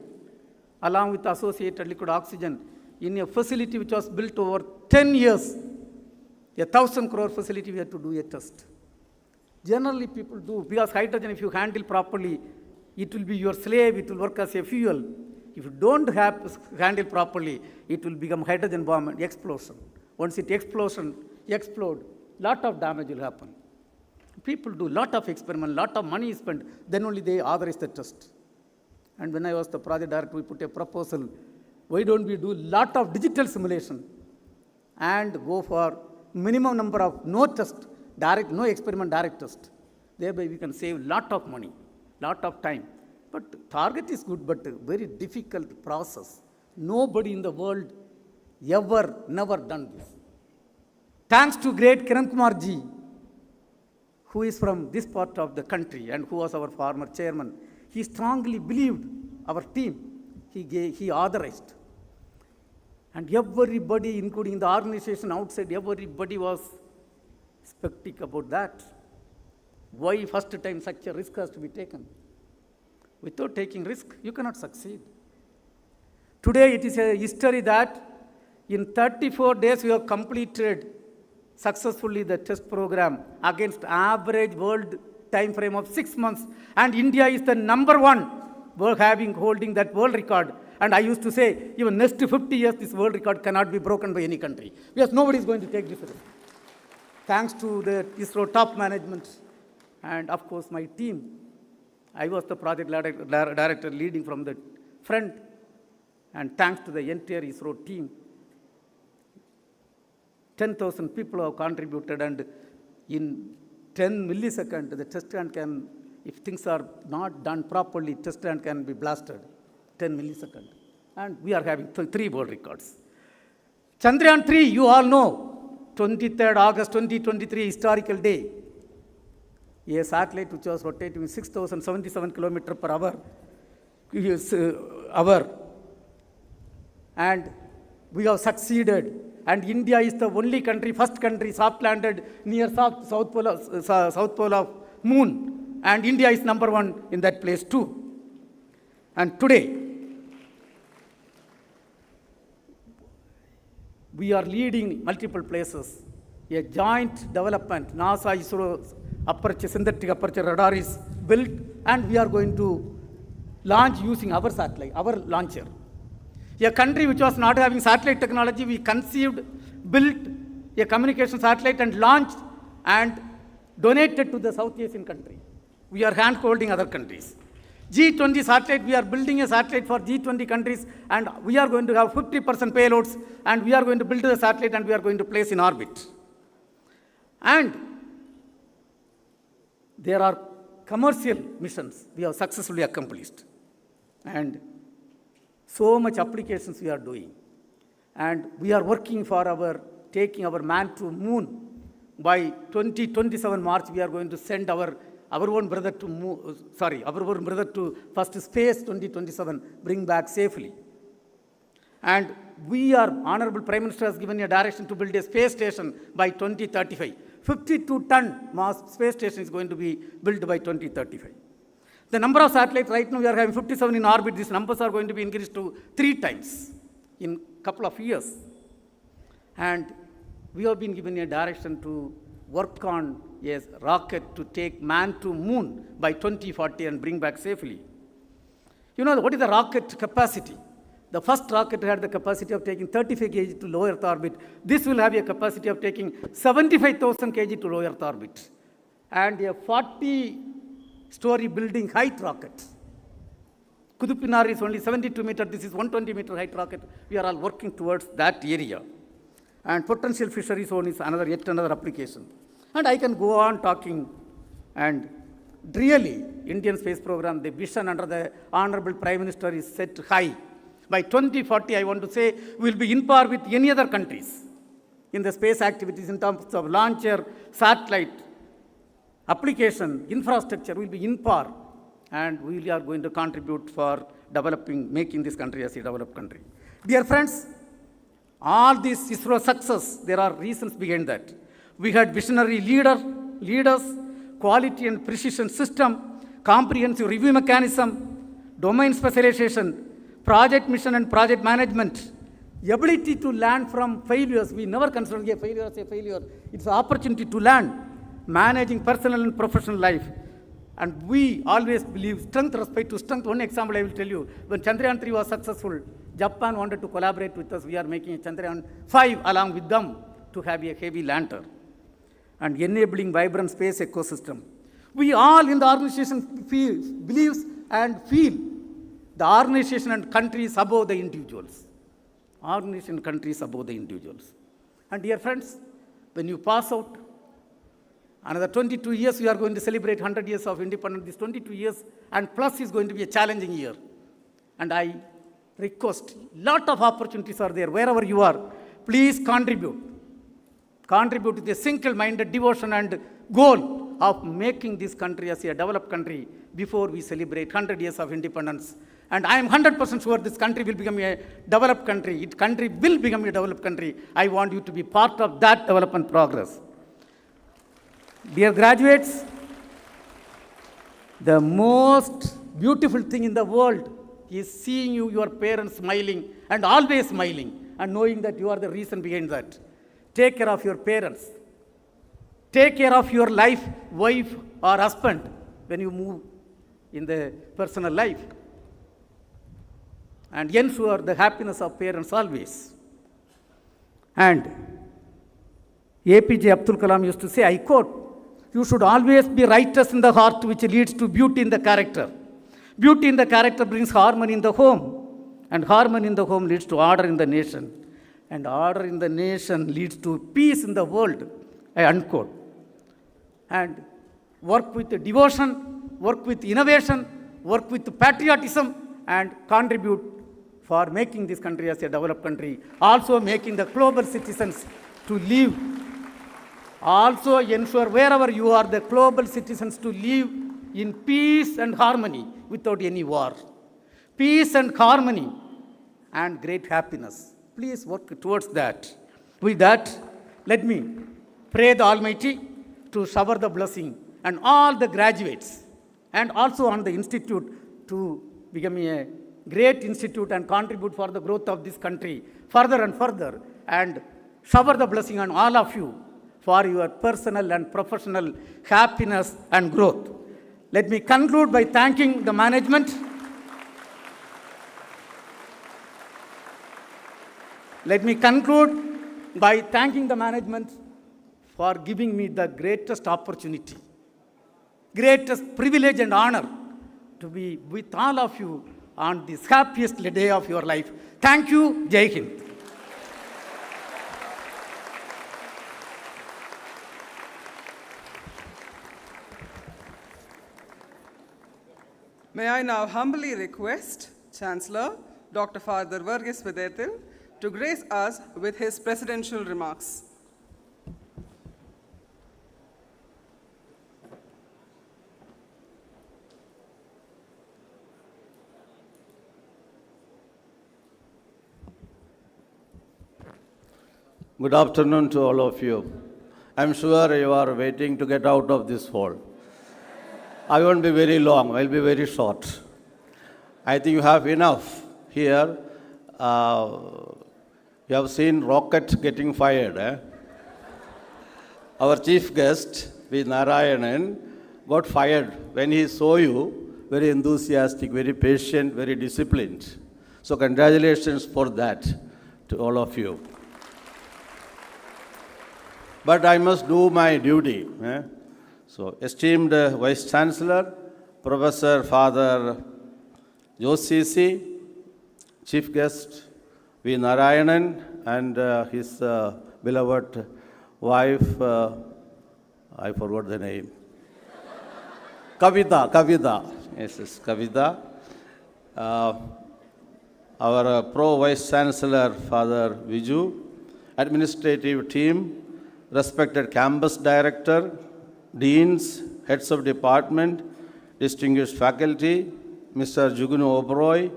along with associated liquid oxygen in a facility which was built over 10 years, a 1,000 crore facility, we had to do a test. Generally, people do, because hydrogen, if you handle properly, it will be your slave, it will work as a fuel. If you don't handle properly, it will become hydrogen bomb and explosion. Once it explode, lot of damage will happen. People do lot of experiment, lot of money is spent, then only they authorize the test. And when I was the project director, we put a proposal, why don't we do lot of digital simulation and go for minimum number of no test, direct, no experiment, direct test. Thereby we can save lot of money, lot of time. But target is good, but very difficult process. Nobody in the world never done this. Thanks to great Kiran Kumar ji, who is from this part of the country and who was our former chairman. He strongly believed our team. He authorized. And everybody, including the organization outside, everybody was skeptic about that. Why first time such a risk has to be taken? Without taking risk, you cannot succeed. Today it is a history that in 34 days we have completed successfully the test program against average world time frame of 6 months. And India is the number one holding that world record. And I used to say, even next 50 years, this world record cannot be broken by any country. Because nobody is going to take this risk. Thanks to the ISRO top management and, of course, my team. I was the project director leading from the front. And thanks to the entire ISRO team, 10,000 people have contributed, and in 10 milliseconds, the test stand can, if things are not done properly, test stand can be blasted, 10 milliseconds. And we are having 3 world records. Chandrayaan 3, you all know, 23rd August 2023, historical day. A satellite which was rotating 6,077 kilometers per hour. And we have succeeded. And India is the only country, first country, soft landed near South Pole of Moon. And India is number one in that place too. And today, we are leading multiple places. A joint development, NASA, ISRO, synthetic aperture radar is built, and we are going to launch using our satellite, our launcher. A country which was not having satellite technology, we conceived, built a communication satellite and launched and donated to the South Asian country. We are hand-holding other countries. G20 satellite, we are building a satellite for G20 countries, and we are going to have 50% payloads, and we are going to build the satellite and we are going to place in orbit. And there are commercial missions we have successfully accomplished. And so much applications we are doing. And we are working for taking our man to moon. By 2027 March, we are going to send our own brother to first space 2027, bring back safely. And Honorable Prime Minister has given a direction to build a space station by 2035. 52-ton mass space station is going to be built by 2035. The number of satellites right now, we are having 57 in orbit. These numbers are going to be increased to 3 times in a couple of years. And we have been given a direction to work on a rocket to take man to moon by 2040 and bring back safely. You know, what is the rocket capacity? The first rocket had the capacity of taking 35 kg to low Earth orbit. This will have a capacity of taking 75,000 kg to low Earth orbit. And a 40-story building height rocket. Kudupinar is only 72 meters. This is 120-meter height rocket. We are all working towards that area. And potential fishery zone is yet another application. And I can go on talking. And really, Indian space program, the vision under the Honorable Prime Minister is set high. By 2040, I want to say we will be in par with any other countries in the space activities in terms of launcher, satellite, application, infrastructure. We will be in par, and we are going to contribute for developing, making this country as a developed country. Dear friends, all this ISRO success, there are reasons behind that. We had visionary leaders, quality and precision system, comprehensive review mechanism, domain specialization, project mission and project management, ability to learn from failures. We never consider a failure as a failure. It's an opportunity to learn, managing personal and professional life. And we always believe strength respect to strength. One example I will tell you. When Chandrayaan 3 was successful, Japan wanted to collaborate with us. We are making a Chandrayaan 5 along with them to have a heavy lander and enabling vibrant space ecosystem. We all in the organization believes and feel the organization and countries above the individuals. Organization and countries above the individuals. And dear friends, when you pass out, another 22 years we are going to celebrate 100 years of independence. This 22 years and plus is going to be a challenging year. And I request, lot of opportunities are there wherever you are. Please contribute. Contribute with a single-minded devotion and goal of making this country as a developed country before we celebrate 100 years of independence. And I am 100% sure this country will become a developed country. Its country will become a developed country. I want you to be part of that development progress. Dear graduates, the most beautiful thing in the world is seeing you, your parents smiling and always smiling and knowing that you are the reason behind that. Take care of your parents. Take care of your life, wife or husband when you move in the personal life. And ensure the happiness of parents always. And APJ Abdul Kalam used to say, I quote, you should always be righteous in the heart, which leads to beauty in the character. Beauty in the character brings harmony in the home, and harmony in the home leads to order in the nation, and order in the nation leads to peace in the world, I unquote. And work with devotion, work with innovation, work with patriotism, and contribute for making this country as a developed country, also making the global citizens to live. Also ensure wherever you are, the global citizens to live in peace and harmony without any war. Peace and harmony and great happiness. Please work towards that. With that, let me pray the Almighty to shower the blessing and all the graduates and also on the institute to become a great institute and contribute for the growth of this country further and further, and shower the blessing on all of you for your personal and professional happiness and growth. Let me conclude by thanking the management. Let me conclude by thanking the management for giving me the greatest opportunity, greatest privilege and honor to be with all of you on this happiest day of your life. Thank you. Jai Hind. May I now humbly request Chancellor Dr. Father Varghese Vidyathil to grace us with his presidential remarks. Good afternoon to all of you. I'm sure you are waiting to get out of this hall. I won't be very long, I'll be very short. I think you have enough here. You have seen rockets getting fired. Our chief guest, V. Narayanan, got fired when he saw you, very enthusiastic, very patient, very disciplined. So congratulations for that to all of you. But I must do my duty. So, esteemed Vice Chancellor, Professor Father Josisi, Chief Guest V. Narayanan, and his beloved wife, I forgot the name, Kavita, yes, Kavita. our Pro Vice Chancellor, Father Viju, administrative team, respected campus director, deans, heads of department, distinguished faculty, Mr. Jugunu Oberoi,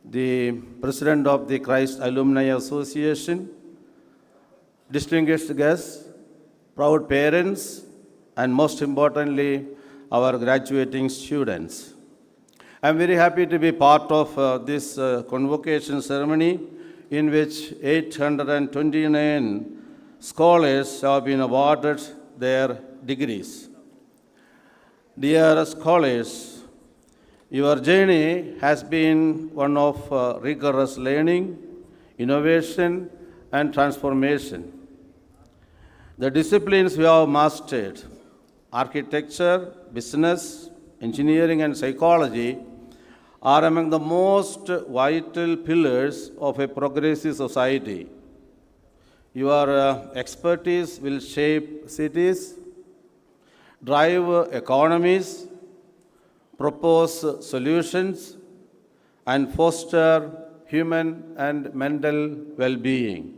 the President of the Christ Alumni Association, distinguished guests, proud parents, and most importantly, our graduating students. I'm very happy to be part of this convocation ceremony in which 829 scholars have been awarded their degrees. Dear scholars, your journey has been one of rigorous learning, innovation, and transformation. The disciplines you have mastered, architecture, business, engineering, and psychology, are among the most vital pillars of a progressive society. Your expertise will shape cities, drive economies, propose solutions, and foster human and mental well-being.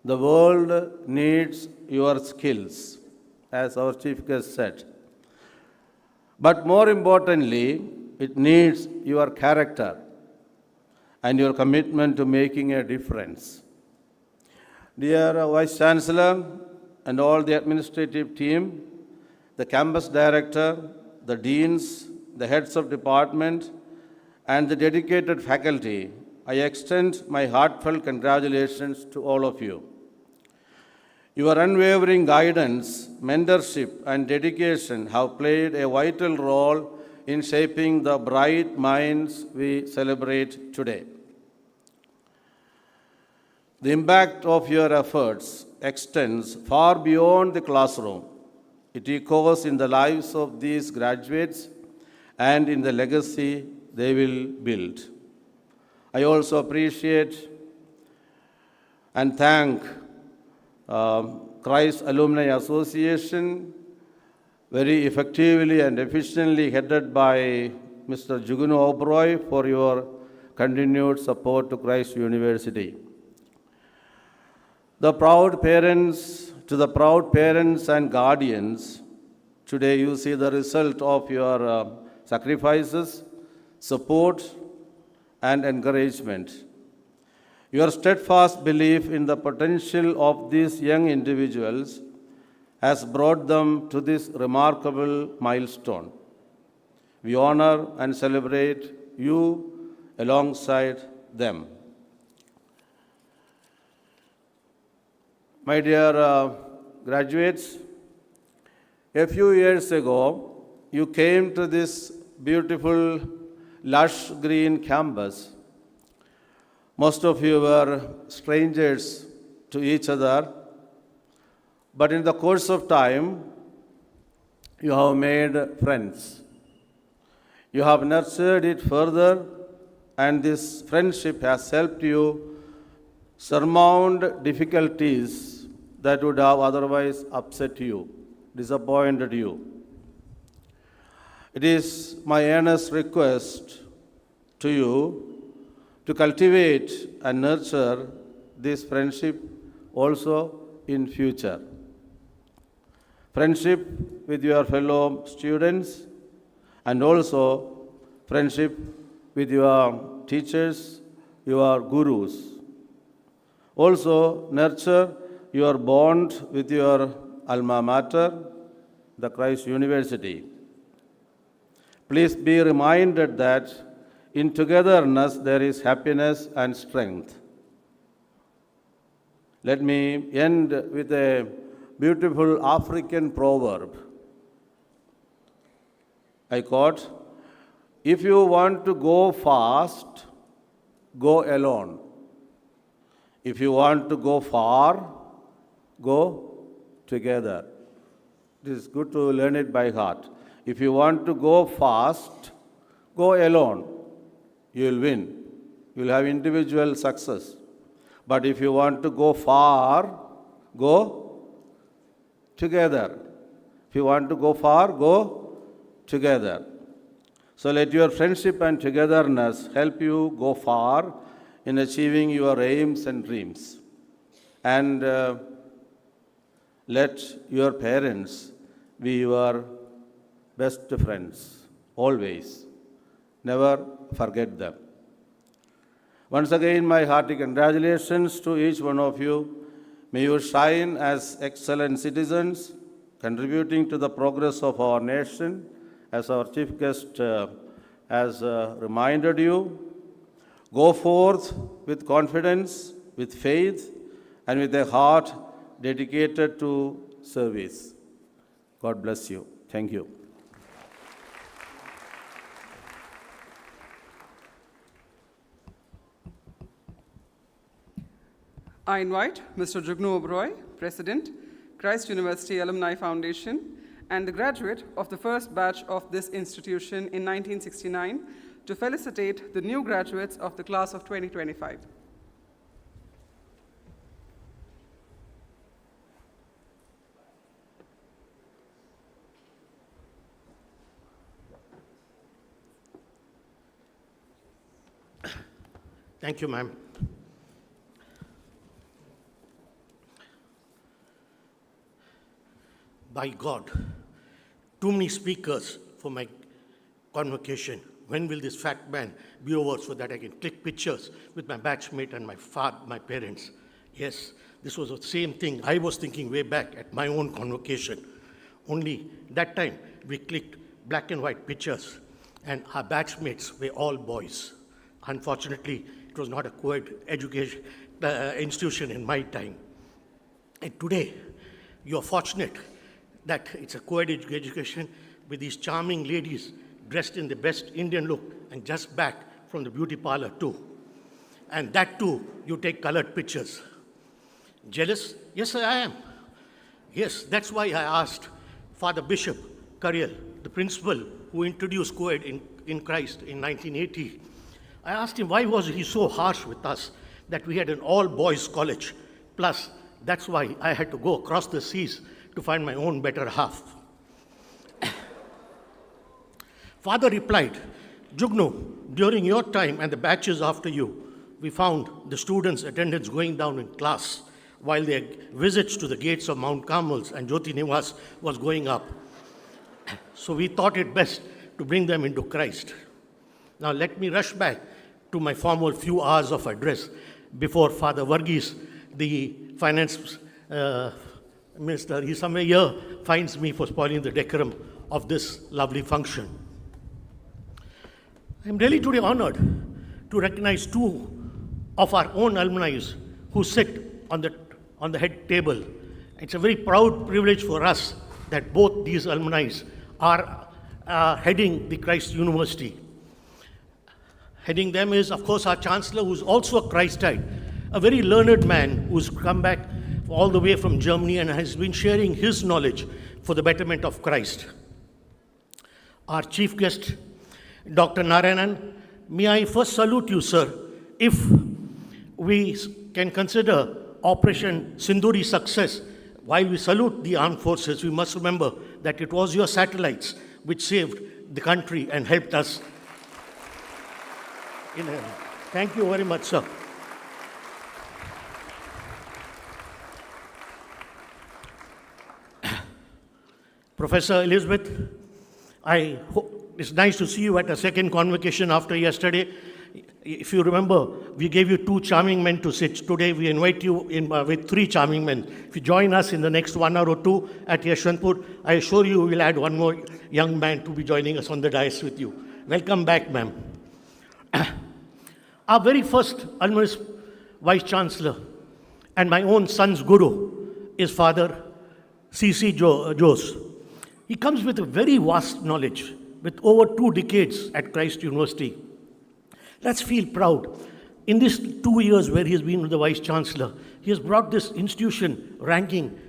The world needs your skills, as our chief guest said. But more importantly, it needs your character and your commitment to making a difference. Dear Vice Chancellor and all the administrative team, the campus director, the deans, the heads of department, and the dedicated faculty, I extend my heartfelt congratulations to all of you. Your unwavering guidance, mentorship, and dedication have played a vital role in shaping the bright minds we celebrate today. The impact of your efforts extends far beyond the classroom. It echoes in the lives of these graduates and in the legacy they will build. I also appreciate and thank Christ Alumni Association, very effectively and efficiently headed by Mr. Jugunu Oberoi, for your continued support to Christ University. To the proud parents and guardians, today you see the result of your sacrifices, support, and encouragement. Your steadfast belief in the potential of these young individuals has brought them to this remarkable milestone. We honor and celebrate you alongside them. My dear graduates, a few years ago, you came to this beautiful, lush green campus. Most of you were strangers to each other, but in the course of time, you have made friends. You have nurtured it further, and this friendship has helped you surmount difficulties that would have otherwise upset you, disappointed you. It is my earnest request to you to cultivate and nurture this friendship also in future. Friendship with your fellow students and also friendship with your teachers, your gurus. Also nurture your bond with your alma mater, the Christ University. Please be reminded that in togetherness there is happiness and strength. Let me end with a beautiful African proverb. I quote, "If you want to go fast, go alone. If you want to go far, go together." It is good to learn it by heart. If you want to go fast, go alone. You will win. You will have individual success. But if you want to go far, go together. If you want to go far, go together. So let your friendship and togetherness help you go far in achieving your aims and dreams. And let your parents be your best friends, always. Never forget them. Once again, my hearty congratulations to each one of you. May you shine as excellent citizens, contributing to the progress of our nation, as our chief guest has reminded you. Go forth with confidence, with faith, and with a heart dedicated to service. God bless you. Thank you. I invite Mr. Jugnu Oberoi, President, Christ University Alumni Foundation, and the graduate of the first batch of this institution in 1969 to felicitate the new graduates of the class of 2025. Thank you, ma'am. By God, too many speakers for my convocation. When will this fat man be over so that I can click pictures with my batchmate and my parents? Yes, this was the same thing I was thinking way back at my own convocation. Only that time we clicked black and white pictures and our batchmates were all boys. Unfortunately, it was not a co-ed education institution in my time. And today, you're fortunate that it's a co-ed education with these charming ladies dressed in the best Indian look and just back from the beauty parlor too. And that too, you take colored pictures. Jealous? Yes, I am. Yes, that's why I asked Father Bishop Kariel, the principal who introduced co-ed in Christ in 1980. I asked him why was he so harsh with us that we had an all-boys college. Plus, that's why I had to go across the seas to find my own better half. Father replied, Jugnu, during your time and the batches after you, we found the students' attendance going down in class while their visits to the gates of Mount Carmels and Jyoti Nivas was going up. So we thought it best to bring them into Christ. Now let me rush back to my formal few hours of address before Father Varghese, the finance minister, he somewhere here finds me for spoiling the decorum of this lovely function. I'm really today honored to recognize two of our own alumni who sit on the head table. It's a very proud privilege for us that both these alumni are heading the Christ University. Heading them is, of course, our Chancellor, who's also a Christite, a very learned man who's come back all the way from Germany and has been sharing his knowledge for the betterment of Christ. Our chief guest, Dr. Narayanan, may I first salute you, sir. If we can consider Operation Sindhuri success, while we salute the armed forces, we must remember that it was your satellites which saved the country and helped us. Thank you very much, sir. Professor Elizabeth, it's nice to see you at a second convocation after yesterday. If you remember, we gave you two charming men to sit. Today we invite you in with three charming men. If you join us in the next 1 hour or two at Yeshwanthpur, I assure you we'll add one more young man to be joining us on the dais with you. Welcome back, ma'am. Our very first alumnus Vice Chancellor and my own son's guru is Father C.C. Jose. He comes with a very vast knowledge, with over 2 decades at Christ University. Let's feel proud. In these 2 years where he has been the Vice Chancellor, he has brought this institution ranking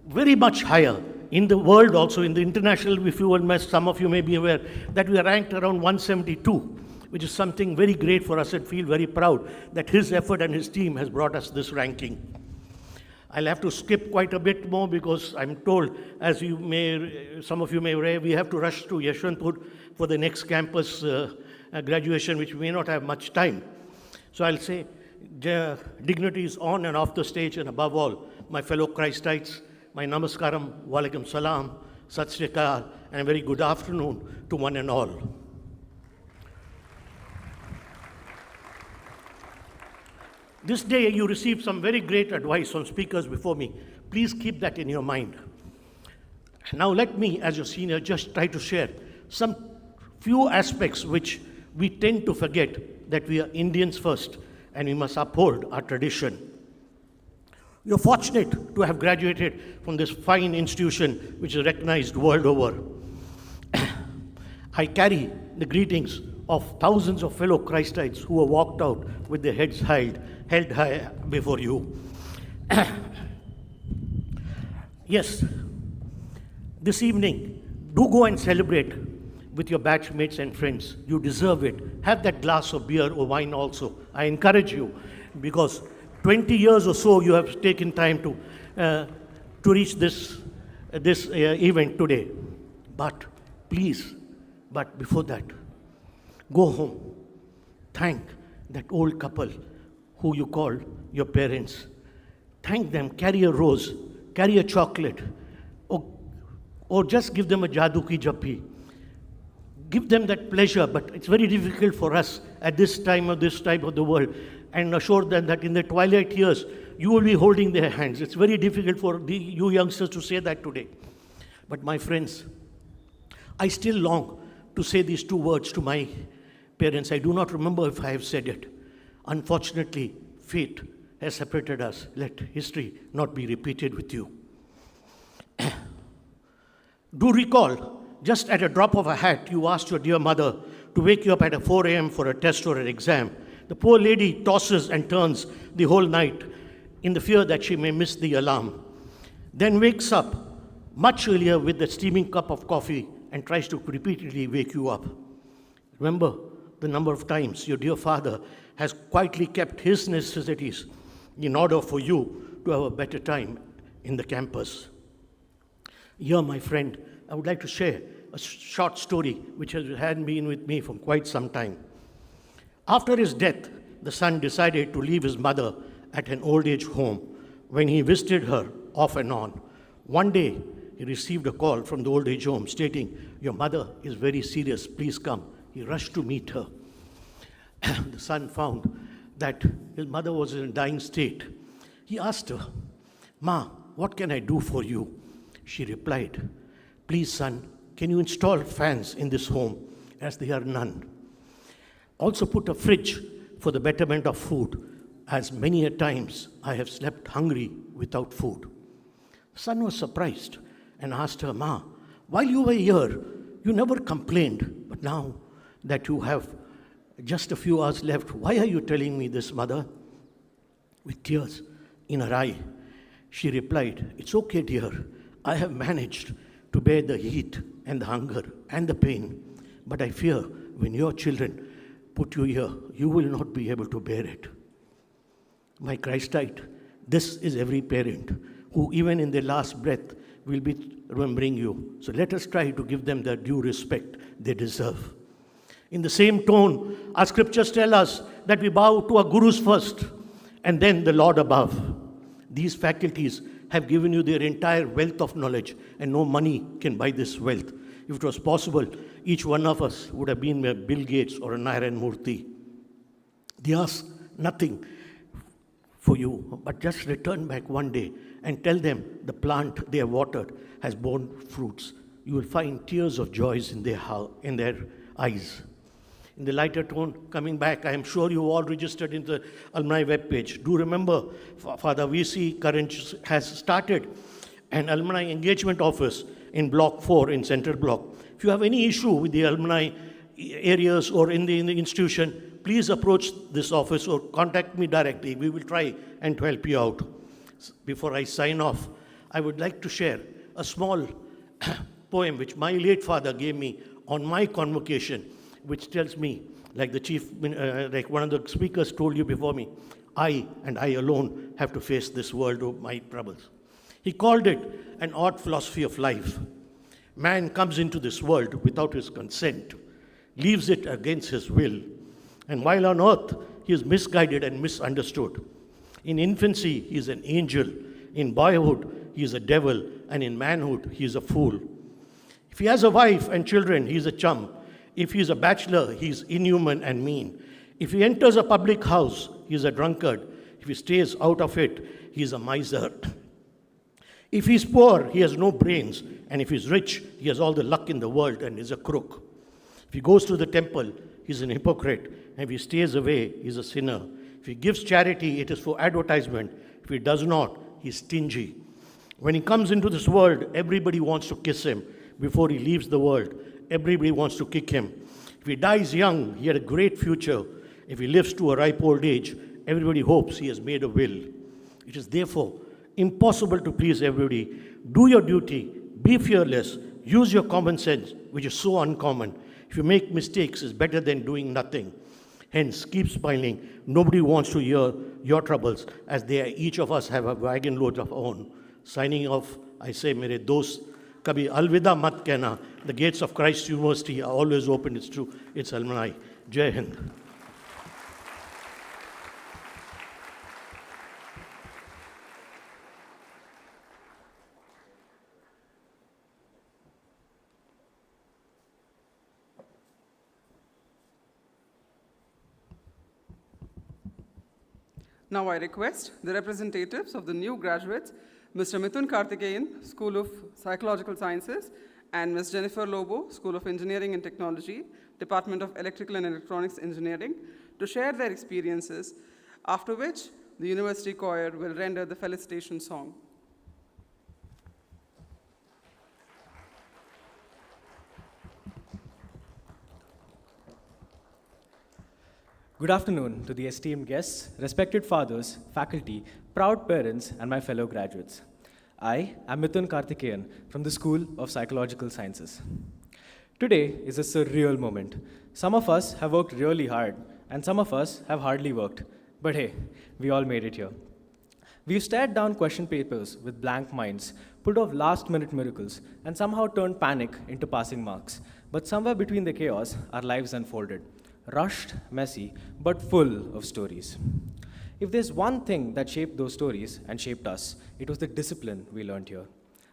very much higher in the world, also in the international, if you will, some of you may be aware, that we are ranked around 172, which is something very great for us and feel very proud that his effort and his team has brought us this ranking. I'll have to skip quite a bit more because I'm told, as some of you may read, we have to rush to Yeshwanthpur for the next campus graduation, which may not have much time. So I'll say, dignities on and off the stage, and above all, my fellow Christites, my namaskaram, walaikum salam, sat sri akal, and a very good afternoon to one and all. This day you received some very great advice from speakers before me. Please keep that in your mind. Now let me, as your senior, just try to share some few aspects which we tend to forget, that we are Indians first and we must uphold our tradition. You're fortunate to have graduated from this fine institution which is recognized world over. I carry the greetings of thousands of fellow Christites who have walked out with their heads held high before you. Yes, this evening, do go and celebrate with your batchmates and friends. You deserve it. Have that glass of beer or wine also. I encourage you, because 20 years or so you have taken time to reach this event today. But please, before that, go home. Thank that old couple who you call your parents. Thank them, carry a rose, carry a chocolate, or just give them a jadoo ki jappi. Give them that pleasure, but it's very difficult for us at this time of the world, and assure them that in the twilight years, you will be holding their hands. It's very difficult for you youngsters to say that today. But my friends, I still long to say these two words to my parents. I do not remember if I have said it. Unfortunately, fate has separated us. Let history not be repeated with you. Do recall, just at a drop of a hat, you asked your dear mother to wake you up at 4 a.m. for a test or an exam. The poor lady tosses and turns the whole night in the fear that she may miss the alarm. Then wakes up much earlier with the steaming cup of coffee and tries to repeatedly wake you up. Remember the number of times your dear father has quietly kept his necessities in order for you to have a better time in the campus. Here, my friend, I would like to share a short story which has been with me for quite some time. After his death, the son decided to leave his mother at an old age home. When he visited her off and on, one day he received a call from the old age home stating, "Your mother is very serious, please come." He rushed to meet her. The son found that his mother was in a dying state. He asked her, "Ma, what can I do for you?" She replied, "Please, son, can you install fans in this home, as there are none? Also put a fridge for the betterment of food, as many a times I have slept hungry without food." The son was surprised and asked her, "Ma, while you were here, you never complained, but now that you have just a few hours left, why are you telling me this, mother?" With tears in her eye, she replied, "It's okay, dear. I have managed to bear the heat and the hunger and the pain, but I fear when your children put you here, you will not be able to bear it." My Christite, this is every parent who, even in their last breath, will be remembering you. So let us try to give them the due respect they deserve. In the same tone, our scriptures tell us that we bow to our gurus first and then the Lord above. These faculties have given you their entire wealth of knowledge, and no money can buy this wealth. If it was possible, each one of us would have been a Bill Gates or a Narayan Murthy. They ask nothing for you, but just return back one day and tell them the plant they have watered has borne fruits. You will find tears of joy in their eyes. In the lighter tone, coming back, I am sure you all registered in the Alumni webpage. Do remember, Father VC Karanj has started an Alumni engagement office in Block 4 in Central Block. If you have any issue with the alumni areas or in the institution, please approach this office or contact me directly. We will try and to help you out. Before I sign off, I would like to share a small poem which my late father gave me on my convocation, which tells me like like one of the speakers told you before me, I and I alone have to face this world of my troubles. He called it an odd philosophy of life. Man comes into this world without his consent, leaves it against his will, and while on earth, he is misguided and misunderstood. In infancy, he is an angel. In boyhood, he is a devil. And in manhood, he is a fool. If he has a wife and children, he is a chum. If he is a bachelor, he is inhuman and mean. If he enters a public house, he is a drunkard. If he stays out of it, he is a miser. If he is poor, he has no brains. And if he is rich, he has all the luck in the world and is a crook. If he goes to the temple, he is an hypocrite. And if he stays away, he is a sinner. If he gives charity, it is for advertisement. If he does not, he is stingy. When he comes into this world, everybody wants to kiss him. Before he leaves the world, everybody wants to kick him. If he dies young, he had a great future. If he lives to a ripe old age, everybody hopes he has made a will. It is therefore impossible to please everybody. Do your duty, be fearless, use your common sense, which is so uncommon. If you make mistakes, it's better than doing nothing. Hence, keep smiling. Nobody wants to hear your troubles, as each of us have a wagon load of our own. Signing off, I say, mere dost, kabhi alvida mat kehna. The gates of Christ University are always open. It's true. It's Alumni. Jai Hind. Now I request the representatives of the new graduates, Mr. Mithun Karthikeyan, School of Psychological Sciences, and Ms. Jennifer Lobo, School of Engineering and Technology, Department of Electrical and Electronics Engineering, to share their experiences, after which the university choir will render the felicitation song. Good afternoon to the esteemed guests, respected fathers, faculty, proud parents, and my fellow graduates. I am Mithun Karthikeyan from the School of Psychological Sciences. Today is a surreal moment. Some of us have worked really hard, and some of us have hardly worked. But hey, we all made it here. We've stared down question papers with blank minds, pulled off last-minute miracles, and somehow turned panic into passing marks. But somewhere between the chaos, our lives unfolded. Rushed, messy, but full of stories. If there's one thing that shaped those stories and shaped us, it was the discipline we learned here.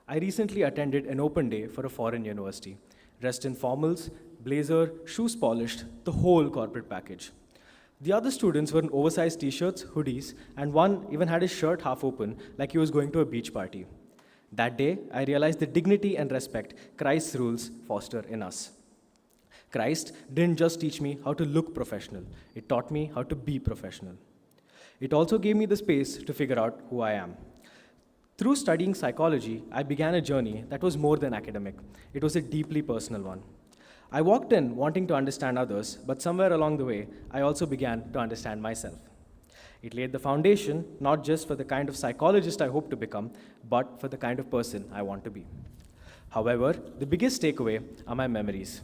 I recently attended an open day for a foreign university. Dressed in formals, blazer, shoes polished, the whole corporate package. The other students were in oversized t-shirts, hoodies, and one even had his shirt half open like he was going to a beach party. That day, I realized the dignity and respect Christ's rules foster in us. Christ didn't just teach me how to look professional, it taught me how to be professional. It also gave me the space to figure out who I am. Through studying psychology, I began a journey that was more than academic. It was a deeply personal one. I walked in wanting to understand others, but somewhere along the way, I also began to understand myself. It laid the foundation, not just for the kind of psychologist I hope to become, but for the kind of person I want to be. However, the biggest takeaway are my memories.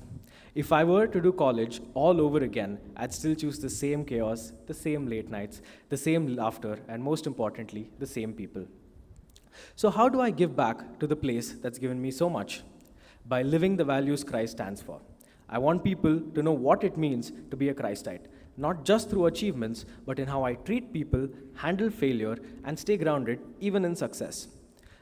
If I were to do college all over again, I'd still choose the same chaos, the same late nights, the same laughter, and most importantly, the same people. So how do I give back to the place that's given me so much? By living the values Christ stands for. I want people to know what it means to be a Christite, not just through achievements, but in how I treat people, handle failure, and stay grounded even in success.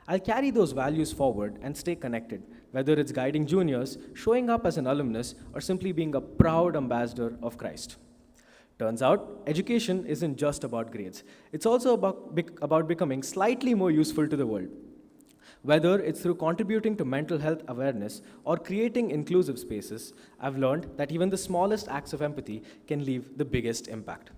I'll carry those values forward and stay connected, whether it's guiding juniors, showing up as an alumnus, or simply being a proud ambassador of Christ. Turns out, education isn't just about grades. It's also about becoming slightly more useful to the world. Whether it's through contributing to mental health awareness or creating inclusive spaces, I've learned that even the smallest acts of empathy can leave the biggest impact.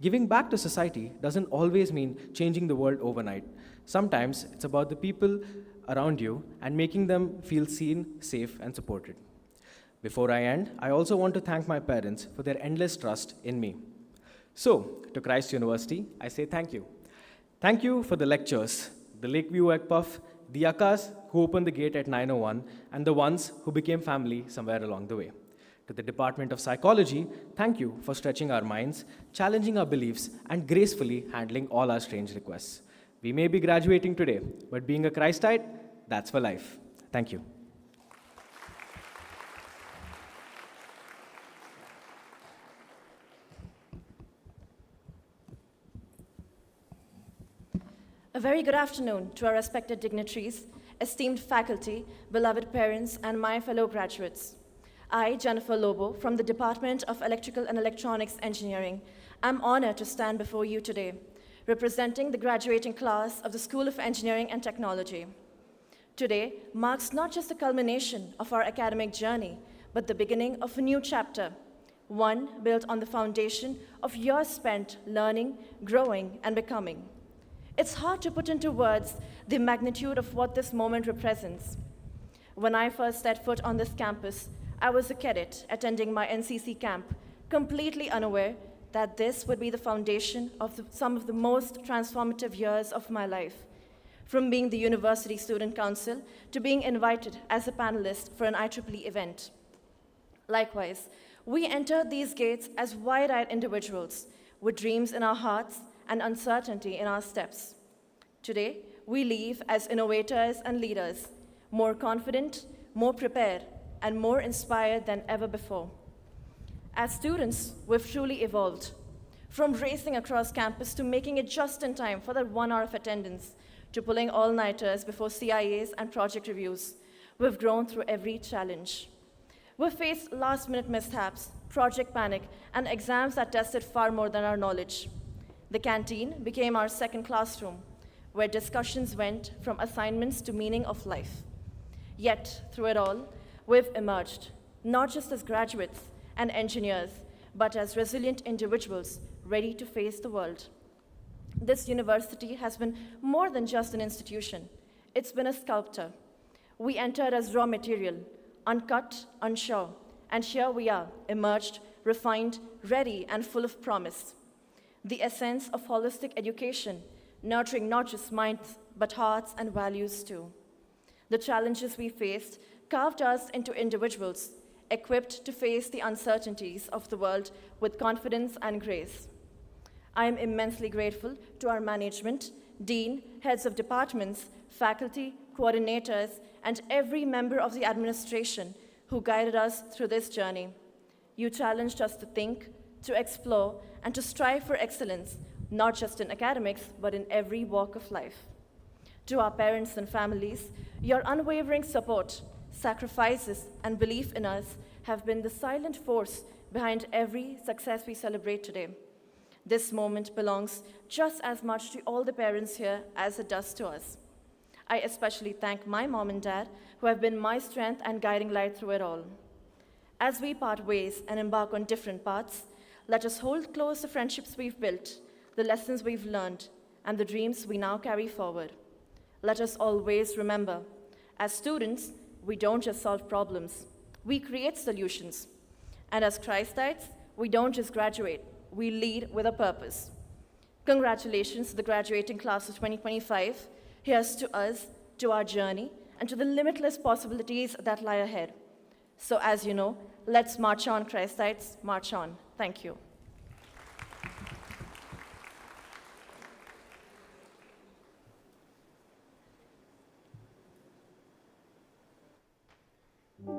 Giving back to society doesn't always mean changing the world overnight. Sometimes it's about the people around you and making them feel seen, safe, and supported. Before I end, I also want to thank my parents for their endless trust in me. So, to Christ University, I say thank you. Thank you for the lectures, the Lakeview Egg Puff, the Yakas who opened the gate at 9:01, and the ones who became family somewhere along the way. To the Department of Psychology, thank you for stretching our minds, challenging our beliefs, and gracefully handling all our strange requests. We may be graduating today, but being a Christite, that's for life. Thank you. A very good afternoon to our respected dignitaries, esteemed faculty, beloved parents, and my fellow graduates. I, Jennifer Lobo, from the Department of Electrical and Electronics Engineering, am honored to stand before you today, representing the graduating class of the School of Engineering and Technology. Today marks not just the culmination of our academic journey, but the beginning of a new chapter, one built on the foundation of years spent learning, growing, and becoming. It's hard to put into words the magnitude of what this moment represents. When I first set foot on this campus, I was a cadet attending my NCC camp, completely unaware that this would be the foundation of some of the most transformative years of my life, from being the University Student Council to being invited as a panelist for an IEEE event. Likewise, we entered these gates as wide-eyed individuals with dreams in our hearts and uncertainty in our steps. Today, we leave as innovators and leaders, more confident, more prepared, and more inspired than ever before. As students, we've truly evolved, from racing across campus to making it just in time for that 1 hour of attendance, to pulling all-nighters before CIAs and project reviews. We've grown through every challenge. We've faced last-minute mishaps, project panic, and exams that tested far more than our knowledge. The canteen became our second classroom, where discussions went from assignments to meaning of life. Yet, through it all, we've emerged, not just as graduates and engineers, but as resilient individuals ready to face the world. This university has been more than just an institution. It's been a sculptor. We entered as raw material, uncut, unsure, and here we are, emerged, refined, ready, and full of promise. The essence of holistic education, nurturing not just minds, but hearts and values too. The challenges we faced carved us into individuals, equipped to face the uncertainties of the world with confidence and grace. I am immensely grateful to our management, dean, heads of departments, faculty, coordinators, and every member of the administration who guided us through this journey. You challenged us to think, to explore, and to strive for excellence, not just in academics, but in every walk of life. To our parents and families, your unwavering support, sacrifices, and belief in us have been the silent force behind every success we celebrate today. This moment belongs just as much to all the parents here as it does to us. I especially thank my mom and dad, who have been my strength and guiding light through it all. As we part ways and embark on different paths, let us hold close the friendships we've built, the lessons we've learned, and the dreams we now carry forward. Let us always remember, as students, we don't just solve problems, we create solutions. And as Christites, we don't just graduate, we lead with a purpose. Congratulations to the graduating class of 2025. Here's to us, to our journey, and to the limitless possibilities that lie ahead. So as you know, let's march on, Christites, march on. Thank you. We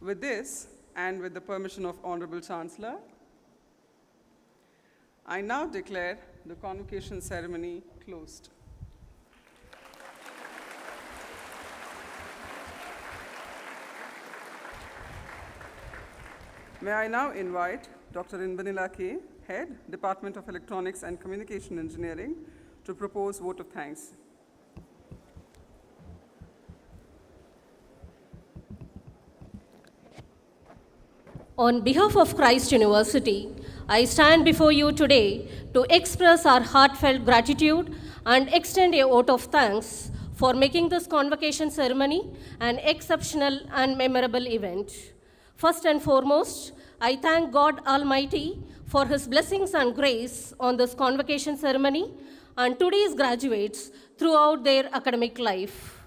With this, and with the permission of Honorable Chancellor, I now declare the convocation ceremony closed. May I now invite Dr. Inbanila K., Head, Department of Electronics and Communication Engineering, to propose vote of thanks. On behalf of Christ University, I stand before you today to express our heartfelt gratitude and extend a vote of thanks for making this convocation ceremony an exceptional and memorable event. First and foremost, I thank God Almighty for His blessings and grace on this convocation ceremony and today's graduates throughout their academic life.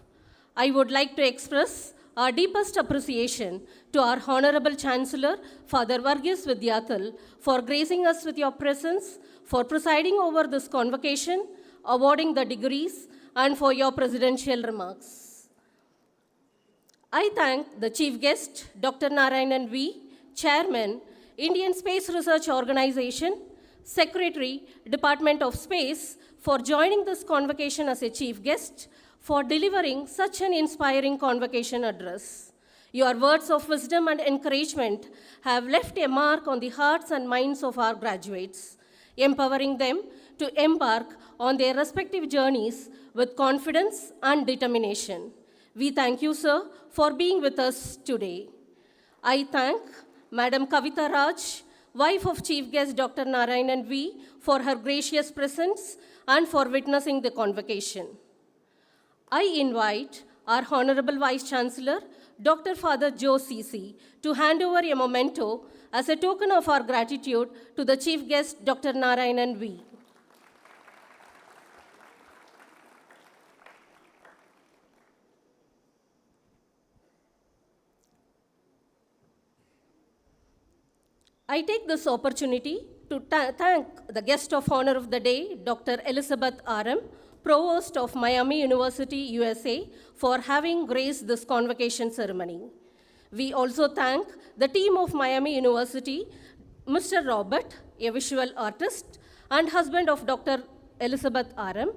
I would like to express our deepest appreciation to our Honorable Chancellor, Father Varghese Vidyathal, for gracing us with your presence, for presiding over this convocation, awarding the degrees, and for your presidential remarks. I thank the Chief Guest, Dr. Narayanan V., Chairman, Indian Space Research Organization, Secretary, Department of Space, for joining this convocation as a Chief Guest, for delivering such an inspiring convocation address. Your words of wisdom and encouragement have left a mark on the hearts and minds of our graduates, empowering them to embark on their respective journeys with confidence and determination. We thank you, sir, for being with us today. I thank Madam Kavita Raj, wife of Chief Guest Dr. Narayanan V., for her gracious presence and for witnessing the convocation. I invite our Honorable Vice Chancellor, Dr. Father Joe C.C., to hand over a memento as a token of our gratitude to the Chief Guest, Dr. Narayanan V. I take this opportunity to thank the guest of honor of the day, Dr. Elizabeth R.M., Provost of Miami University, USA, for having graced this convocation ceremony. We also thank the team of Miami University, Mr. Robert, a visual artist and husband of Dr. Elizabeth R.M.,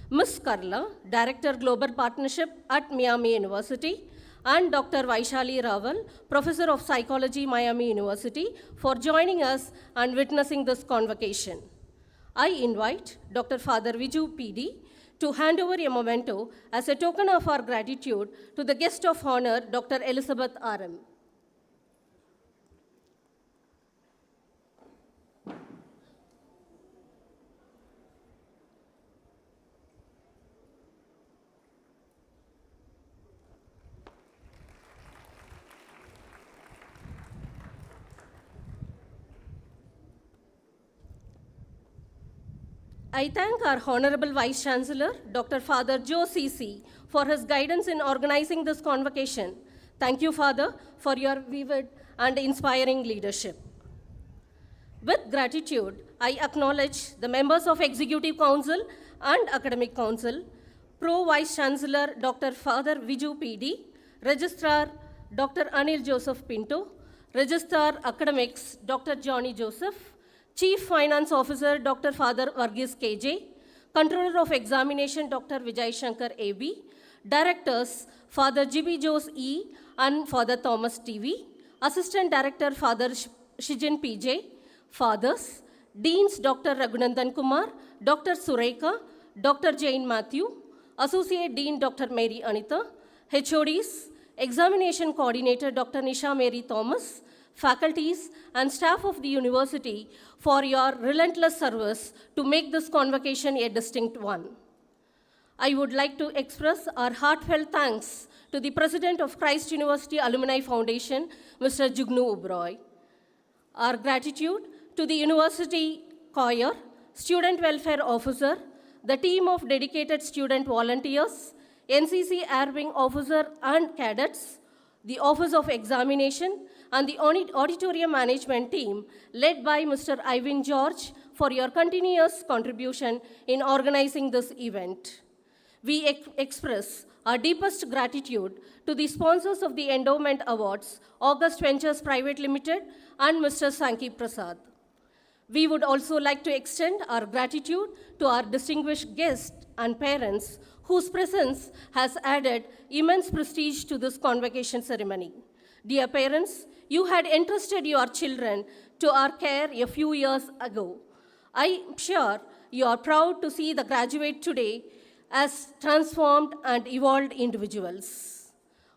Ms. Karla, Director Global Partnership at Miami University, and Dr. Vaishali Raval, Professor of Psychology, Miami University, for joining us and witnessing this convocation. I invite Dr. Father Viju PD to hand over a memento as a token of our gratitude to the guest of honor, Dr. Elizabeth R.M. I thank our Honorable Vice Chancellor, Dr. Father Joe C.C., for his guidance in organizing this convocation. Thank you, Father, for your vivid and inspiring leadership. With gratitude, I acknowledge the members of Executive Council and Academic Council, Pro Vice Chancellor, Dr. Father Viju P.D., Registrar, Dr. Anil Joseph Pinto, Registrar Academics, Dr. Johnny Joseph, Chief Finance Officer, Dr. Father Varghese KJ, Controller of Examination, Dr. Vijay Shankar AB, Directors, Father G.B. Jose E. and Father Thomas TV, Assistant Director, Father Shijin PJ, Fathers, Deans, Dr. Raghunandan Kumar, Dr. Sureka, Dr. Jane Matthew, Associate Dean, Dr. Mary Anita, HODs, Examination Coordinator, Dr. Nisha Mary Thomas, faculties and staff of the university for your relentless service to make this convocation a distinct one. I would like to express our heartfelt thanks to the President of Christ University Alumni Foundation, Mr. Jugnu Ubroy. Our gratitude to the university choir, student welfare officer, the team of dedicated student volunteers, NCC Air Wing officer and cadets, the Office of Examination, and the auditorium management team led by Mr. Ivan George for your continuous contribution in organizing this event. We express our deepest gratitude to the sponsors of the Endowment Awards, August Ventures Private Limited and Mr. Sanki Prasad. We would also like to extend our gratitude to our distinguished guests and parents whose presence has added immense prestige to this convocation ceremony. Dear parents, you had entrusted your children to our care a few years ago. I am sure you are proud to see the graduate today as transformed and evolved individuals.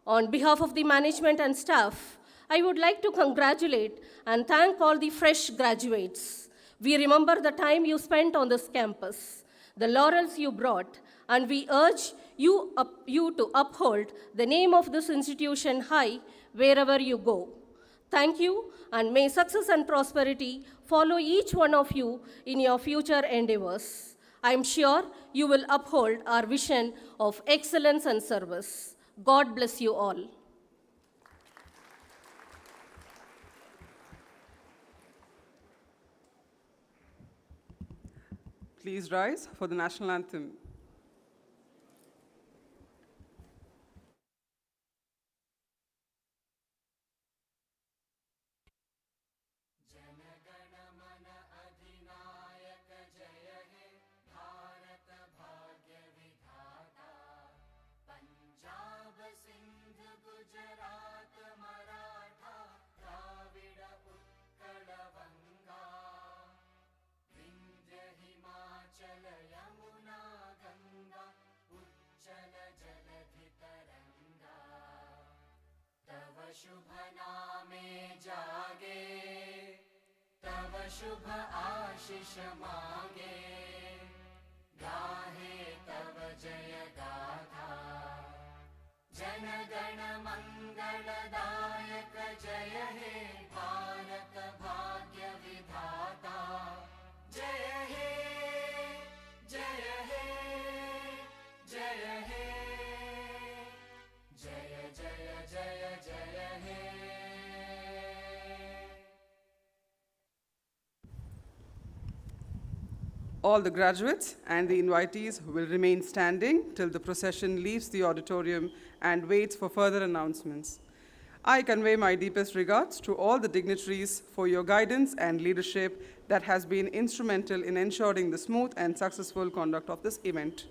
On behalf of the management and staff, I would like to congratulate and thank all the fresh graduates. We remember the time you spent on this campus, the laurels you brought, and we urge you to uphold the name of this institution high wherever you go. Thank you, and may success and prosperity follow each one of you in your future endeavors. I am sure you will uphold our vision of excellence and service. God bless you all. Please rise for the national anthem. शुभ नामे जागे, तव शुभ आशीष मांगे, गाहे तव जय गाथा। जन गण मंगलदायक जय हे भारत भाग्य विधाता। जय हे, जय हे, जय हे, जय जय जय जय हे। All the graduates and the invitees will remain standing till the procession leaves the auditorium and waits for further announcements. I convey my deepest regards to all the dignitaries for your guidance and leadership that has been instrumental in ensuring the smooth and successful conduct of this event.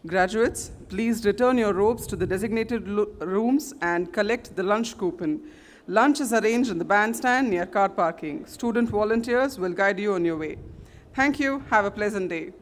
Graduates, please return your robes to the designated rooms and collect the lunch coupon. Lunch is arranged in the bandstand near car parking. Student volunteers will guide you on your way. Thank you. Have a pleasant day.